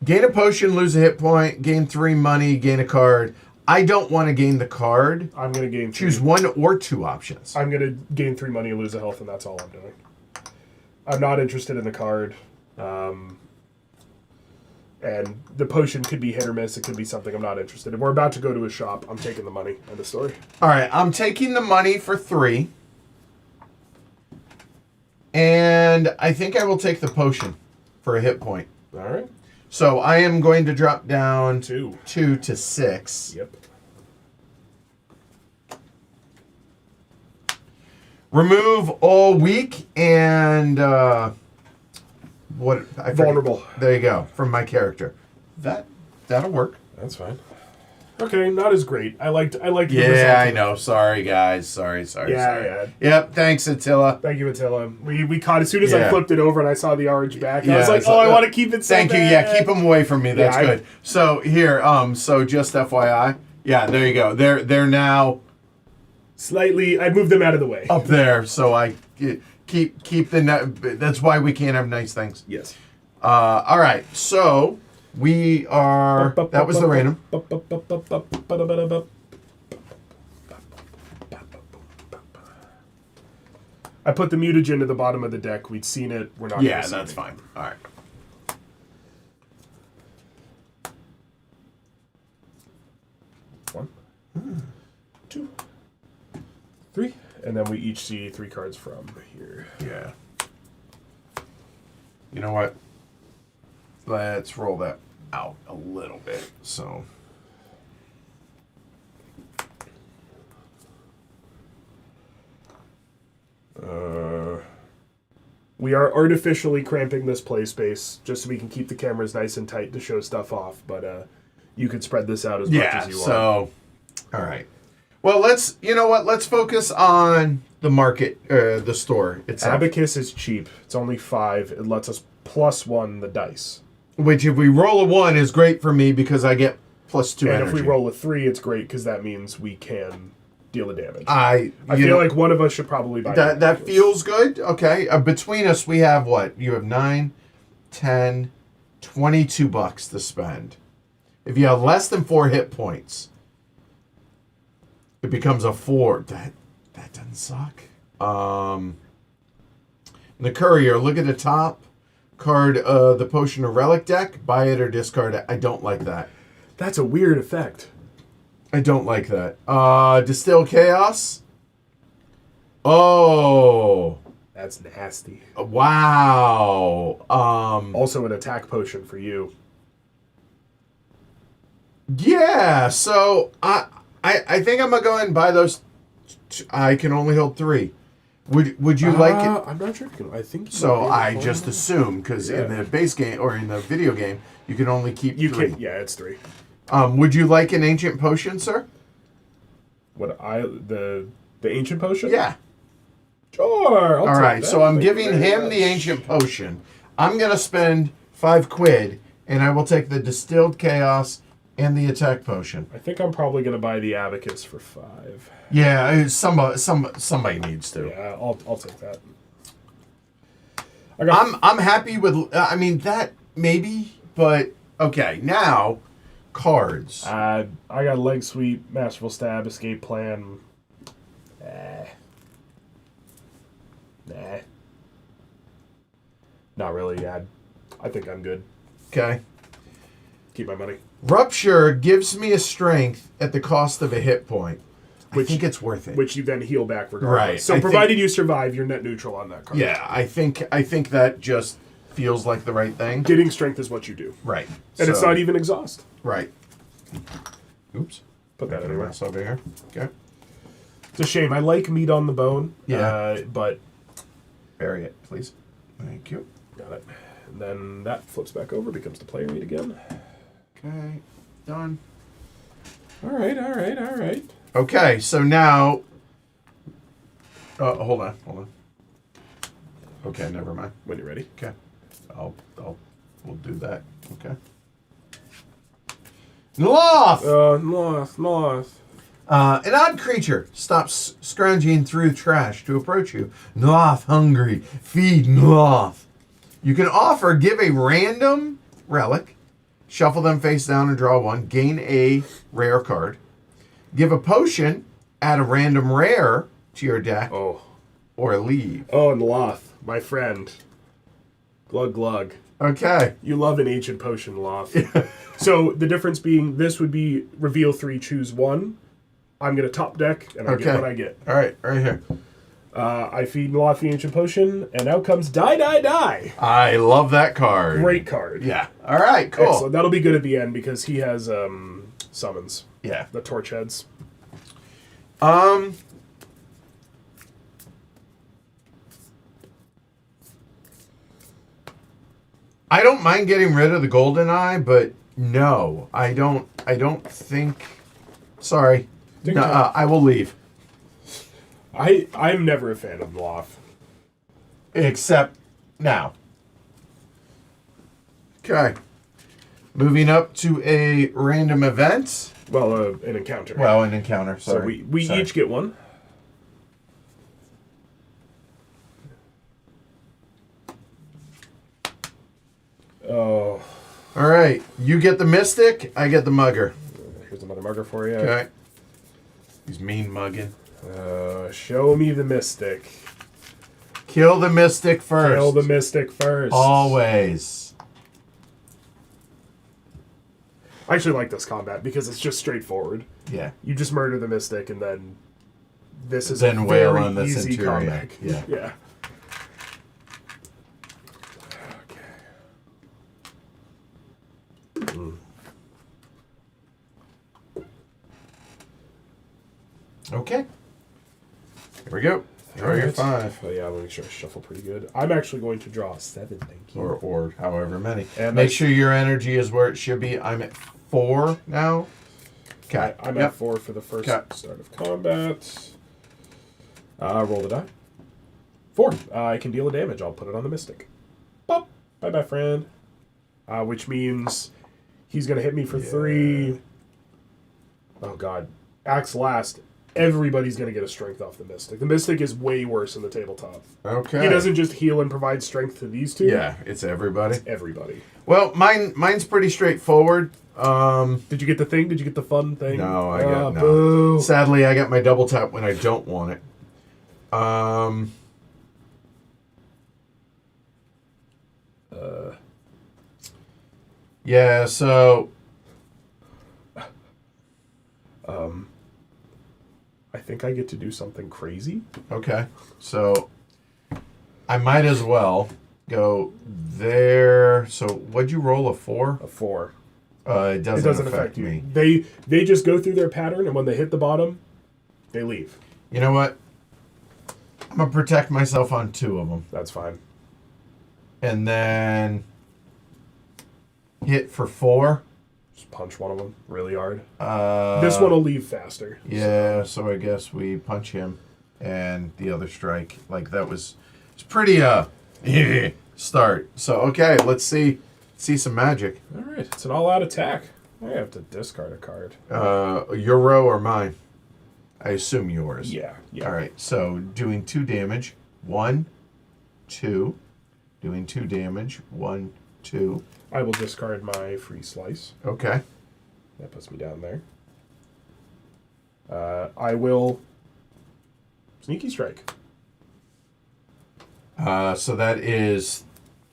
Gain a potion, lose a hit point, gain 3 money, gain a card. I don't want to gain the card. I'm going to gain 3. Choose 1 or 2 options. I'm going to gain 3 money and lose a health, and that's all I'm doing. I'm not interested in the card. And the potion could be hit or miss. It could be something I'm not interested in. We're about to go to a shop. I'm taking the money. End of story. All right. I'm taking the money for 3. And I think I will take the potion for a hit point. All right. So I am going to drop down 2 to 6. Yep. Remove all weak and Vulnerable. There you go, from my character. That'll work. That's fine. Okay, not as great. I liked. Yeah, I know. Sorry, guys. Sorry. Yeah. Yep. Thanks, Attila. Thank you, Attila. We caught as soon as I flipped it over and I saw the orange back. I was like, so, I want to keep it. Thank you. Yeah, keep them away from me. That's good. So here, so just FYI. Yeah, there you go. They're now slightly. I moved them out of the way up there, so I keep the. That's why we can't have nice things. Yes. All right. So. We are... That was the random. I put the mutagen at the bottom of the deck. We'd seen it. We're not... Yeah, that's fine. All right. One, 2, 3. And then we each see 3 cards from here. Yeah. You know what? Let's roll that out a little bit. So, we are artificially cramping this play space just so we can keep the cameras nice and tight to show stuff off. But you could spread this out as much as you want. So, all right. Well, let's. You know what? Let's focus on the market, the store itself. Abacus is cheap. It's only 5. It lets us +1 the dice. Which, if we roll a 1, is great for me because I get +2 energy. And if we roll a 3, it's great because that means we can deal the damage. I feel like one of us should probably buy that. That feels good. Okay. Between us, we have what? You have 9, 10, $22 to spend. If you have less than 4 hit points, it becomes a 4. That doesn't suck. The courier. Look at the top. Card the potion or relic deck, buy it or discard it. I don't like that. That's a weird effect. I don't like that. Distill Chaos. Oh. That's nasty. Wow. Also an attack potion for you. Yeah, so I think I'm gonna go ahead and buy those. I can only hold 3. Would you like it? I'm not sure. I think So I just assume because Yeah. in the base game or in the video game you can only keep you 3. can. Yeah, it's 3. Would you like an ancient potion, sir? The ancient potion? Yeah. Sure. I'll All take right. that. So I'm Thank you giving very him much. the ancient potion. I'm gonna spend £5, and I will take the distilled chaos and the attack potion. I think I'm probably gonna buy the abacus for 5. Yeah, somebody needs to. Yeah, I'll take that. I'm happy with. I mean that maybe, but okay. Now, cards. I got leg sweep, masterful stab, escape plan. Nah. Not really. I think I'm good. Okay. Keep my money. Rupture gives me a strength at the cost of a hit point. I think it's worth it. Which you then heal back regardless. Right. So provided you survive, you're net neutral on that card. Yeah, I think that just feels like the right thing. Getting strength is what you do. Right. And it's not even exhaust. right. Oops. Put that anywhere. Else over here. Okay. It's a shame. I like meat on the bone. Yeah. But Bury it, please. Thank you. got it. And then that flips back over, becomes the player meat again. Okay. Done. All right. Okay, so now. Hold on. Okay, never mind. When you're ready. Okay, we'll do that. Okay. Sloth! North. An odd creature stops scrounging through trash to approach you. Sloth hungry. Feed sloth. You can give a random relic, shuffle them face down and draw 1, gain a rare card. Give a potion, add a random rare to your deck, or leave. Oh, and Loth, my friend. Glug glug. Okay. You love an ancient potion, Loth. So the difference being this would be reveal 3, choose 1. I'm going to top deck, and I get what I get. All right, right here. I feed Loth the ancient potion, and out comes Die. I love that card. Great card. Yeah. All right, cool. Excellent. That'll be good at the end because he has summons. Yeah. The torch heads. I don't mind getting rid of the golden eye, but no, I don't think. Sorry, no, I will leave. I'm never a fan of Loth. Except now. Okay. Moving up to a random event. Well, an encounter. Well, an encounter. Sorry. So we each get one. Oh. All right. You get the mystic. I get the mugger. Here's another mugger for you. Okay. He's mean mugging. Show me the mystic. Kill the mystic first. Kill the mystic first. Always. I actually like this combat because it's just straightforward. Yeah. You just murder the mystic and then this is Then a wail very on the easy centurion. combat. Yeah. Yeah. Okay. Here we go. Draw your 5. Oh yeah, I'm make sure I shuffle pretty good. I'm actually going to draw 7, thank you. Or however many. And make sure your energy is where it should be. I'm at 4 now. Okay. I'm at 4 for the first start of combat. Roll the die. 4. I can deal a damage. I'll put it on the mystic. Pop. Bye-bye, friend. Which means he's going to hit me for 3. Oh, God. Axe last. Everybody's going to get a strength off the mystic. The mystic is way worse in the tabletop. Okay. He doesn't just heal and provide strength to these two. Yeah, it's everybody. It's everybody. Well, mine's pretty straightforward. Did you get the thing? Did you get the fun thing? No, I got no. Boo. Sadly, I got my double tap when I don't want it. Yeah, so I think I get to do something crazy. Okay. So I might as well go there. So what'd you roll, a 4? A 4. It doesn't affect you. me. They just go through their pattern, and when they hit the bottom, they leave. You know what? I'm going to protect myself on 2 of them. That's fine. And then hit for 4. Just punch one of them really hard. This one will leave faster. Yeah, so I guess we punch him and the other strike. Like that was it's pretty start. So okay, let's see some magic. All right, it's an all-out attack. I have to discard a card. Your row or mine? I assume yours. Yeah. All right. So doing 2 damage. 1, 2. Doing 2 damage. 1, 2. I will discard my free slice. Okay. That puts me down there. I will sneaky strike. So that is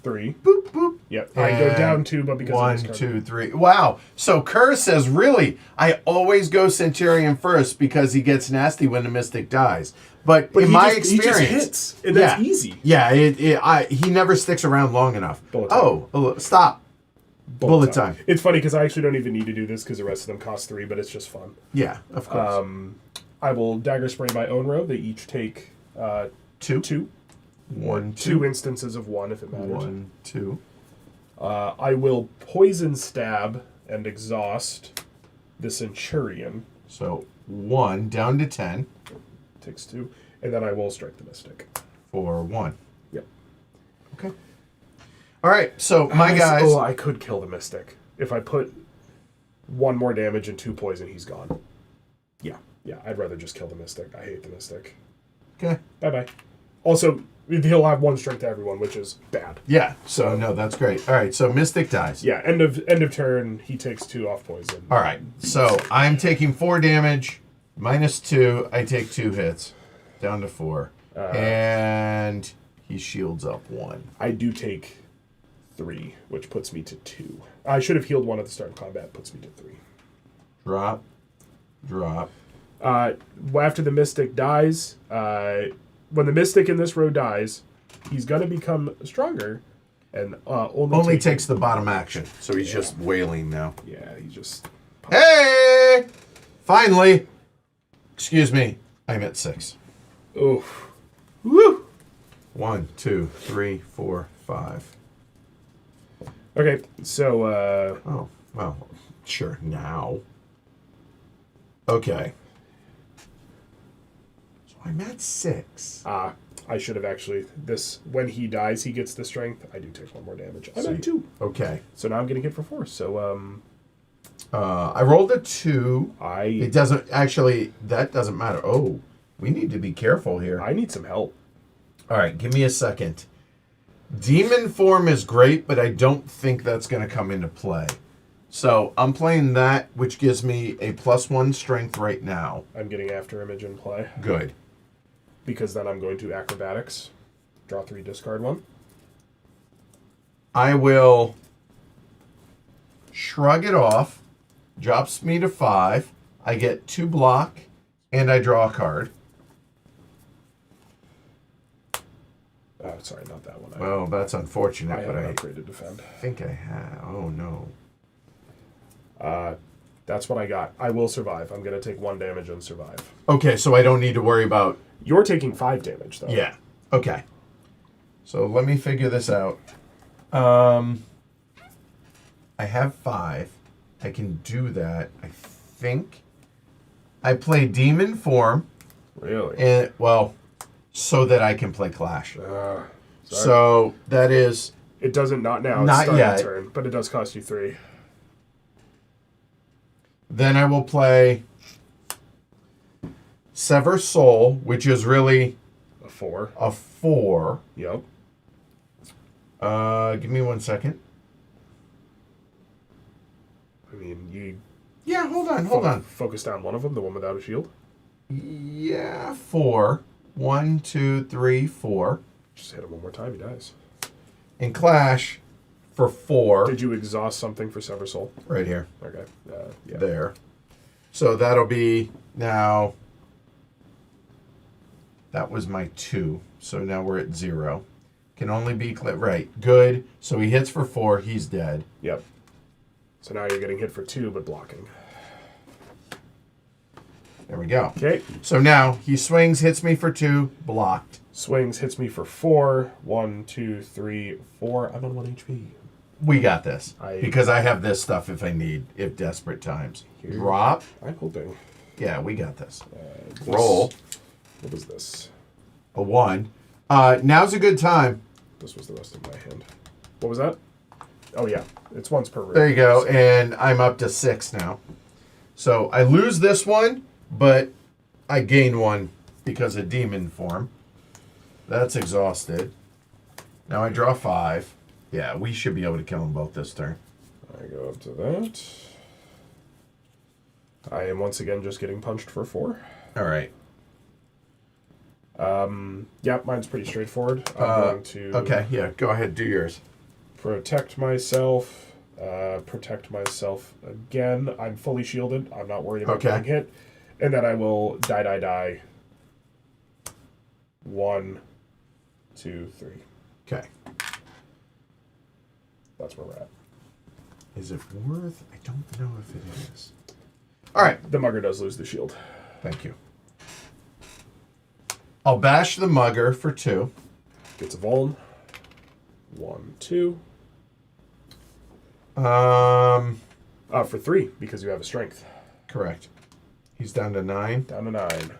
3. boop boop. Yep. I go down 2, but because 1, of this 2, 3. Wow. So Kerr says, really, I always go Centurion first because he gets nasty when the Mystic dies. But in my experience, he just hits, and that's easy. Yeah, he never sticks around long enough. Bullet time. Stop. Bullet time. It's funny because I actually don't even need to do this because the rest of them cost 3, but it's just fun. Yeah, of course. I will dagger spray my own row. They each take 2. 1, 2 instances of 1 if it matters. 1, 2. I will poison stab and exhaust the Centurion. So 1 down to 10 Takes 2. And then I will strike the Mystic. for 1. Yep. Okay. All right. So my guys. Oh, I could kill the Mystic. If I put 1 more damage and 2 poison, he's gone. Yeah. I'd rather just kill the Mystic. I hate the Mystic. Okay. Bye-bye. Also, he'll have 1 strength to everyone, which is bad. Yeah. So no, that's great. All right. So Mystic dies. Yeah. End of turn. He takes 2 off poison. All right. So I'm taking 4 damage. Minus 2. I take 2 hits. Down to 4. And he shields up 1. I do take 3, which puts me to 2. I should have healed 1 at the start of combat. Puts me to 3. Drop. After the Mystic dies, when the Mystic in this row dies, he's going to become stronger, and only takes the bottom action. So he's just wailing now. Yeah, he just. Hey! Finally. Excuse me. I'm at 6. Oof. Woo! 1, 2, 3, 4, 5. Okay, so. Oh, well, sure, now. Okay. So I'm at 6. I should have actually. When he dies, he gets the strength. I do take 1 more damage. I'm at 2. Okay. So now I'm getting hit for 4. So, I rolled a 2. It doesn't, actually, that doesn't matter. Oh, we need to be careful here. I need some help. All right, give me a second. Demon form is great, but I don't think that's going to come into play. So I'm playing that, which gives me a +1 strength right now. I'm getting after image in play. Good. Because then I'm going to acrobatics. Draw 3, discard 1. I will shrug it off. Drops me to 5. I get 2 block, and I draw a card. Oh, sorry, not that one. Well, that's unfortunate, I but have I an upgraded defend. think I have. Oh, no. That's what I got. I will survive. I'm going to take 1 damage and survive. Okay, so I don't need to worry about... You're taking 5 damage, though. Yeah. Okay. So let me figure this out. I have 5. I can do that. I think I play Demon Form. Really? And, well, so that I can play Clash. Sorry. So that is... It doesn't, not now. Not it's starting yet. turn, but it does cost you 3. Then I will play Sever Soul, which is really... A 4. A 4. Yep. Give me 1 second. I mean, you... Yeah, hold on. Focus down one of them, the one without a shield. Yeah, 4. 1, 2, 3, 4. Just hit him one more time, he dies. In Clash, for 4. Did you exhaust something for Sever Soul? Right here. Okay. Yeah. There. So that'll be now. That was my 2. So now we're at 0. Can only be right. Good. So he hits for 4. He's dead. Yep. So now you're getting hit for 2, but blocking. There we go. Okay. So now he swings, hits me for 2, blocked. Swings, hits me for 4. 1, 2, 3, 4. I'm on 1 HP. We got this. Because I have this stuff if I need, if desperate times. Here. Drop. I'm hoping. Yeah, we got this. Roll. What was this? A 1. Now's a good time. This was the rest of my hand. What was that? Oh, yeah. It's once per round. There you go. And I'm up to 6 now. So I lose this one, but I gain 1 because of demon form. That's exhausted. Now I draw 5. Yeah, we should be able to kill them both this turn. I go up to that. I am once again just getting punched for 4. All right. Yeah, mine's pretty straightforward. I'm going to Okay, yeah, go ahead, do yours. protect myself. Protect myself again. I'm fully shielded. I'm not worried about getting hit. And then I will die. 1, 2, 3. Okay. That's where we're at. Is it worth? I don't know if it is. All right. The mugger does lose the shield. Thank you. I'll bash the mugger for 2. Gets a vuln. 1, 2. For 3, because you have a strength. Correct. He's down to 9. Down to 9.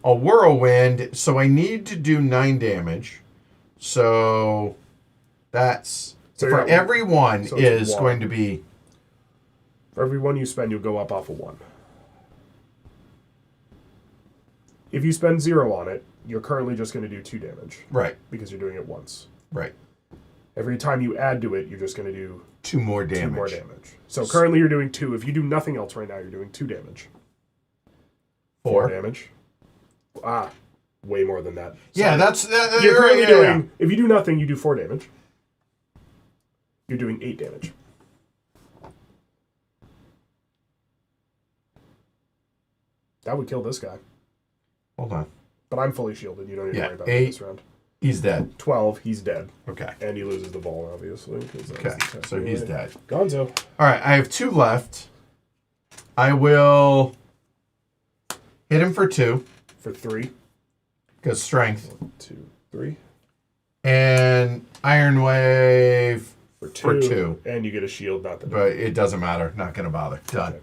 A whirlwind, so I need to do 9 damage. So that's for every one is going to be. For every 1 you spend, you'll go up off of 1. If you spend 0 on it, you're currently just going to do 2 damage. Right. Because you're doing it once. Right. Every time you add to it, you're just going to do 2 more damage. 2 more damage. So currently you're doing 2. If you do nothing else right now, you're doing 2 damage. 4 damage. Way more than that. So yeah, that's you're currently doing. If you do nothing, you do 4 damage. You're doing 8 damage. That would kill this guy. Hold on. But I'm fully shielded. You don't need to worry about 8. this round. He's dead. 12. He's dead. Okay. And he loses the ball, obviously. Okay. So he's dead. Gonzo. All right. I have 2 left. I will hit him for 2. For 3. Because strength. 1, 2, 3. And Iron Wave For 2. For 2. And you get a shield, not the. But it doesn't matter. Not going to bother. Done. Okay.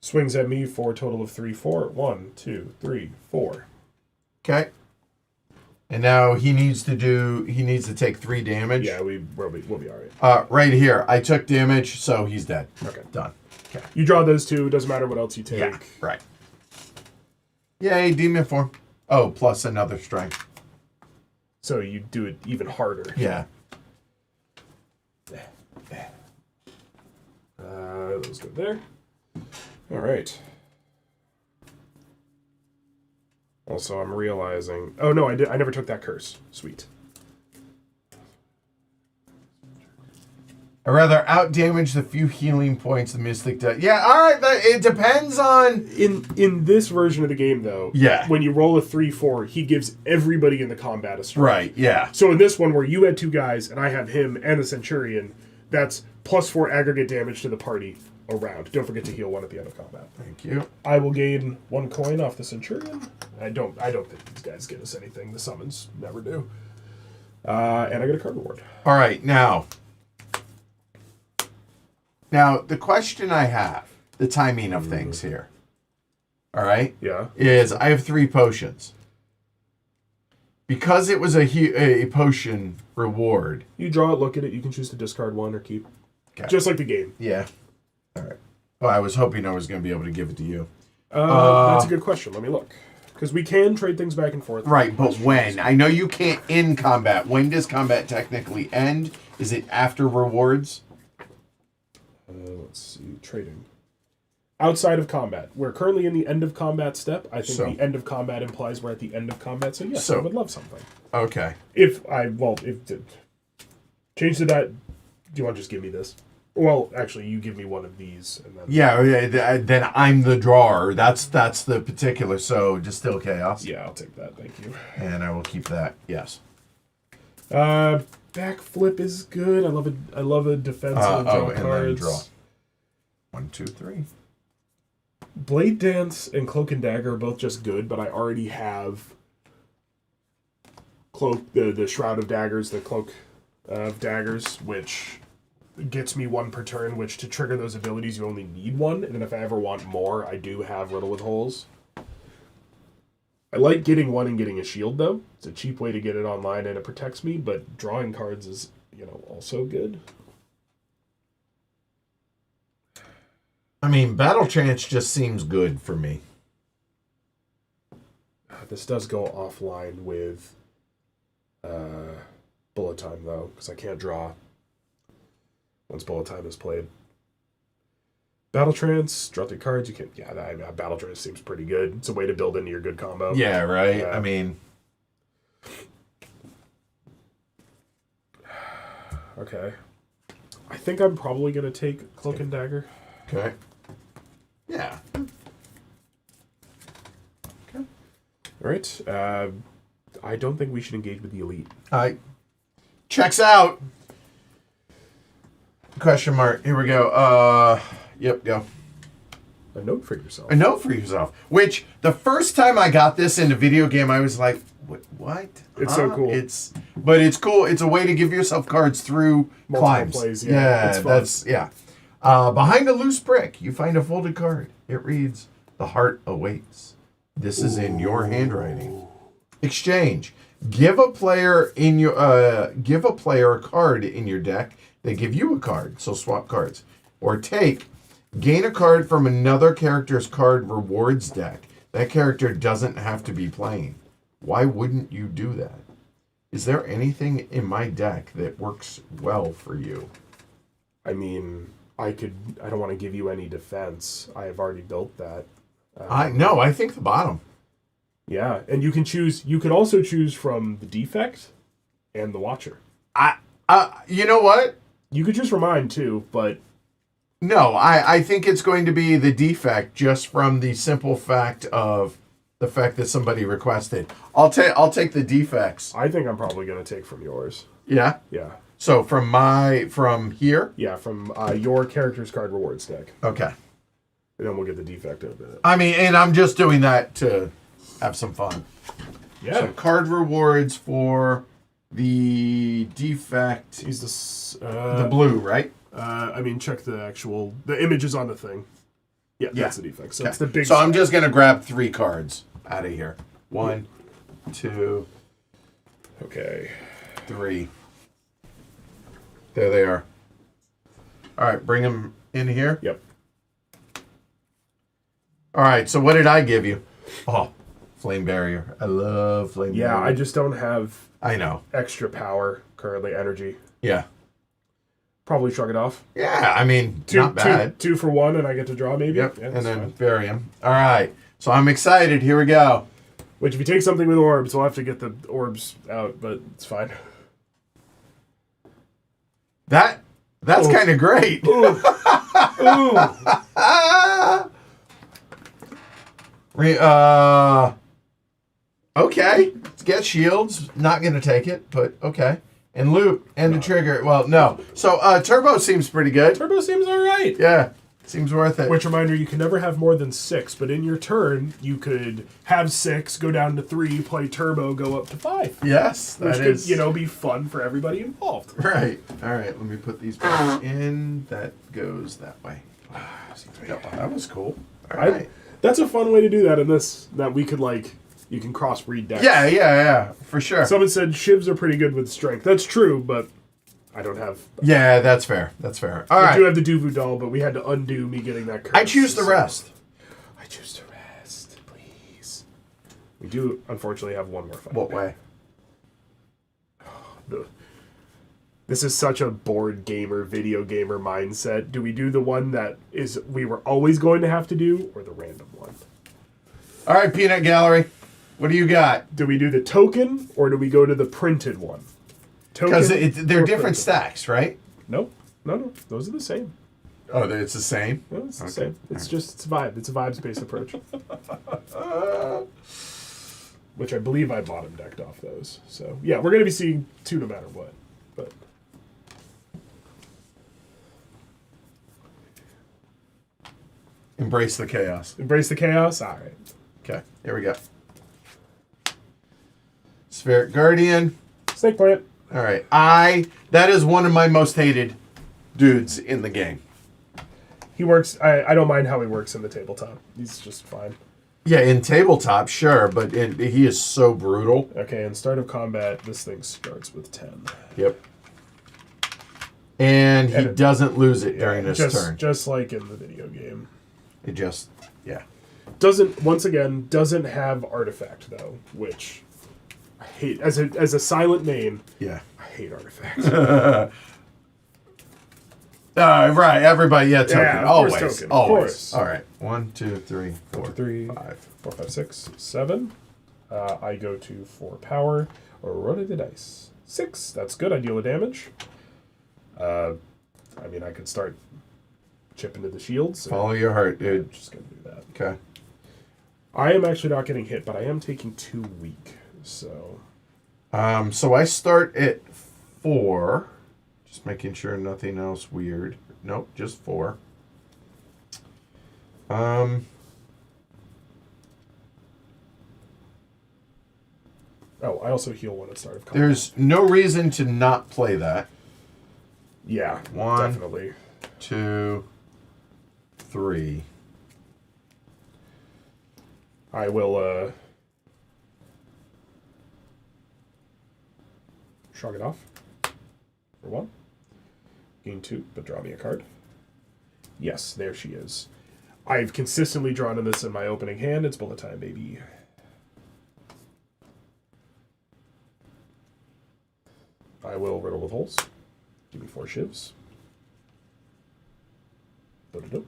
Swings at me for a total of 3, 4. 1, 2, 3, 4. Okay. And now he needs to take 3 damage. Yeah, we'll be all right. Right here. I took damage, so he's dead. Okay. Done. Okay. You draw those 2. Doesn't matter what else you take. Yeah, right. Yay, demon form. Oh, plus another strength. So you do it even harder. Yeah. Those go there. All right. Also, I'm realizing. Oh no, I never took that curse. Sweet. I rather outdamage the few healing points the mystic does. Yeah, all right. It depends on. In this version of the game, though, Yeah. when you roll a 3-4, he gives everybody in the combat a strike. Right. Yeah. So in this one, where you had 2 guys and I have him and the Centurion, that's +4 aggregate damage to the party around. Don't forget to heal 1 at the end of combat. Thank you. I will gain 1 coin off the Centurion. I don't think these guys get us anything. The summons never do. And I get a card reward. All right. Now, the question I have, the timing of things here, all right, Yeah. is I have 3 potions. Because it was a potion reward. You draw it, look at it. You can choose to discard 1 or keep. Okay. Just like the game. Yeah. All right. Well, I was hoping I was going to be able to give it to you. That's a good question. Let me look. Because we can trade things back and forth. Right, but when? I know you can't end combat. When does combat technically end? Is it after rewards? Let's see. Trading. Outside of combat. We're currently in the end of combat step. I think the end of combat implies we're at the end of combat. So yes, I would love something. Okay. Change to that. Do you want to just give me this? Well, actually, you give me one of these, and then Yeah, then I'm the drawer. That's the particular. So Distill Chaos. yeah, I'll take that. Thank you. And I will keep that. Yes. Backflip is good. I love a defensive draw and cards. then draw. 1, 2, 3. Blade Dance and Cloak and Dagger are both just good, but I already have the Shroud of Daggers, the Cloak of Daggers, which gets me 1 per turn, which to trigger those abilities you only need 1, and then if I ever want more, I do have Riddle with Holes. I like getting 1 and getting a shield, though. It's a cheap way to get it online, and it protects me, but drawing cards is, also good. I mean, Battle Trance just seems good for me. This does go offline with Bullet Time, though, because I can't draw once Bullet Time is played. Battle Trance, draw 3 cards. You can, Battle Trance seems pretty good. It's a way to build into your good combo. Yeah, right? Yeah. I mean... Okay. I think I'm probably going to take Cloak and Dagger. Okay. Yeah. Okay. All right. I don't think we should engage with the Elite. Checks out. Question mark. Here we go. Yep, go. A note for yourself. A note for yourself. Which, the first time I got this in a video game, I was like, what? It's so cool. But it's cool. It's a way to give yourself cards through Multiple climbs. plays, yeah. It's fun. Behind a loose brick, you find a folded card. It reads, "The heart awaits." This is in your handwriting. Exchange. Give a player a card in your deck. They give you a card, so swap cards. Or take. Gain a card from another character's card rewards deck. That character doesn't have to be playing. Why wouldn't you do that? Is there anything in my deck that works well for you? I mean, I don't want to give you any defense. I have already built that. I think the bottom. Yeah, and you can also choose from the defect and the watcher. You know what? You could choose from mine too, but No, I think it's going to be the defect just from the simple fact of the fact that somebody requested. I'll take the defects. I think I'm probably going to take from yours. Yeah? Yeah. So from here? Yeah, from your character's card rewards deck. Okay. And then we'll get the defect of it. I mean, and I'm just doing that to have some fun. Yeah. So card rewards for the defect. He's this the blue, right? Check the images on the thing. Yeah, that's the defect. So it's the big. So I'm just gonna grab 3 cards out of here. 1, 2, okay, 3. There they are. All right, bring them in here. Yep. All right. So what did I give you? Oh, flame barrier. I love flame barrier. Yeah, I just don't have. I know. Extra power currently. Energy. Yeah. Probably shrug it off. Yeah, I mean, not bad. 2 for 1, and I get to draw maybe. Yep, Yeah, and then fine. bury him. All right, so I'm excited. Here we go. Which, if you take something with orbs, we'll have to get the orbs out, but it's fine. That's kind of great. Ooh. Okay, let's get shields. Not gonna take it, but okay. And loop and the trigger. Well, no. So turbo seems pretty good. Turbo seems all right. Yeah, seems worth it. Which reminder, you can never have more than 6, but in your turn, you could have 6, go down to 3, play turbo, go up to 5. Yes, which that could, is be fun for everybody involved. right. All right, let me put these back in. That goes that way. That was cool. All right. That's a fun way to do that in this, that we could you can crossbreed decks. Yeah, for sure. Someone said shivs are pretty good with strength. That's true, but I don't have. Yeah, that's fair. All right. I do have the Duvu doll, but we had to undo me getting that curse. I choose the rest. I choose the rest, please. We do, unfortunately, have one more fight. What way? This is such a board gamer, video gamer mindset. Do we do the one that we were always going to have to do, or the random one? All right, Peanut Gallery. What do you got? Do we do the token, or do we go to the printed one? Because they're different stacks, right? Nope. No, those are the same. Oh, it's the same? No, it's the same. It's just, it's a vibe. It's a vibes-based approach. Which I believe I bottom decked off those. So, yeah, we're going to be seeing 2 no matter what. But Embrace the chaos. embrace the chaos? All right. Okay, here we go. Spheric Guardian. Snake plant. All right. That is one of my most hated dudes in the game. He works, I don't mind how he works in the tabletop. He's just fine. Yeah, in tabletop, sure, but he is so brutal. Okay, in start of combat, this thing starts with 10. Yep. And he doesn't lose it during his turn. Just like in the video game. It just, yeah. Doesn't have artifact, though, which I hate. As a silent main, Yeah. I hate artifacts. Right, everybody, yeah, token. Yeah, of always, course token, of always. course. All right, 1, 2, 3, 4, 3, 5. 4, 5, 6, 7. I go to 4 power, or roll the dice. 6, that's good, I deal a damage. I mean, I could start chipping into the shields. Follow your heart, dude. I'm just going to do that. Okay. I am actually not getting hit, but I am taking 2 weak, so... So I start at 4. Just making sure nothing else weird. Nope, just 4. Oh, I also heal when it start of combat. there's no reason to not play that. Yeah, 1, definitely. 2, 3. I will, shrug it off. For 1. Gain 2, but draw me a card. Yes, there she is. I've consistently drawn in this in my opening hand. It's bullet time, baby. I will riddle with holes. Give me 4 shivs. Load it up.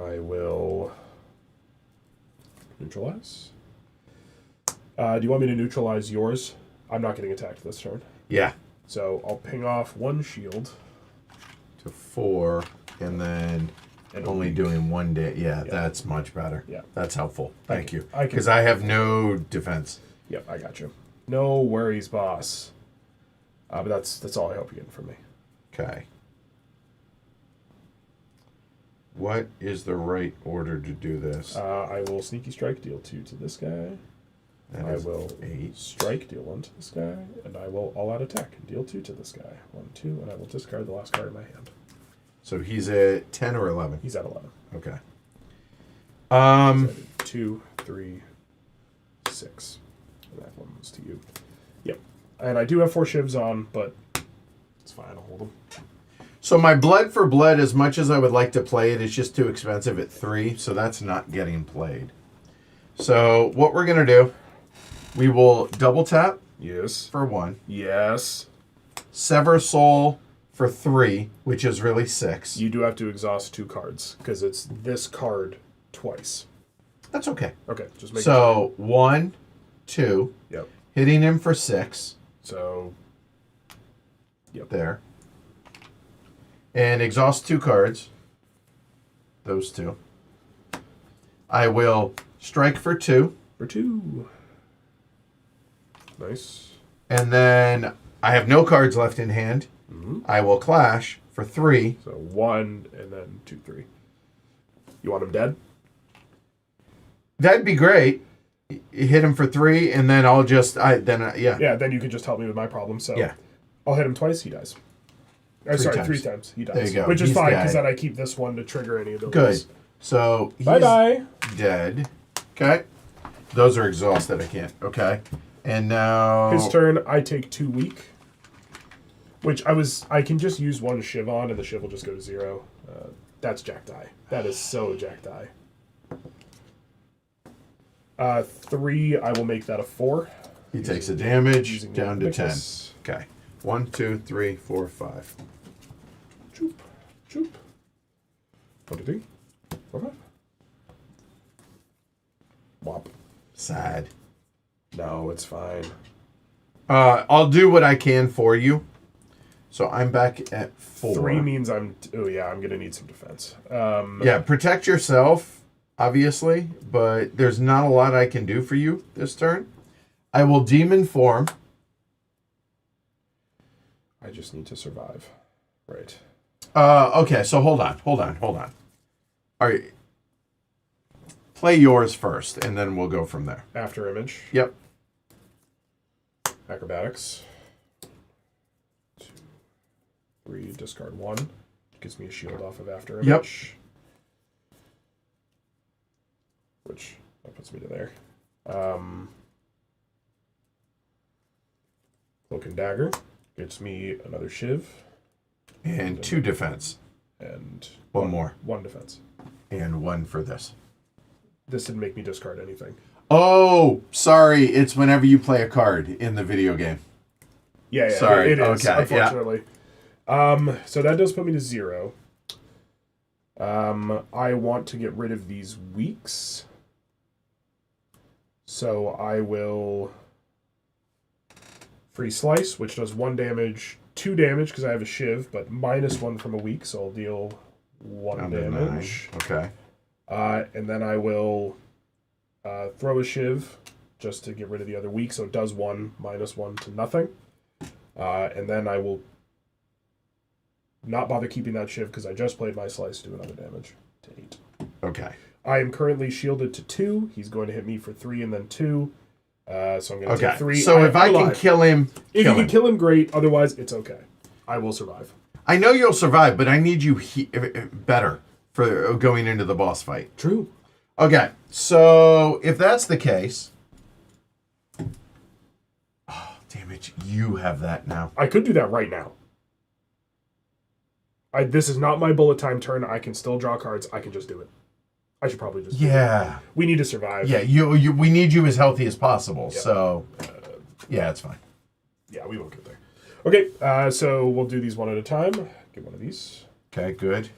I will neutralize. Do you want me to neutralize yours? I'm not getting attacked this turn. Yeah. So I'll ping off 1 shield. To 4, and then only doing 1 day. Yeah, that's much better. Yeah. That's helpful. Thank you. I can- Because I have no defense. Yep, I got you. No worries, boss. But that's all I hope you're getting from me. Okay. What is the right order to do this? I will sneaky strike, deal 2 to this guy. That I is will 8. strike, deal 1 to this guy, and I will all-out attack, deal 2 to this guy. 1, 2, and I will discard the last card in my hand. So he's at 10 or 11? He's at 11. Okay. So I did 2, 3, 6. And that one was to you. Yep. And I do have 4 shivs on, but it's fine. I'll hold them. So my blood for blood, as much as I would like to play it, is just too expensive at 3, so that's not getting played. So what we're going to do, we will double tap Yes. for 1, Yes. sever soul for 3, which is really 6. You do have to exhaust 2 cards, because it's this card twice. That's okay. Okay, just make So 1, 2, Yep. hitting him for 6. So, yep. There. And exhaust 2 cards. Those 2. I will strike for 2. For 2. Nice. And then I have no cards left in hand. Mm-hmm. I will clash for 3. So 1, and then 2, 3. You want him dead? That'd be great. Hit him for 3, and then I'll just yeah. Yeah, then you can just help me with my problem. So Yeah. I'll hit him twice, he dies. Times. 3 times. He dies. There you go. Which is He's fine, because dead. then I keep this one to trigger any Good. abilities. So he's Bye-bye. dead. Okay. Those are exhausted. I can't. Okay. And now His turn, I take 2 weak. Which I can just use 1 shiv on, and the shiv will just go to 0. That's Jack Die. That is so Jack Die. 3, I will make that a 4. He takes a damage using down to Nicholas. 10. Okay. 1, 2, 3, 4, 5. Choop. Choop. 1, 2, 3. 4, 5. Whop. Sad. No, it's fine. I'll do what I can for you. So I'm back at 4. 3 means I'm going to need some defense. Yeah, protect yourself, obviously, but there's not a lot I can do for you this turn. I will demon form. I just need to survive. Right. Okay, so hold on. All right. Play yours first, and then we'll go from there. After image. Yep. Acrobatics. 2, 3, discard 1. Gives me a shield off of after image. Yep. Which, that puts me to there. Cloak and Dagger. Gets me another Shiv. And 2 defense. And one more. 1 defense. And 1 for this. This didn't make me discard anything. Oh, sorry. It's whenever you play a card in the video game. Yeah, sorry. It is, okay, unfortunately. So that does put me to 0. I want to get rid of these weaks. So I will free slice, which does 1 damage, 2 damage because I have a Shiv, but -1 from a weak, so I'll deal 1 damage. 9. Okay. And then I will throw a Shiv just to get rid of the other weak, so it does 1, -1 to nothing. And then I will not bother keeping that Shiv because I just played my slice to do another damage to 8. Okay. I am currently shielded to 2. He's going to hit me for 3 and then 2. So I'm going to take 3. So if I can kill him... If you can kill him, great. Otherwise, it's okay. I will survive. I know you'll survive, but I need you better for going into the boss fight. True. Okay, so if that's the case... Oh, damn it. You have that now. I could do that right now. This is not my bullet time turn. I can still draw cards. I can just do it. I should probably just do it. We need to survive. Yeah, we need you as healthy as possible, so... yeah, it's fine. Yeah, we won't get there. Okay, so we'll do these one at a time. Get one of these. Okay, good.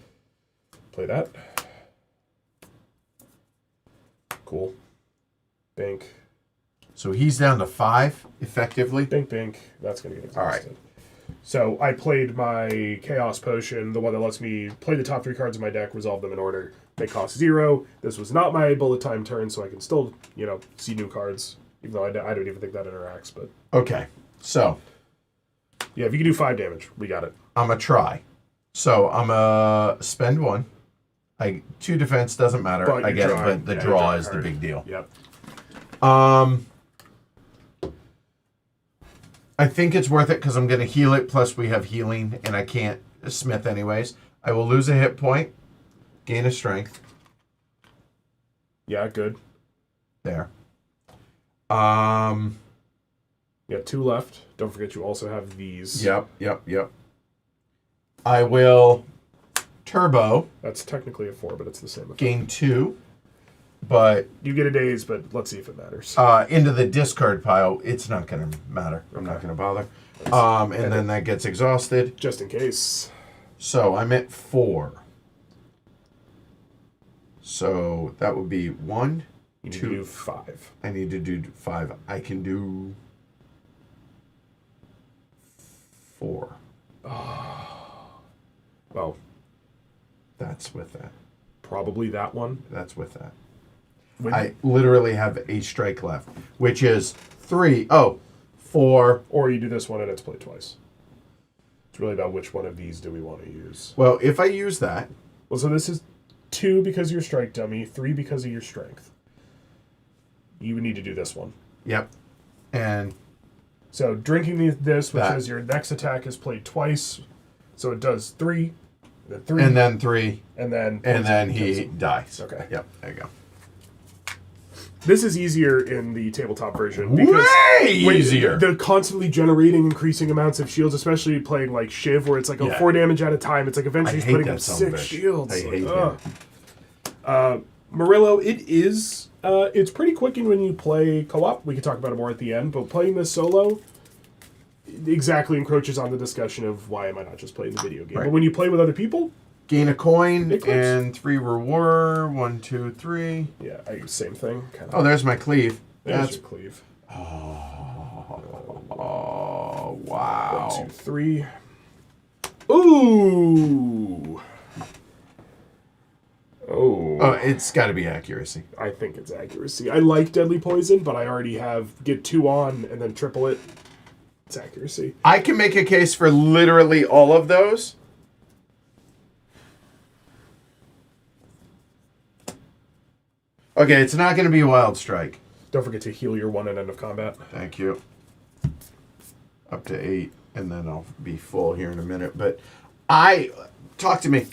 Play that. Cool. Bank. So he's down to 5, effectively. Bank, bank. That's going to get exhausted. All right. So I played my Chaos Potion, the one that lets me play the top 3 cards of my deck, resolve them in order. They cost 0. This was not my bullet time turn, so I can still, see new cards, even though I don't even think that interacts. But okay, so... yeah, if you can do 5 damage, we got it. I'm going to try. So I'm going to spend 1. 2 defense doesn't matter. But I get drawing, it, but the draw is the big deal. Yep. I think it's worth it because I'm going to heal it, plus we have healing, and I can't smith anyways. I will lose a hit point, gain a strength. Yeah, good. There. You got 2 left. Don't forget you also have these. Yep. I will turbo. That's technically a 4, but it's the same effect. Gain 2, but... you get a daze, but let's see if it matters. Into the discard pile, it's not going to matter. I'm not going to bother. And then that gets exhausted. Just in case. So I'm at 4. So that would be 1, You need 2. to do 5. I need to do 5. I can do 4. Well, that's with that. probably that one. That's with that. When, I literally have a strike left, which is 3. Oh, 4. or you do this one and it's played twice. It's really about which one of these do we want to use. Well, if I use that... well, so this is 2 because of your strike dummy, 3 because of your strength. You would need to do this one. Yep. And... so drinking this, which says your next attack is played twice, so it does 3, then 3, and then 3, and then he dies. Okay. Yep, there you go. This is easier in the tabletop version because Way easier. The constantly generating increasing amounts of shields, especially playing like Shiv, where it's like 4 damage at a time. It's like eventually he's putting up 6 shields. I hate him. Murillo, it is it's pretty quick when you play co-op. We can talk about it more at the end, but playing this solo exactly encroaches on the discussion of why am I not just playing the video game. Right. But when you play with other people, gain a coin it and 3 reward. 1, 2, 3. yeah, same thing. Kinda. Oh, there's my cleave. There's your cleave. Oh, wow. 1, 2, 3. Ooh. Oh, it's got to be accuracy. I think it's accuracy. I like deadly poison, but I already have get 2 on and then triple it. It's accuracy. I can make a case for literally all of those. Okay, it's not going to be a wild strike. Don't forget to heal your 1 at end of combat. Thank you. Up to 8, and then I'll be full here in a minute. But talk to me,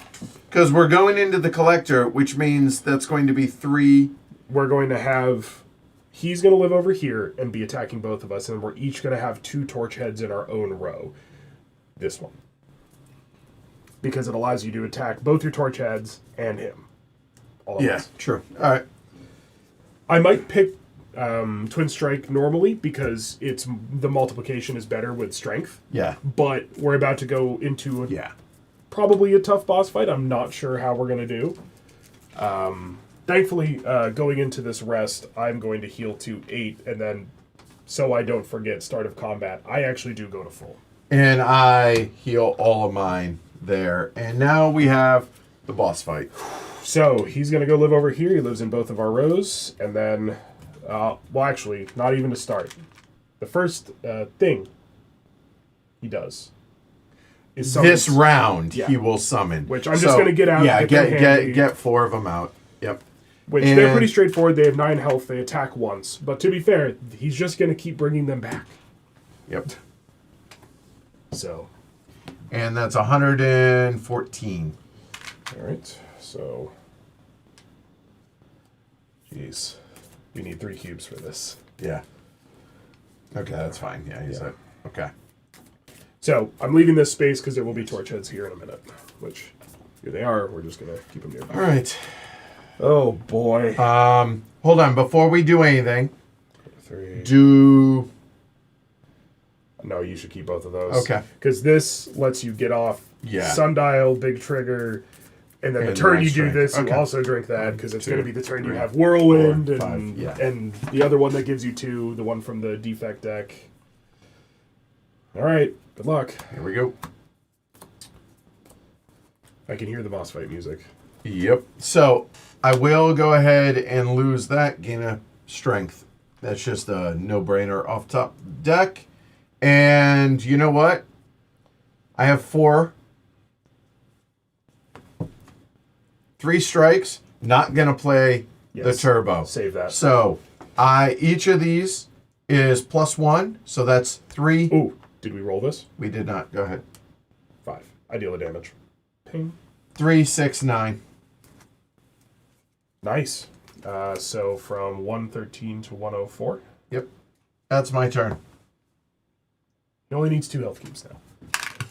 because we're going into the collector, which means that's going to be 3. We're going to have... He's going to live over here and be attacking both of us, and we're each going to have 2 torch heads in our own row. This one. Because it allows you to attack both your torch heads and him. All Yeah, us. true. All right. I might pick Twin Strike normally because the multiplication is better with strength. Yeah. But we're about to go into Yeah. probably a tough boss fight. I'm not sure how we're going to do. Thankfully, going into this rest, I'm going to heal to 8, and then, so I don't forget start of combat, I actually do go to full. And I heal all of mine there. And now we have the boss fight. So, he's going to go live over here. He lives in both of our rows, and then, well, actually, not even to start. The first thing he does is summon. This round, Yeah. he will summon. Which I'm just going to get out. Yeah, get get 4 of them out. Yep. Which they're pretty straightforward. They have 9 health. They attack once. But to be fair, he's just going to keep bringing them back. Yep. So. And that's 114. All right. So. Jeez. We need 3 cubes for this. Yeah. Okay, that's fine. Yeah, he's Yeah. okay. So, I'm leaving this space because there will be torch heads here in a minute. Which, here they are. We're just going to keep them nearby. All right. Oh, boy. Hold on. Before we do anything, 3. No, you should keep both of those. Okay. Because this lets you get off sundial, big trigger, and then the turn you do this, you also drink that, because it's going to be the turn you have whirlwind, 4, 5, and the other one that gives you 2, the one from the defect deck. All right, good luck. Here we go. I can hear the boss fight music. Yep. So I will go ahead and lose that, gain a strength. That's just a no-brainer off top deck. And you know what? I have 4. 3 strikes. Not gonna play the turbo. Save that. So each of these is +1. So that's 3. Ooh, did we roll this? We did not. Go ahead. 5. I deal the damage. Ping. 3, 6, 9. Nice. So from 113 to 104. Yep. That's my turn. He only needs 2 health cubes now.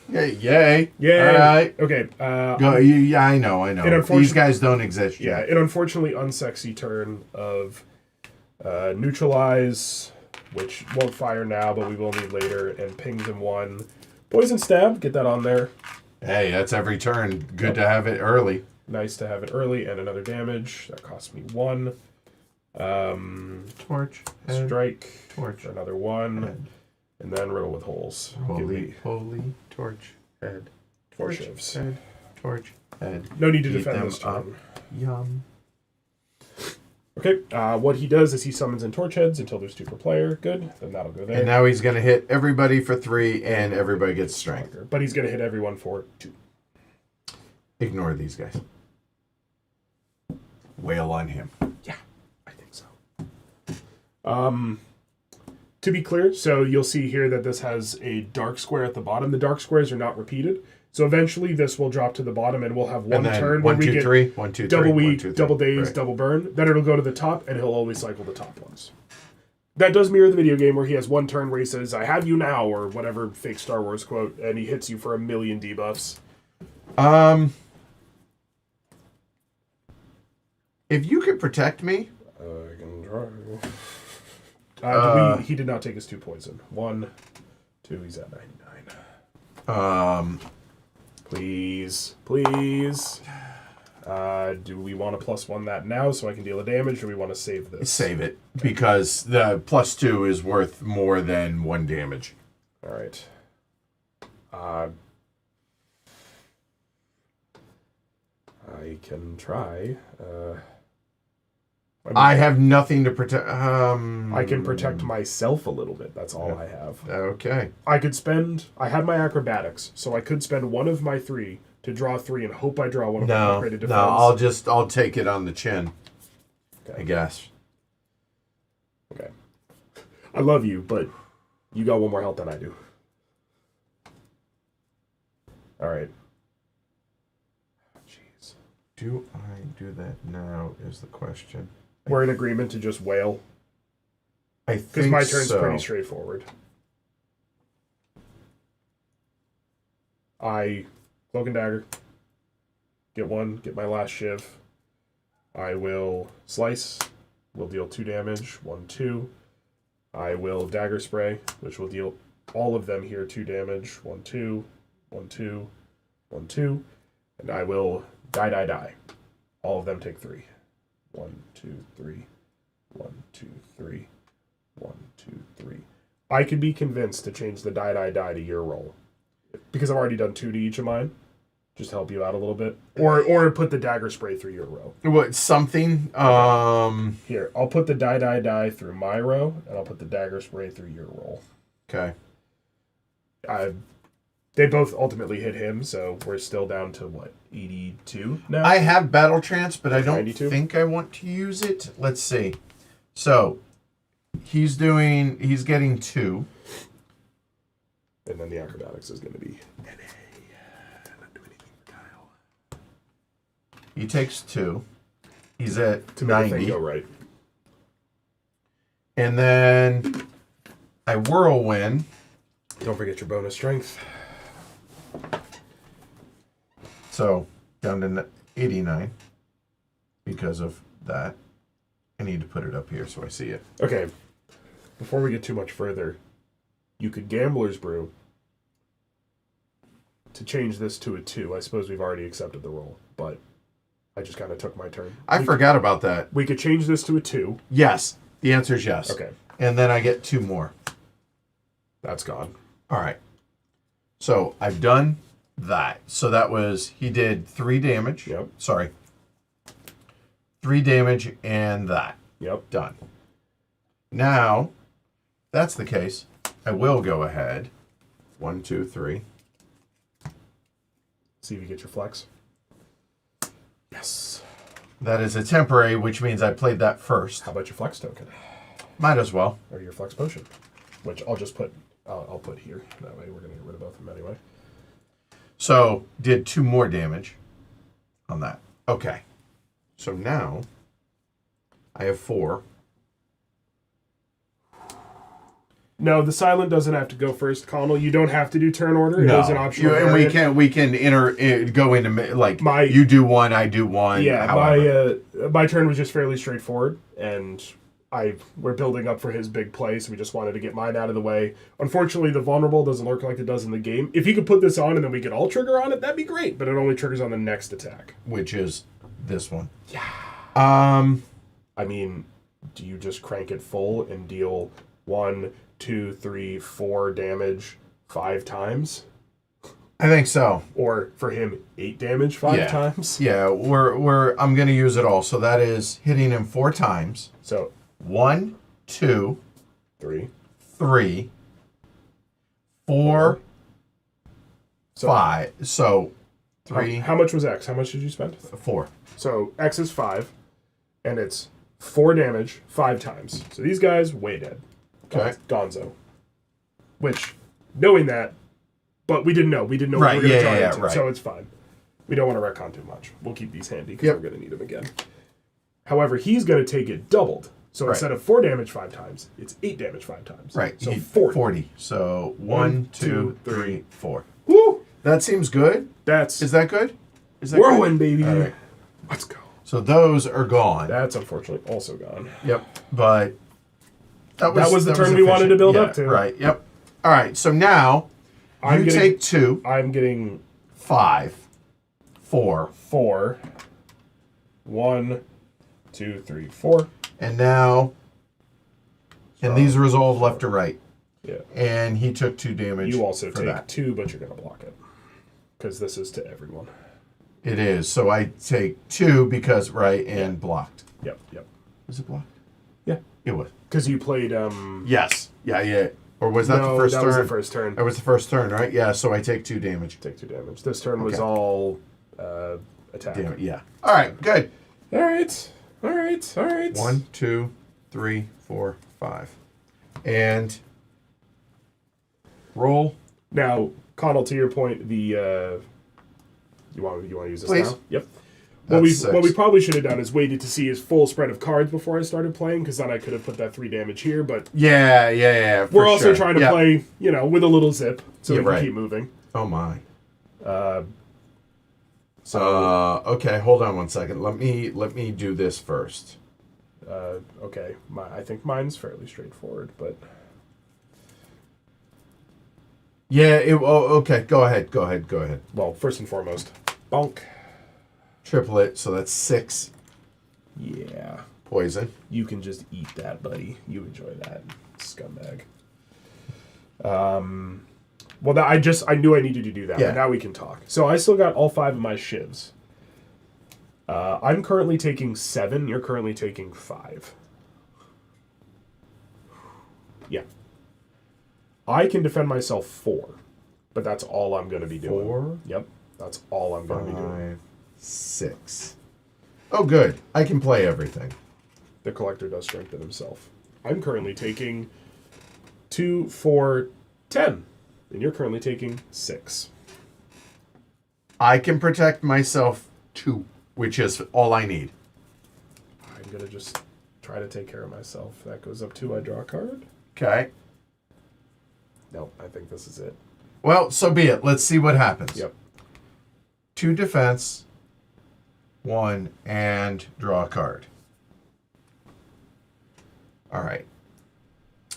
Yay. Yay. All right. Okay. Yeah, I know. These guys don't exist Yeah, yet. an unfortunately unsexy turn of neutralize, which won't fire now, but we will need later, and pings him 1. Poison stab, get that on there. Hey, that's every turn. Good to have it early. Nice to have it early, and another damage. That costs me 1. Torch. Strike. Torch. For another 1. Head. And then riddle with holes. Holy torch head. Torch Torch shivs. head. Torch head. No need to Eat defend them this turn. Yum. Okay, what he does is he summons in torch heads until there's 2 per player. Good, then that'll go there. And now he's going to hit everybody for 3, and everybody gets strength. But he's going to hit everyone for 2. Ignore these guys. Wail on him. Yeah, I think so. To be clear, so you'll see here that this has a dark square at the bottom. The dark squares are not repeated. So eventually this will drop to the bottom and we'll have one turn where we get 1, 2, 3. double 1, weak, 2, 3. double daze, Right. double burn. Then it'll go to the top and he'll always cycle the top ones. That does mirror the video game where he has 1 turn where he says, I have you now, or whatever fake Star Wars quote, and he hits you for 1,000,000 debuffs. If you could protect me. I can try. He did not take his 2 poison. 1, 2, he's at 99. Please. Do we want to +1 that now so I can deal the damage, or do we want to save this? Save it, because the +2 is worth more than 1 damage. All right. I can try. I have nothing to protect. I can protect myself a little bit. That's all I have. Okay. I could spend. I had my acrobatics, so I could spend one of my 3 to draw 3 and hope I draw one of my upgraded defense. No, I'll take it on the chin. Okay. I guess. Okay. I love you, but you got 1 more health than I do. All right. Jeez. Do I do that now? Is the question. We're in agreement to just wail. I think because my turn's so. pretty straightforward. I cloak and dagger. Get 1. Get my last shiv. I will slice. Will deal 2 damage. 1, 2. I will dagger spray, which will deal all of them here 2 damage. 1, 2. 1, 2. 1, 2. And I will die. All of them take 3. 1, 2, 3. 1, 2, 3. 1, 2, 3. I could be convinced to change the die to your roll. Because I've already done 2 to each of mine. Just to help you out a little bit. Or put the dagger spray through your row. What, something? Here, I'll put the die through my row, and I'll put the dagger spray through your roll. Okay. They both ultimately hit him, so we're still down to, what, 82 now? I have battle trance, but I don't 92? think I want to use it. Let's see. So, he's getting 2. And then the acrobatics is going to be NA. Not do anything for Kyle. He takes 2. He's at To make the 90. thing go right. And then I whirlwind. Don't forget your bonus strength. So, down to 89 because of that. I need to put it up here so I see it. Okay. Before we get too much further, you could Gambler's Brew to change this to a 2. I suppose we've already accepted the roll, but I just kind of took my turn. I forgot about that. We could change this to a 2. Yes. The answer is yes. Okay. And then I get 2 more. That's gone. All right. So I've done that. So that was, he did 3 damage. Yep. Sorry. 3 damage and that. Yep. Done. Now, if that's the case, I will go ahead. 1, 2, 3. See if you get your flex. Yes. That is a temporary, which means I played that first. How about your flex token? Might as well. Or your flex potion? Which I'll just put, I'll put here. That way we're going to get rid of both of them anyway. So, did 2 more damage on that. Okay. So now, I have 4. No, the silent doesn't have to go first, Connell. You don't have to do turn order. It is an optional and variant. we can go into, like, you do 1, I do 1. Yeah, however. my turn was just fairly straightforward, and we're building up for his big play, so we just wanted to get mine out of the way. Unfortunately, the vulnerable doesn't work like it does in the game. If you could put this on and then we could all trigger on it, that'd be great, but it only triggers on the next attack. Which is this one. Yeah. I mean, do you just crank it full and deal 1, 2, 3, 4 damage 5 times? I think so. Or for him, 8 damage 5 times? Yeah, I'm gonna use it all. So that is hitting him 4 times. So 1, 2, 3, 3, 4, so 5. So 3. How much was X? How much did you spend? 4. So X is 5, and it's 4 damage 5 times. So these guys way dead. Okay. Gonzo. Which, knowing that, but we didn't know. We didn't know Right, what we were going to yeah, draw into, right. so it's fine. We don't want to retcon too much. We'll keep these handy because Yep. we're going to need them again. However, he's going to take it doubled. So Right. instead of 4 damage 5 times, it's 8 damage 5 times. Right. So he- 40. 40. So 1, 2, 3, 4. Woo! That seems good. That's Is that good? Is that whirlwind, baby. All right. Let's go. So those are gone. That's unfortunately also gone. Yep. But That was the turn we wanted efficient. to build Yeah, up to. Right. Yep. All right. So now you take 2, I'm getting 5, 4, 4. 1, 2, 3, 4. and now, and these resolve left to right. Yeah. And he took 2 damage. You also for take that. 2, but you're going to block it. Because this is to everyone. It is. So I take 2 because, and blocked. Yep. Was it blocked? Yeah. It was. Because you played... Yes. Yeah. Or was that the first turn? No, that was the first turn. That was the first turn, right? Yeah, so I take 2 damage. Take 2 damage. This turn was all attack. Damn, yeah. All right, good. All right. 1, 2, 3, 4, 5. And roll. Now, Connell, to your point, the... You want to use this Please. now? Yep. That's What we 6. probably should have done is waited to see his full spread of cards before I started playing, because then I could have put that 3 damage here, but... Yeah. We're also trying to play, with a little zip, so we can keep moving. Oh, my. So... Okay, hold on one second. Let me do this first. Okay. I think mine's fairly straightforward, but... Yeah, okay, go ahead. Well, first and foremost, bonk. Triplet, so that's 6 Yeah. poison. You can just eat that, buddy. You enjoy that, scumbag. Well, I knew I needed to do that, Yeah. but now we can talk. So I still got all 5 of my shivs. I'm currently taking 7. You're currently taking 5. Yeah. I can defend myself 4, but that's all I'm going to be doing. 4? Yep. That's all I'm going to be doing. 5, 6. Oh, good. I can play everything. The collector does strengthen himself. I'm currently taking 2, 4, 10. And you're currently taking 6. I can protect myself 2, which is all I need. I'm going to just try to take care of myself. That goes up 2. I draw a card. Okay. Nope, I think this is it. Well, so be it. Let's see what happens. Yep. 2 defense, 1, and draw a card. All right.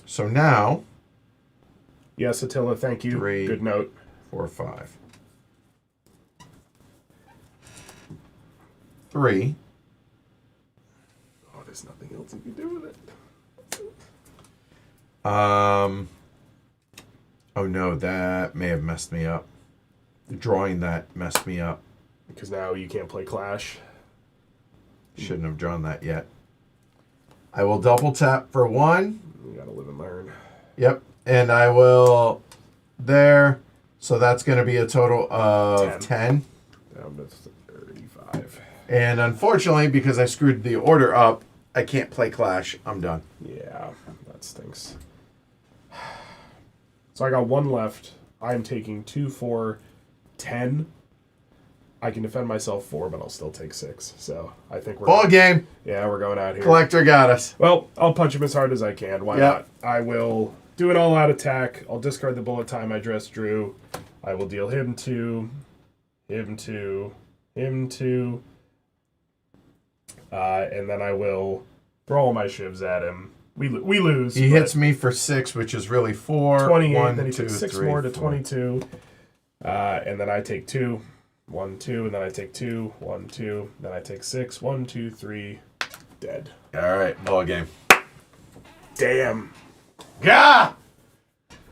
So now... Yes, Attila, thank you. 3. Good note. 4, 5. 3. Oh, there's nothing else you can do with it. Oh no, that may have messed me up. Drawing that messed me up. Because now you can't play Clash. Shouldn't have drawn that yet. I will double tap for 1. You gotta live and learn. Yep. And I will there. So that's going to be a total of 10. Down to 35. And unfortunately, because I screwed the order up, I can't play Clash. I'm done. Yeah, that stinks. So I got 1 left. I'm taking 2, 4, 10. I can defend myself 4, but I'll still take 6. So I think we're... Ball game. Yeah, we're going out here. Collector got us. Well, I'll punch him as hard as I can. Why Yep. not? I will do an all-out attack. I'll discard the bullet time I just drew. I will deal him 2, him 2, him 2. And then I will throw all my shivs at him. We lose. He hits me for 6, which is really 4. 28. 1, then he 2, takes 6 3, more to 4. 22. And then I take 2. 1, 2. And then I take 2. 1, 2. Then I take 6. 1, 2, 3. Dead. All right, ball game. Damn. Gah!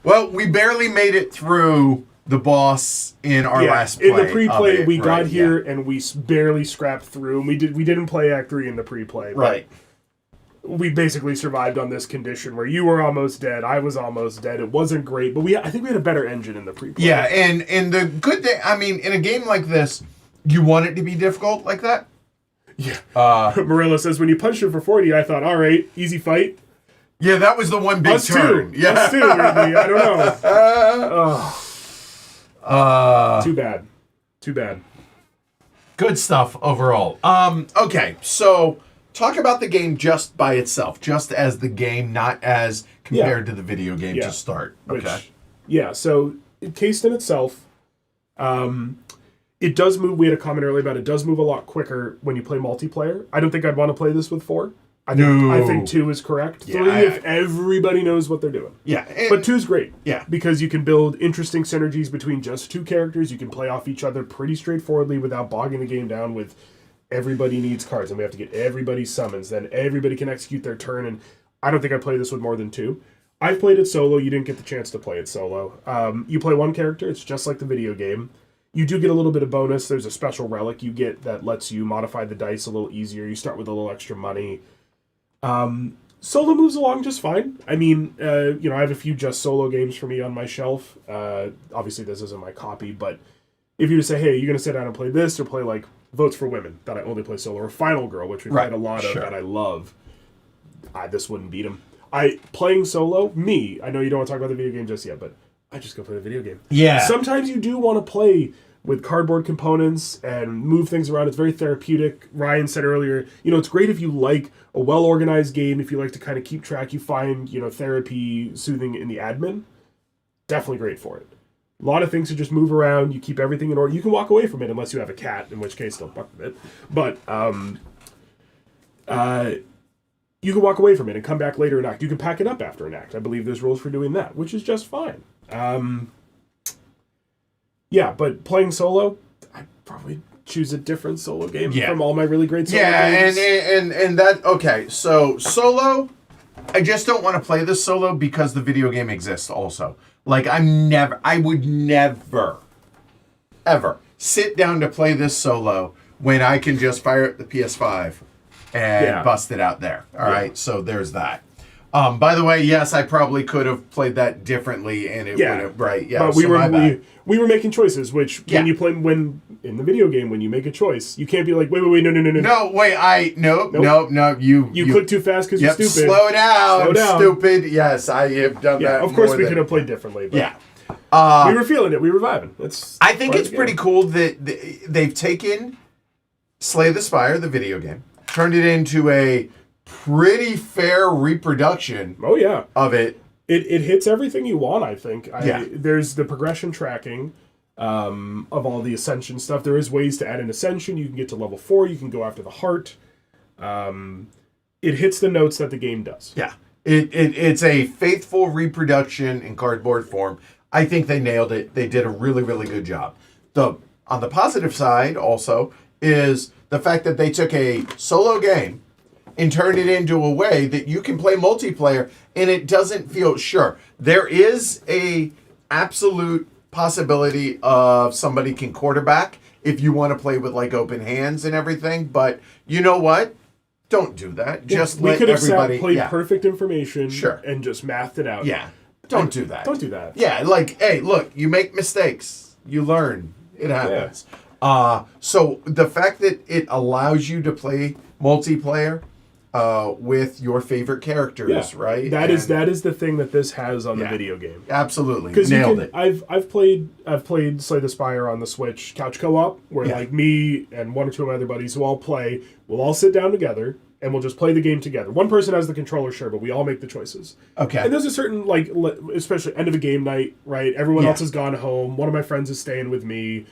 Well, we barely made it through the boss in our last play. In the pre-play, we got right, here and we barely scrapped through. And we didn't play Act 3 in the pre-play. Right. We basically survived on this condition where you were almost dead, I was almost dead. It wasn't great, but I think we had a better engine in the pre-play. Yeah, and the good thing, I mean, in a game like this, you want it to be difficult like that? Yeah. Marilla says, when you punched him for 40, I thought, all right, easy fight. Yeah, that was the one big Us turn. too. Yeah. Us too, Ridley. I don't know. Too bad. Too bad. Good stuff overall. Okay, so talk about the game just by itself, just as the game, not as compared to the video game to start. Okay. So encased in itself, it does move. We had a comment earlier about it does move a lot quicker when you play multiplayer. I don't think I'd want to play this with 4. I think 2 is correct. 3 if everybody knows what they're doing. Yeah. But 2 is great. Yeah. Because you can build interesting synergies between just 2 characters. You can play off each other pretty straightforwardly without bogging the game down with everybody needs cards and we have to get everybody's summons. Then everybody can execute their turn. And I don't think I'd play this with more than 2. I've played it solo. You didn't get the chance to play it solo. You play 1 character. It's just like the video game. You do get a little bit of bonus. There's a special relic you get that lets you modify the dice a little easier. You start with a little extra money. Solo moves along just fine. I mean, I have a few just solo games for me on my shelf. Obviously, this isn't my copy, but if you were to say, hey, you're going to sit down and play this or play, like, Votes for Women, that I only play solo, or Final Girl, which we've played a lot of that I love, this wouldn't beat them. Playing solo, I know you don't want to talk about the video game just yet, but I just go play the video game. Yeah. Sometimes you do want to play with cardboard components and move things around. It's very therapeutic. Ryan said earlier, it's great if you like a well-organized game, if you like to kind of keep track, you find, therapy soothing in the admin. Definitely great for it. A lot of things to just move around. You keep everything in order. You can walk away from it unless you have a cat, in which case don't fuck with it. But you can walk away from it and come back later and act. You can pack it up after an act. I believe there's rules for doing that, which is just fine. But playing solo, I'd probably choose a different solo game from all my really great solo games. and that, okay, so solo, I just don't want to play this solo because the video game exists also. Like, I would never, ever sit down to play this solo when I can just fire up the PS5 and bust it out there. All right, so there's that. By the way, yes, I probably could have played that differently, and it would have, right? Yeah, but we were making choices. Which when in the video game, when you make a choice, you can't be like, wait, no. No, wait, no. You click too fast because you're stupid. Slow down, stupid. Yes, I have done that. Of course, we could have played differently. But we were feeling it. We were vibing. I think it's pretty cool that they've taken Slay the Spire, the video game, turned it into a pretty fair reproduction of it. It hits everything you want, I think. There's the progression tracking of all the Ascension stuff. There is ways to add an Ascension. You can get to level 4. You can go after the heart. It hits the notes that the game does. Yeah. It's a faithful reproduction in cardboard form. I think they nailed it. They did a really, really good job. On the positive side, also, is the fact that they took a solo game and turned it into a way that you can play multiplayer, and it doesn't feel there is a absolute possibility of somebody can quarterback if you want to play with like open hands and everything, but you know what? Don't do that. Just let everybody play perfect information and just mathed it out. Yeah. Don't do that. Don't do that. Yeah, like, hey, look, you make mistakes. You learn. It happens. So the fact that it allows you to play multiplayer with your favorite characters, right? That is the thing that this has on the video game. Absolutely, nailed it. I've played Slay the Spire on the Switch couch co-op, where like me and one or two of my other buddies who all play, we'll all sit down together and we'll just play the game together. One person has the controller, sure, but we all make the choices. Okay. And there's a certain especially end of a game night, right? Everyone else has gone home. One of my friends is staying with me.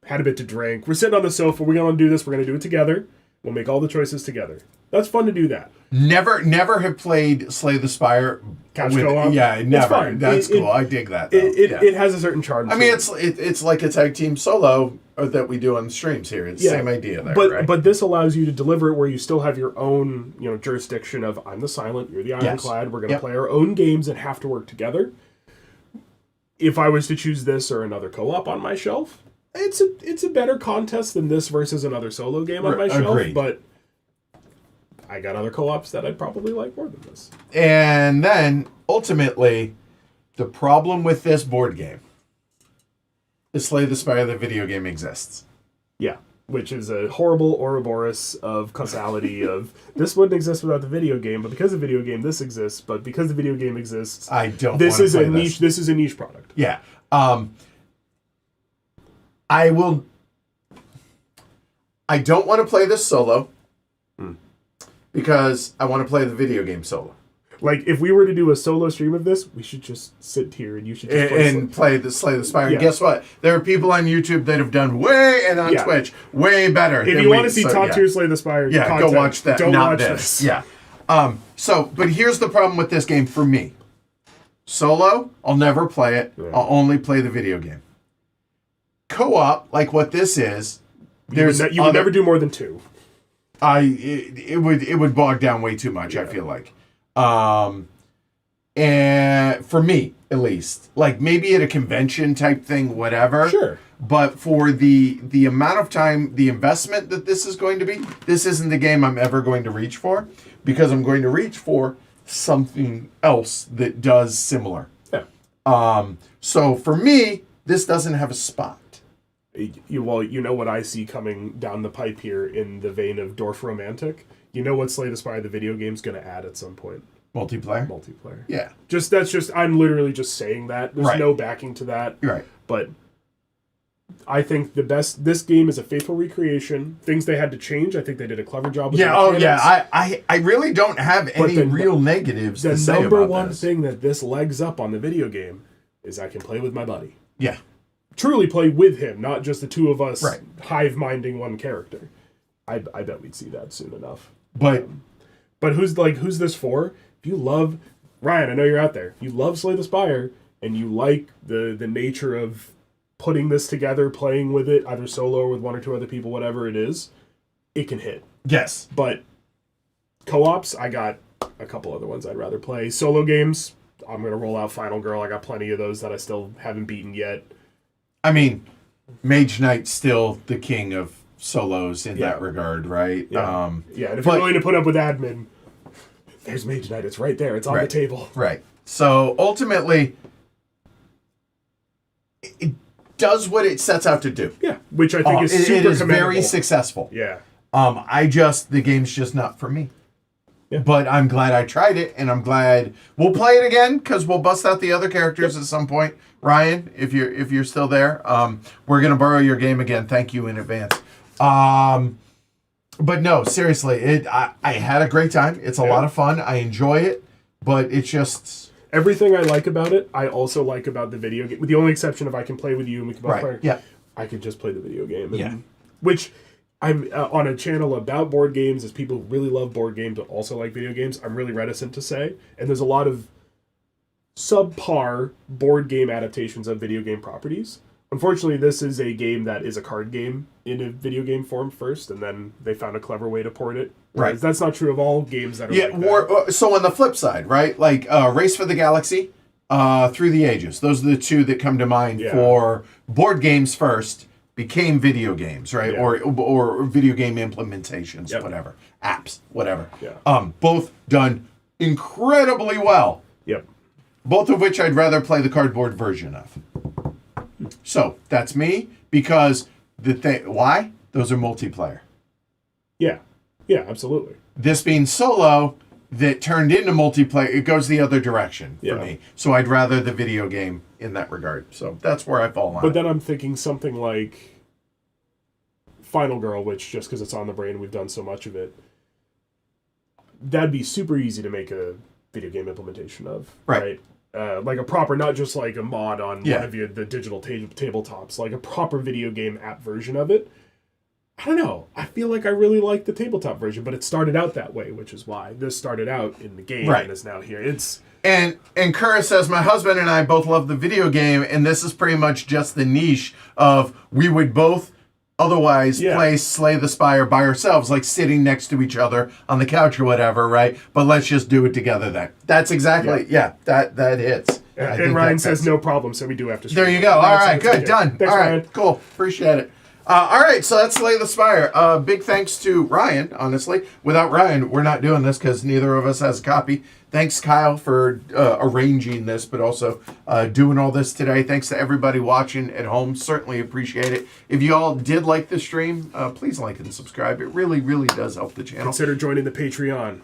Had a bit to drink. We're sitting on the sofa. We're going to do this. We're going to do it together. We'll make all the choices together. That's fun to do that. Never have played Slay the Spire couch co-op. Yeah, never. It's fine. That's cool. I dig that. It has a certain charm. I mean, it's like a tag team solo that we do on the streams here. It's the same idea there, right? But this allows you to deliver it where you still have your own jurisdiction of I'm the silent, you're the ironclad. We're going to play our own games and have to work together. If I was to choose this or another co-op on my shelf, it's a better contest than this versus another solo game on my shelf. Agreed. But I got other co-ops that I'd probably like more than this. And then, ultimately, the problem with this board game is Slay the Spire, the video game exists. Yeah, which is a horrible Ouroboros of causality of this wouldn't exist without the video game, but because of the video game, this exists. But because the video game exists, I don't. This is a niche. This is a niche product. Yeah. I don't want to play this solo because I want to play the video game solo. Like, if we were to do a solo stream of this, we should just sit here and you should just play the Slay the Spire. Yeah. And guess what? There are people on YouTube that have done on Twitch way better. If you want to see top tier Slay the Spire, content, go watch that. Don't not watch this. Yeah. But here's the problem with this game for me. Solo, I'll never play it. Yeah. I'll only play the video game. Co-op, like what this is, you would never do more than 2. It would bog down way too much. I feel like, And for me, at least, like maybe at a convention type thing, whatever. Sure. But for the amount of time, the investment that this is going to be, this isn't the game I'm ever going to reach for, because I'm going to reach for something else that does similar. Yeah. So for me, this doesn't have a spot. Well, you know what I see coming down the pipe here in the vein of Dorf Romantic? You know what Slay the Spire, the video game's going to add at some point? Multiplayer. Yeah. I'm literally just saying that. There's no backing to that. Right. But I think this game is a faithful recreation. Things they had to change, I think they did a clever job with I really don't have any real negatives to say about this. The number one thing that this legs up on the video game is I can play with my buddy. Yeah. Truly play with him, not just the two of us hive-minding one character. I bet we'd see that soon enough. But who's this for? If you love Ryan, I know you're out there. If you love Slay the Spire and you like the nature of putting this together, playing with it, either solo or with one or two other people, whatever it is, it can hit. Yes. But co-ops, I got a couple other ones I'd rather play. Solo games, I'm gonna roll out Final Girl. I got plenty of those that I still haven't beaten yet. I mean, Mage Knight's still the king of solos in that regard, right? Yeah. And if you're willing to put up with admin, there's Mage Knight. It's right there. It's on the table. Right. So ultimately, it does what it sets out to do. Yeah, which I think is super It is commendable. very successful. Yeah. The game's just not for me. Yeah. But I'm glad I tried it, and I'm glad we'll play it again, because we'll bust out the other characters at some point. Ryan, if you're still there, we're gonna borrow your game again. Thank you in advance. But no, seriously, I had a great time. It's a lot of fun. I enjoy it, but it's just everything I like about it. I also like about the video game, with the only exception of I can play with you and we can both play. Yeah, I can just play the video game. And, which I'm on a channel about board games, as people who really love board games but also like video games. I'm really reticent to say, and there's a lot of subpar board game adaptations of video game properties. Unfortunately, this is a game that is a card game in a video game form first, and then they found a clever way to port it. Right. That's not true of all games that are like that. So on the flip side, right? Like Race for the Galaxy, Through the Ages. Those are the two that come to mind for board games first, became video games, right? Yeah. Or video game implementations, whatever. Apps, whatever. Yeah. Both done incredibly well. Yep. Both of which I'd rather play the cardboard version of. So that's me, because why? Those are multiplayer. Yeah. Yeah, absolutely. This being solo that turned into multiplayer, it goes the other direction for me. So I'd rather the video game in that regard. So that's where I fall on. But then I'm thinking something like Final Girl, which, just because it's on the brain, we've done so much of it, that'd be super easy to make a video game implementation of. Right? Like a proper, not just like a mod on one of the digital tabletops, like a proper video game app version of it. I don't know. I feel like I really like the tabletop version, but it started out that way, which is why this started out in the game and is now here. And Kura says, my husband and I both love the video game, and this is pretty much just the niche of we would both otherwise play Slay the Spire by ourselves, like sitting next to each other on the couch or whatever, right? But let's just do it together then. That's exactly, that hits. And Ryan says no problem, so we do have to stream. There you go. All right, good, done. Thanks, all right, Ryan. Cool. Appreciate it. All right, so that's Slay the Spire. Big thanks to Ryan, honestly. Without Ryan, we're not doing this because neither of us has a copy. Thanks, Kyle, for arranging this, but also doing all this today. Thanks to everybody watching at home. Certainly appreciate it. If you all did like the stream, please like and subscribe. It really, really does help the channel. Consider joining the Patreon.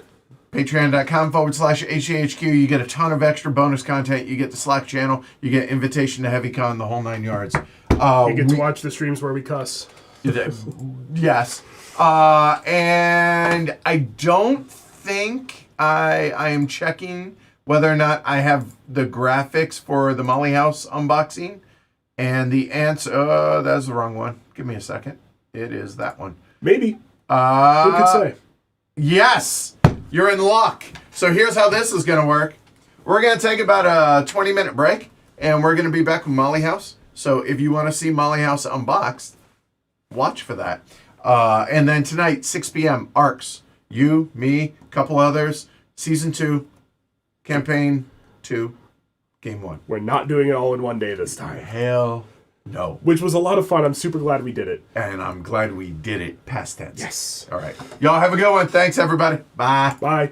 Patreon.com/HAHQ. You get a ton of extra bonus content. You get the Slack channel. You get invitation to HeavyCon, the whole 9 yards. You get to watch the streams where we cuss. Yes. And I don't think I am checking whether or not I have the graphics for the Molly House unboxing. And the answer, that's the wrong one. Give me a second. It is that one. Maybe. Who could say? Yes. You're in luck. So here's how this is going to work. We're going to take about a 20-minute break, and we're going to be back with Molly House. So if you want to see Molly House unboxed, watch for that. And then tonight, 6 p.m., Arcs. You, me, a couple others. Season 2, campaign 2, game 1. We're not doing it all in one day this time. Hell no. Which was a lot of fun. I'm super glad we did it. And I'm glad we did it past tense. Yes. All right. Y'all have a good one. Thanks, everybody. Bye. Bye.